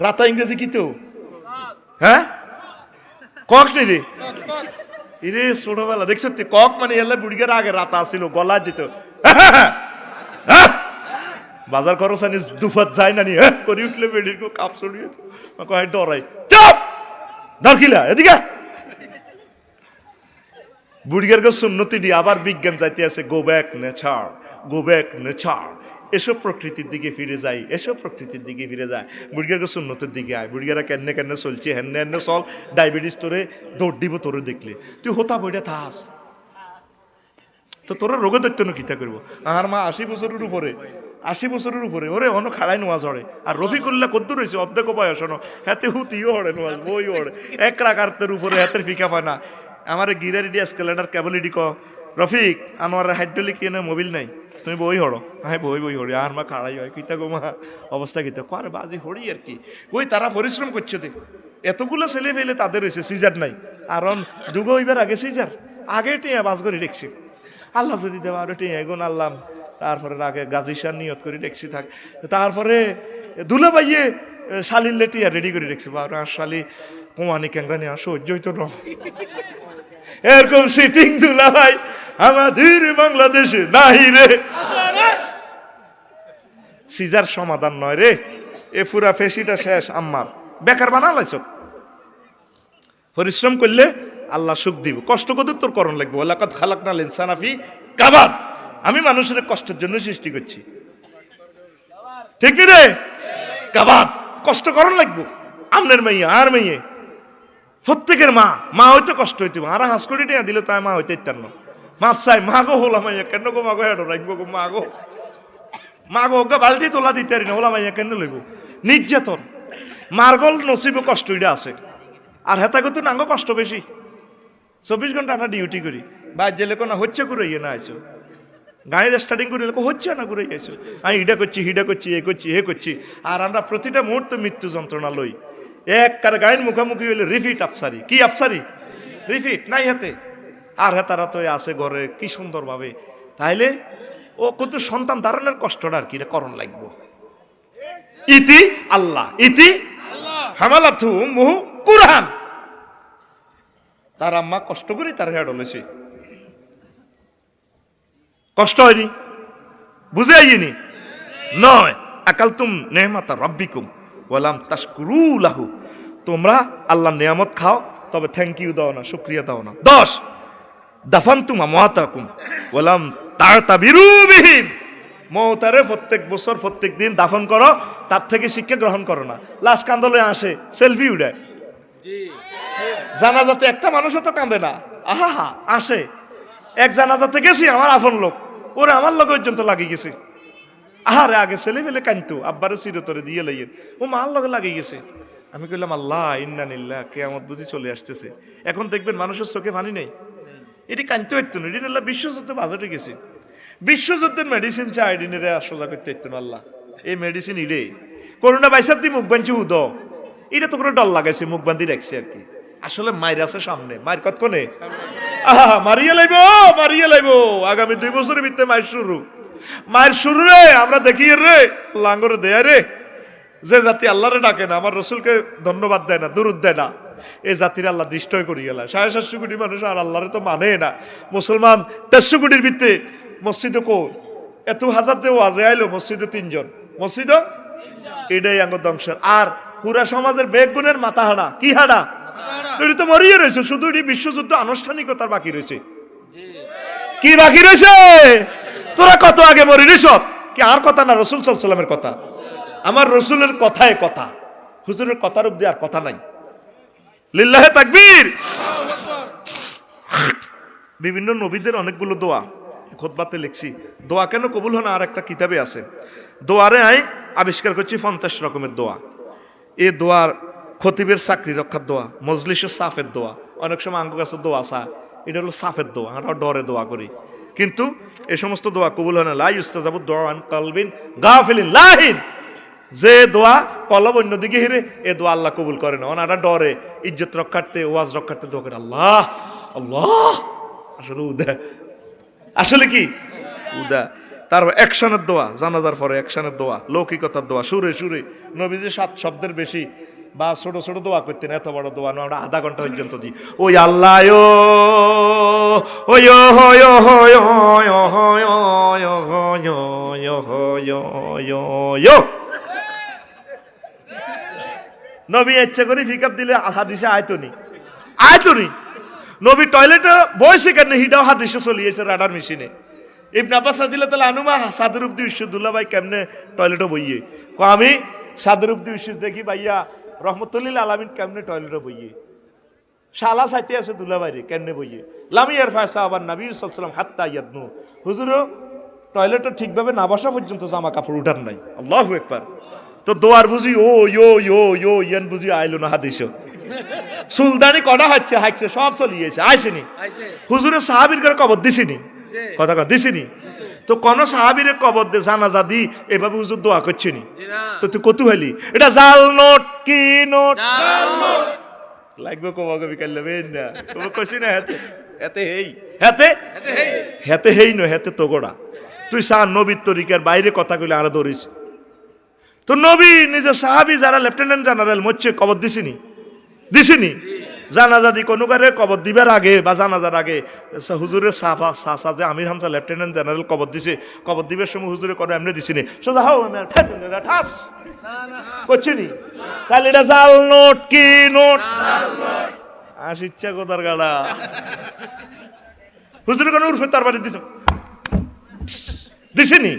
রাতা ইংরেজি কি তো হ্যাঁ কক নেই রে ইরে ছোটবেলা দেখছো কক মানে এলে বুড়িগের আগে রাতা ছিল গলা দিত বাজার খরচ আনি দুফাত যায় না নি করে উঠলে বেডির কাপ চড়িয়ে কয় ডরাই চাপ ডরকিলা এদিকে বুড়িয়ার সুন্নতি দিয়ে আবার বিজ্ঞান যাইতে আছে go back nature, go back nature. এসব প্রকৃতির দিকে ফিরে যাই, এসব প্রকৃতির দিকে ফিরে যায়। বুড়িয়ার সুন্নতির দিকে আয়। বুড়িয়ারা কেনে কেনে চলছে, হেনে হেনে চল, ডায়াবেটিস তোরে দৌড় দিব তোরে দেখলে, তুই হতা বইটা থাস তো তোর রোগে দৈত্য কিতা করবো। আর মা 80 বছরের উপরে, 80 বছরের উপরে, ওরে অন্য খাড়াই নোয়া ঝড়ে। আর রফিকুল্লাহ কদ্দুর রয়েছে অর্ধেক বয়স, হাতে হুতিও হড়ে নোয়াজ বই হড়ে এক রাকাতের উপরে হাতের ফিকা পায় না। আমার গিরারি ডি এসকেলেটার কেবলিডি ক রফিক আমার হাইড্রোলিক এনে মোবিল নাই, তুমি বই হড়ো। হ্যাঁ বই বই হড়ি। আর মা খাড়াই হয় কিতা গো মা অবস্থা কিতা করে বাজি হড়ি আর কি। ওই তারা পরিশ্রম করছে তো এতগুলো ছেলে ফেলে তাদের হয়েছে সিজার নাই। আর দুগো হইবার আগে সিজার আগে টিয়া বাজ করে দেখছি আল্লাহ যদি দেওয়া আরো টিয়া এগুন আল্লাহ। তারপরে আগে গাজিসার নিয়ত করে দেখছি থাক। তারপরে দুলা ভাইয়ে শালির লেটিয়া রেডি করে দেখছি বাবা শালি কোমানি ক্যাংরা নিয়ে সহ্য হইতো না। এরকম সিটিং দুলা ভাই আমাদের বাংলাদেশে নাই রে। সিজার সমাধান নয় রে, এ পুরা ফেসিটা শেষ। আম্মার বেকার বানালাইছ। পরিশ্রম করলে আল্লাহ সুখ দিব, কষ্ট কত তোর করণ লাগবে। ওয়ালাকাদ খালাকনাল ইনসানা ফি কাবাদ, আমি মানুষের কষ্টের জন্য সৃষ্টি করছি, ঠিক কি রে? কাবাদ কষ্ট করণ লাগবো। আমনের মেয়ে আর মেয়ে প্রত্যেকের মা, মা হইতে কষ্ট হইতে আর হাঁস করে টিয়া দিলে তাই মা হইতে ইত্যান্ন মাপ চাই মা গো হলা মাইয়া কেন গো মা গো হেঁটো রাখবো গো মা গো, মা গো ওকে বালতি তোলা দিতে পারি না, ওলা মাইয়া কেন লইব নির্যাতন। মার্গল নসিব কষ্ট এটা আছে। আর হেতা কিন্তু নাঙ্গ কষ্ট বেশি। 24 ঘন্টা আমরা ডিউটি করি, বাইর জেলে কোনো হচ্ছে করে ইয়ে না আইসো, গাড়ির স্টার্টিং করে হচ্ছে না করে আইসো, আমি হিডা করছি হিডা করছি এ করছি হে করছি। আর আমরা প্রতিটা মুহূর্তে মৃত্যু যন্ত্রণা লই। এক কার গাড়ির মুখামুখি হইলে রিফিট আফসারি, কি আফসারি রিফিট নাই হাতে। আর হেতারা তো আছে ঘরে কি সুন্দরভাবে। তাইলে ও কত সন্তান ধারণের কষ্টটা আর কি করণ লাগবো। ইতি আল্লাহ, ইতি হামালাথু মুহু কুরআন। তার আম্মা কষ্ট করি তার হেড হলেছে, কষ্ট হয়নি, বুঝে আইনি নয়। আকালতুম নেহমাতা রব্বিকুম ওয়ালাম তাশকুরু লাহু, তোমরা আল্লাহর নিয়ামত খাও তবে থ্যাংক ইউ দাও না, শুকরিয়া দাও না। 10 দাফানতুম আমওয়াতাকুম ওয়ালাম তাতাবিরু বিহিম, মওতারে প্রত্যেক বছর প্রত্যেক দিন দাফন করো, তার থেকে শিক্ষা গ্রহণ করো না। লাশ কান্দলে আসে সেলফি উড়ায়, জানাজাতে একটা মানুষও তো কাঁদে না। আহা হা আসে এক জানাজাতে গেছি আমার আপন লোক, ওরে আমার লোক পর্যন্ত লাগিয়ে গেছে। আহারে আগে ছেলে ফেলে কানতো আব্বারে চিরতরে দিয়ে লাইয়ের, ও মার লগে লাগিয়ে গেছে। আমি কইলাম আল্লাহ ইন্না লিল্লাহ, কিয়ামত বুঝি চলে আসতেছে। এখন দেখবেন মানুষের চোখে পানি নেই, এটি কানতে হইতো না। এটি আল্লাহ বিশ্বযুদ্ধ বাজেটে গেছে, বিশ্বযুদ্ধের মেডিসিন চাই এডিনেরে সোজা করতে হইতো না। আল্লাহ এই মেডিসিন ইরে করোনা বাইসার দি মুখ বাঞ্চি হুদ, এটা তো করে ডর লাগাইছে মুখ বান্ধি রাখছে আর কি। আসলে মায়ের আছে সামনে, মায়ের কতক্ষণে আহা মারিয়ে লাইব, মারিয়ে লাইব। আগামী 2 বছরের ভিতরে মায়ের শুরু, মায়ের শুরু রে। আমরা দেখি রে লাঙ্গরে দেয় রে, যে জাতি আল্লাহরে ডাকে না, আমার রসুলকে ধন্যবাদ দেয় না, দুরুদ দেয় না, এই জাতির আল্লাহ দৃষ্টই করি গেল। 750 কোটি মানুষ আর আল্লাহরে তো মানে না। মুসলমান 150 কোটির ভিতরে মসজিদে কো এত হাজার যে ওয়াজে আইলো, মসজিদে 3 জন, মসজিদও এটাই আঙ্গ ধ্বংসের। আর পুরা সমাজের বেগুনের মাথা হাড়া, কি হাড়া তুই তো মরিয়ে রয়েছে, শুধু এটি বিশ্বযুদ্ধ আনুষ্ঠানিকতার বাকি রয়েছে। কি বাকি রয়েছে? তোরা কত আগে মরি রে সব কি আর কথা না, রসুল সাল্লাল্লাহু আলাইহি ওয়াসাল্লামের কথা। আমার রসুলের কথায় কথা, হুজুরের কথার অবধি আর কথা নাই। লিল্লাহে তাকবীর। বিভিন্ন নবীদের অনেকগুলো দোয়া খুতবাতে লিখছি। দোয়া কেন কবুল হয় না আর একটা কিতাবে আছে। দোয়ারে আই আবিষ্কার করছি 50 রকমের দোয়া। এই দোয়ার খতিবের চাকরি রক্ষার দোয়া, মজলিসের সাফের দোয়া, অনেক সময় আঙ্গ গাছের দোয়া চা, এটা হলো সাফের দোয়া, আমরা ডরে দোয়া করি। কিন্তু এই সমস্ত দোয়া কবুল হয় না। লা ইউস্তাজাবু দুআ আন কলবিন গাফিলিন লাহিন, যে দোয়া কলব অন্যদিকে হিরে এ দোয়া আল্লাহ কবুল করে না। ওনারা ডরে ইজ্জত রক্ষার্থে ওয়াজ রক্ষার্থে দোয়া করে আল্লাহ আল্লাহ। আসলে উদা, আসলে কি উদা। তারপর অ্যাকশনের দোয়া, জানাজার পরে অ্যাকশনের দোয়া, লৌকিকতার দোয়া, সুরে সুরে। নবীজি 7 শব্দের বেশি বা ছোট ছোট দোয়া করতেন, এত বড় দোয়া না, আমরা আধা ঘন্টা পর্যন্ত দিই। ওই আল্লাহ নবী ইচ্ছা করে পিকআপ দিলে হাদিসে আয়তনি আয়তনি। নবী টয়লেটে বসে কেন হিটাও হাদিসে চলিয়েছে রাডার মেশিনে। ইবনে আব্বাস রাদিয়াল্লাহু তাআলা আনুমা সাদর উদ্দি ইসুদুল্লাহ ভাই কেমনে টয়লেটে বইয়ে আমি সাদর উদ্দি ইসুদ দেখি ভাইয়া রহমতুল্লিল আলামিন কেমনে টয়লেটে বইয়ে শালা সাইতে আছে দুলা বাইরে কেমনে বইয়ে লামিয়ার ফায়সা আবার নবী সাল্লাল্লাহু আলাইহি ওয়াসাল্লাম হাত্তা ইয়াদনু হুজুরও টয়লেটে ঠিকভাবে না বসা পর্যন্ত জামা কাপড় উঠার নাই। আল্লাহু আকবার। তো দোয়ার বুঝি ও ইয়ো ইয়ো ইয়ো ইয়ান বুঝি আইলো না হাদিসও। সুলতানি কটা হচ্ছে হাইছে সব চলিয়েছে আইসেনি হুজুরের সাহাবীর ঘরে কবর দিছিনি কথা কথা দিছিনি। তো কোন সাহাবীর কবর দে জানাজা দি এভাবে হুজুর দোয়া করছেনি। তো তুই কত হলি এটা জাল নোট কি নোট লাগবে কবা কবি কাল্লা বেন না কবা কইছি না হাতে হাতে হেই হাতে হাতে হেই ন হাতে তোগড়া। তুই সা নবীর তরিকার বাইরে কথা কইলে আরা দৌড়িস। তো নবী নিজে সাহাবী যারা লেফটেন্যান্ট জেনারেল মরছে কবর দিছিনি দিছিনি। জানাজা দি কোনো কারে কবর দিবার আগে বা জানাজার আগে হুজুরের সাফা সাসা যে আমির হামজা লেফটেন্যান্ট জেনারেল কবর দিছে কবর দিবার সময় হুজুরে করে এমনি দিছিনি সোজা হাও আমি ঠাস করছিনি। তাহলে এটা জাল নোট কি নোট আস ইচ্ছা কোথার গাড়া হুজুরে কোনো উর্ফে তার বাড়ি দিছে দিছিনি।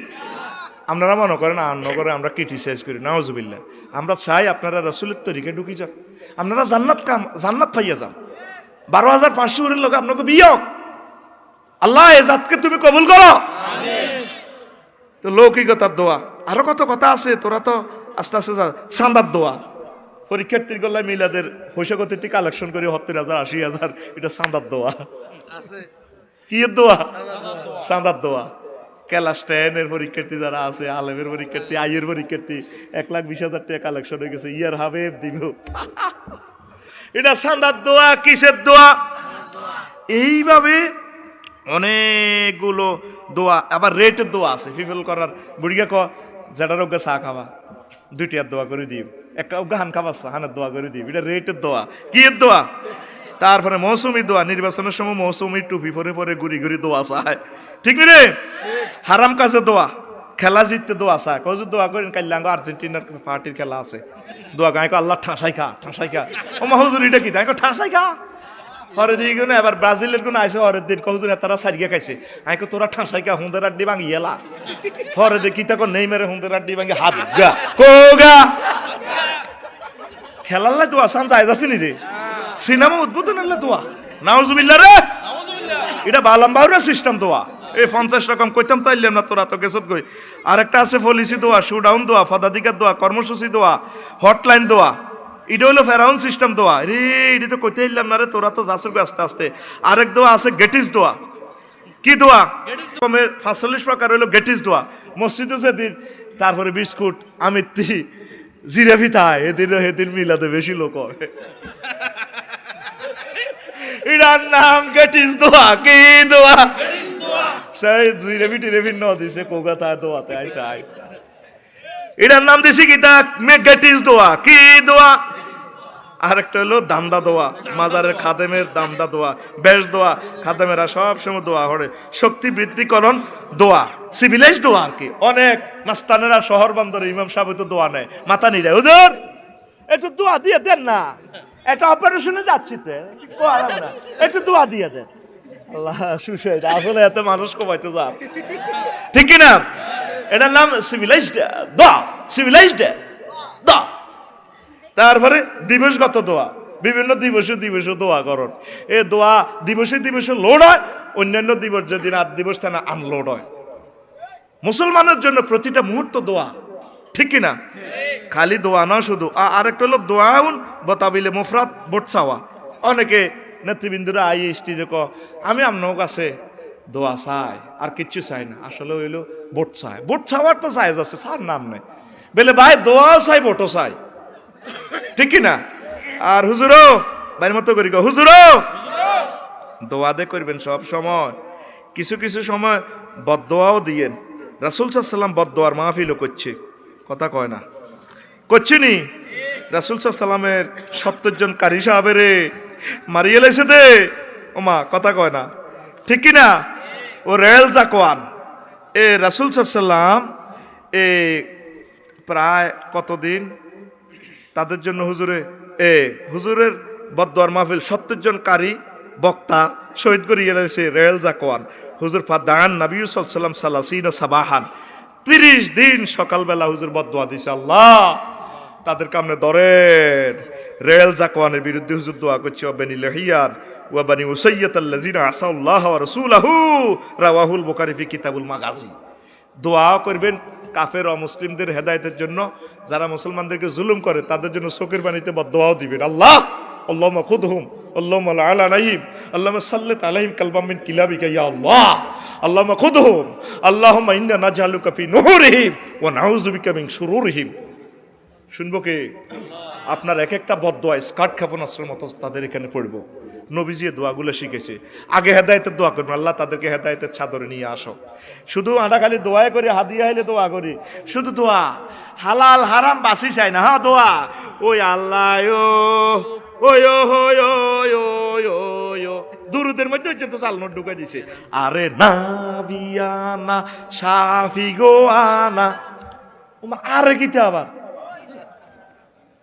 আপনারা মনে করেন আর নগরে আমরা ক্রিটিসাইজ করি নাউজুবিল্লাহ। আমরা চাই আপনারা রাসূলের তরিকায় ঢুকি যান, আপনারা জান্নাত পাইয়া যান। 12,500 উরের লোক আপনাকে বিয়োগ আল্লাহ এ জাতকে তুমি কবুল করো। তো লৌকিকতার দোয়া আরো কত কথা আছে, তোরা তো আস্তে আস্তে চাঁদার দোয়া পরীক্ষার্থীর গলায় মিলাদের পয়সা কত কালেকশন করে 70,000 80,000 এটা চাঁদার দোয়া কি দোয়া চাঁদার দোয়া। ক্লাস 10 এর পরীক্ষার্থী যারা আছে আলেমের পরীক্ষার্থী আইয়ের পরীক্ষার্থী 1,20,000 টাকা কালেকশন হয়ে গেছে ইয়ার হাবিব দিব এটা চাঁদার দোয়া কিসের দোয়া। এইভাবে অনেকগুলো দোয়া আবার রেটের দোয়া আছে ফিফল করার বুড়িয়া ক যেটার ওকে চা খাওয়া 2টিয়ার দোয়া করে দিব এক হান খাবার হানের দোয়া করে দিব এটা রেটের দোয়া কি এর দোয়া। তারপরে মৌসুমি দোয়া নির্বাচনের সময় মৌসুমি টুপি পরে পরে ঘুরি ঘুরি দোয়া চায় ঠিক রে। হারাম কাছে দোয়া খেলা জিততে দোয়া চায় কজ দোয়া করেন কাল্যাঙ্গ আর্জেন্টিনার পার্টির খেলা আছে দোয়া গায়ে আল্লাহ ঠাঁসাই খা ও হুজুর এটা কি তাই ঠাঁসাই খা হরে দিয়ে গো না এবার ব্রাজিলের কোন আইসে হরের দিন কহুজুর তারা সারিয়া খাইছে আইকো তোরা ঠাঁসাই খা হুঁদের আড্ডি ভাঙি এলা হরে দেখি তাকে নেই মেরে হুঁদের আড্ডি ভাঙি হাত গা কোগা খেলাল্লা দোয়া সান যায় যাচ্ছে নি রে সিনেমা উদ্বোধন দোয়া নাউজুবিল্লাহ রে এটা বালাম বাউরা সিস্টেম দোয়া এই 50 রকম কইতাম তো আইলাম না তোরা তো গেছত কই। আরেকটা আছে পলিসি দোয়া শোডাউন দোয়া পদাধিকার দোয়া কর্মসূচি দোয়া হটলাইন দোয়া এটা হলো ফেরাউন সিস্টেম দোয়া রে এটা তো কইতে আইলাম না রে তোরা তো যাচ্ছে আস্তে আস্তে। আরেক দোয়া আছে গেটিস দোয়া কি দোয়া কমের 45 প্রকার হলো গেটিস দোয়া মসজিদে যেদিন তারপরে বিস্কুট আমিত্তি জিরে ভিতা এদিন মিলাতে বেশি লোক হয় এটার নাম গেটিস দোয়া কি দোয়া সেই জিরেবি টিরেবি ন দিছে কোগাতা দোয়াতে আইসা আই এটার নাম দিছি কি তা গেটিস দোয়া কি দোয়া। আরেকটা হলো দান্দা দোয়া মাজারের খাদেমের দান্দা দোয়া বেশ দোয়া খাদেমেরা সব সময় দোয়া করে শক্তি বৃদ্ধিকরণ দোয়া সিভিলাইজ দোয়া আর কি। অনেক মাস্তানেরা শহর বন্দরে ইমাম সাহেব তো দোয়া নেয় মাথা নিয়ে হুজুর একটু দোয়া দিয়ে দেন না একটা অপারেশনে যাচ্ছি তো একটু দোয়া দিয়ে দেন আল্লাহ সুশাইদ আসলে এত মানুষ কমাইতে যান ঠিক না। এটার নাম সিভিলাইজড দোয়া সিভিলাইজড দোয়া। তারপরে দিবসগত দোয়া বিভিন্ন দিবসে দোয়া করুন এ দোয়া দিবসে লোড হয় অন্যান্য দিবস যেদিন 8 দিবস থাকে আনলোড হয়। মুসলমানের জন্য প্রতিটা মুহূর্ত দোয়া ঠিক কিনা খালি দোয়া না শুধু আরেকটা হলো দোয়াউন বতাবিলে মুফরাদ ভোট চাওয়া। অনেকে নেতৃবৃন্দরা আই স্টেজে ক আমি আপনার কাছে দোয়া চাই আর কিচ্ছু চাই না আসলে হইলো ভোট চাই ভোট চাওয়ার তো চাই যাচ্ছে চার নাম নেই বলে ভাই দোয়াও চাই ভোটও চাই ঠিক কিনা। আর হুজুরও বাইরের মতো করি হুজুরও দোয়া দে করবেন সব সময় কিছু কিছু সময় বদদোয়াও দিয়েন। রাসূল সাল্লাল্লাহু আলাইহি ওয়াসাল্লাম বদদোয়ার মাহফিলও করছে কথা কয় না করছিনি রাসূল সাল্লামের 70 জন কারি সাহাবেরে মারিয়ে লাইছে দে। ওমা কথা কয় না, ঠিক কি না? ও রেল জাকওয়ান এ রাসূল সাল্লাম এ প্রায় কতদিন তাদের জন্য হুজুরের বদদোয়ার মাহফিল 70 জন কারি বক্তা শহীদ করিয়ে লাইছে রেল জাকওয়ান। হুজুর ফাদান নবী সাল্লাল্লাহু সালাসিনা সাবাহান 30 দিন সকালবেলা হুজুর বদদোয়া দিছে, আল্লাহ তাদের কামনে ধরেন। রেল জাকওয়ানের বিরুদ্ধে হুজুর দোয়া করছে, ওয়াবানি লাহিয়ান ওয়াবানি উসাইয়াত আল্লাযিনা আসাল্লাহ ওয়া রাসূলাহু রাওয়াহুল বুখারী ফি কিতাবুল মাগাজি। দোয়া করবেন কাফের অমুসলিমদের হেদায়েতের জন্য, যারা মুসলমানদেরকে জুলুম করে তাদের জন্য চোখের পানিতে বদদোয়াও দিবেন, আল্লাহ আল্লাহুম্মা খুদহুম আল্লাহুম্মা লা'আনাহিম আল্লাহুম্মা সাল্লিত আলাইহিম কালবাম মিন কিলাবিকা ইয়া আল্লাহ আল্লাহুম্মা খুদহুম আল্লাহুম্মা ইন্না নাজআলুকা ফি নুহুরিহিম ওয়া নাউযু বিকা মিন শুরুরিহিম। শুনবো কে? আপনার এক একটা বদদোয়া স্কার্ট ক্ষেপণাস্ত্রের মতো তাদের এখানে পড়ব। নবীজি দোয়াগুলো শিখেছে। আগে হেদায়েতের দোয়া করবেন, আল্লাহ তাদেরকে হেদায়েতের চাদরে নিয়ে আসো। শুধু আটা খালি দোয়া করি, হাদিয়া হইলে দোয়া করি, শুধু দোয়া, হালাল হারাম বাসি চাই না। হ্যাঁ দোয়া, ওই আল্লাহ দুরুদের মধ্যে তো চাল নোট ঢুকাই দিছে, আরে না বিয়ানা সাফি গো আনা, আরে কিতে আবার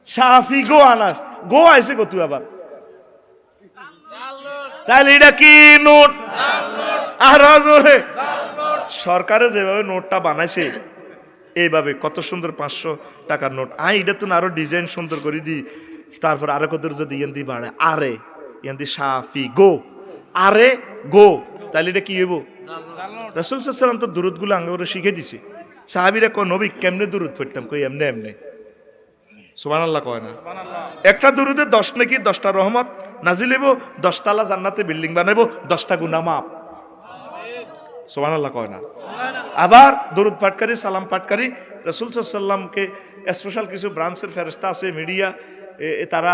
সাফি গো আনা, গো আইছে গো তুই আবার, তাহলে এটা কি নোট? আর সরকারে যেভাবে নোটটা বানাইছে এইভাবে কত সুন্দর 500 টাকার নোট, এটা তো আরো ডিজাইন সুন্দর করে দিই, তারপর আরো কত যদি ইয়ান্দি বাড়ে, আরে ইয়ান্দি সাফি গো, আরে গো, তাহলে এটা কি হইব? রাসূল সাল্লাল্লাহু আলাইহি ওয়াসাল্লাম তো দুরুদ গুলো আঙ্গুরে শিখে দিছে। সাহাবীরা কয় নবী কেমনে দুরুদ পড়তাম? কই এমনে এমনে। সুবহানাল্লাহ কয় না? একটা দুরুদে 10 নাকি 10টা রহমত নাজিল হইব, 10 তালা জান্নাতে বিল্ডিং বানাইবো, 10টা গুনাহ মাফ। সুবহানাল্লাহ কয় না? আবার দরুদ পাঠকারী সালাম পাঠকারী রাসূল সাল্লাল্লাহু আলাইহি ওয়াসাল্লামকে স্পেশাল কিছু ব্রাঞ্চের ফেরেশতা আছে, মিডিয়া, তারা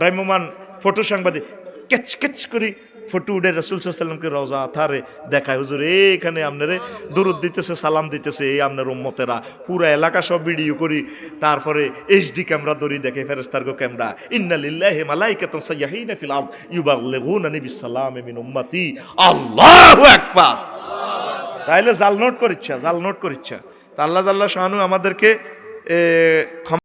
ভ্রাম্যমান ফটো সাংবাদিক কেচ কেচ করে ফটো উঠে রাসূল সাল্লাল্লাহু আলাইহি ওয়াসাল্লামকে রওজা থারে দেখায়, হুজুর এইখানে আপনারে দরুদ দিতেছে, সালাম দিতেছে এই আপনার উম্মতেরা, পুরা এলাকা সব ভিডিও করি, তারপরে এইচডি ক্যামেরা ধরি দেখে ফেরেশতারগো ক্যামেরা, ইন্না লিল্লাহি মালাইকাতান সাইয়্যাহিনা ফিল আরদ ইউবাল্লিগুনানি বিসসালামি মিন উম্মতি, আল্লাহু আকবার। তাইলে জাল নোট করিচ্ছা তা আল্লাহ জাল্লা শানু আমাদেরকে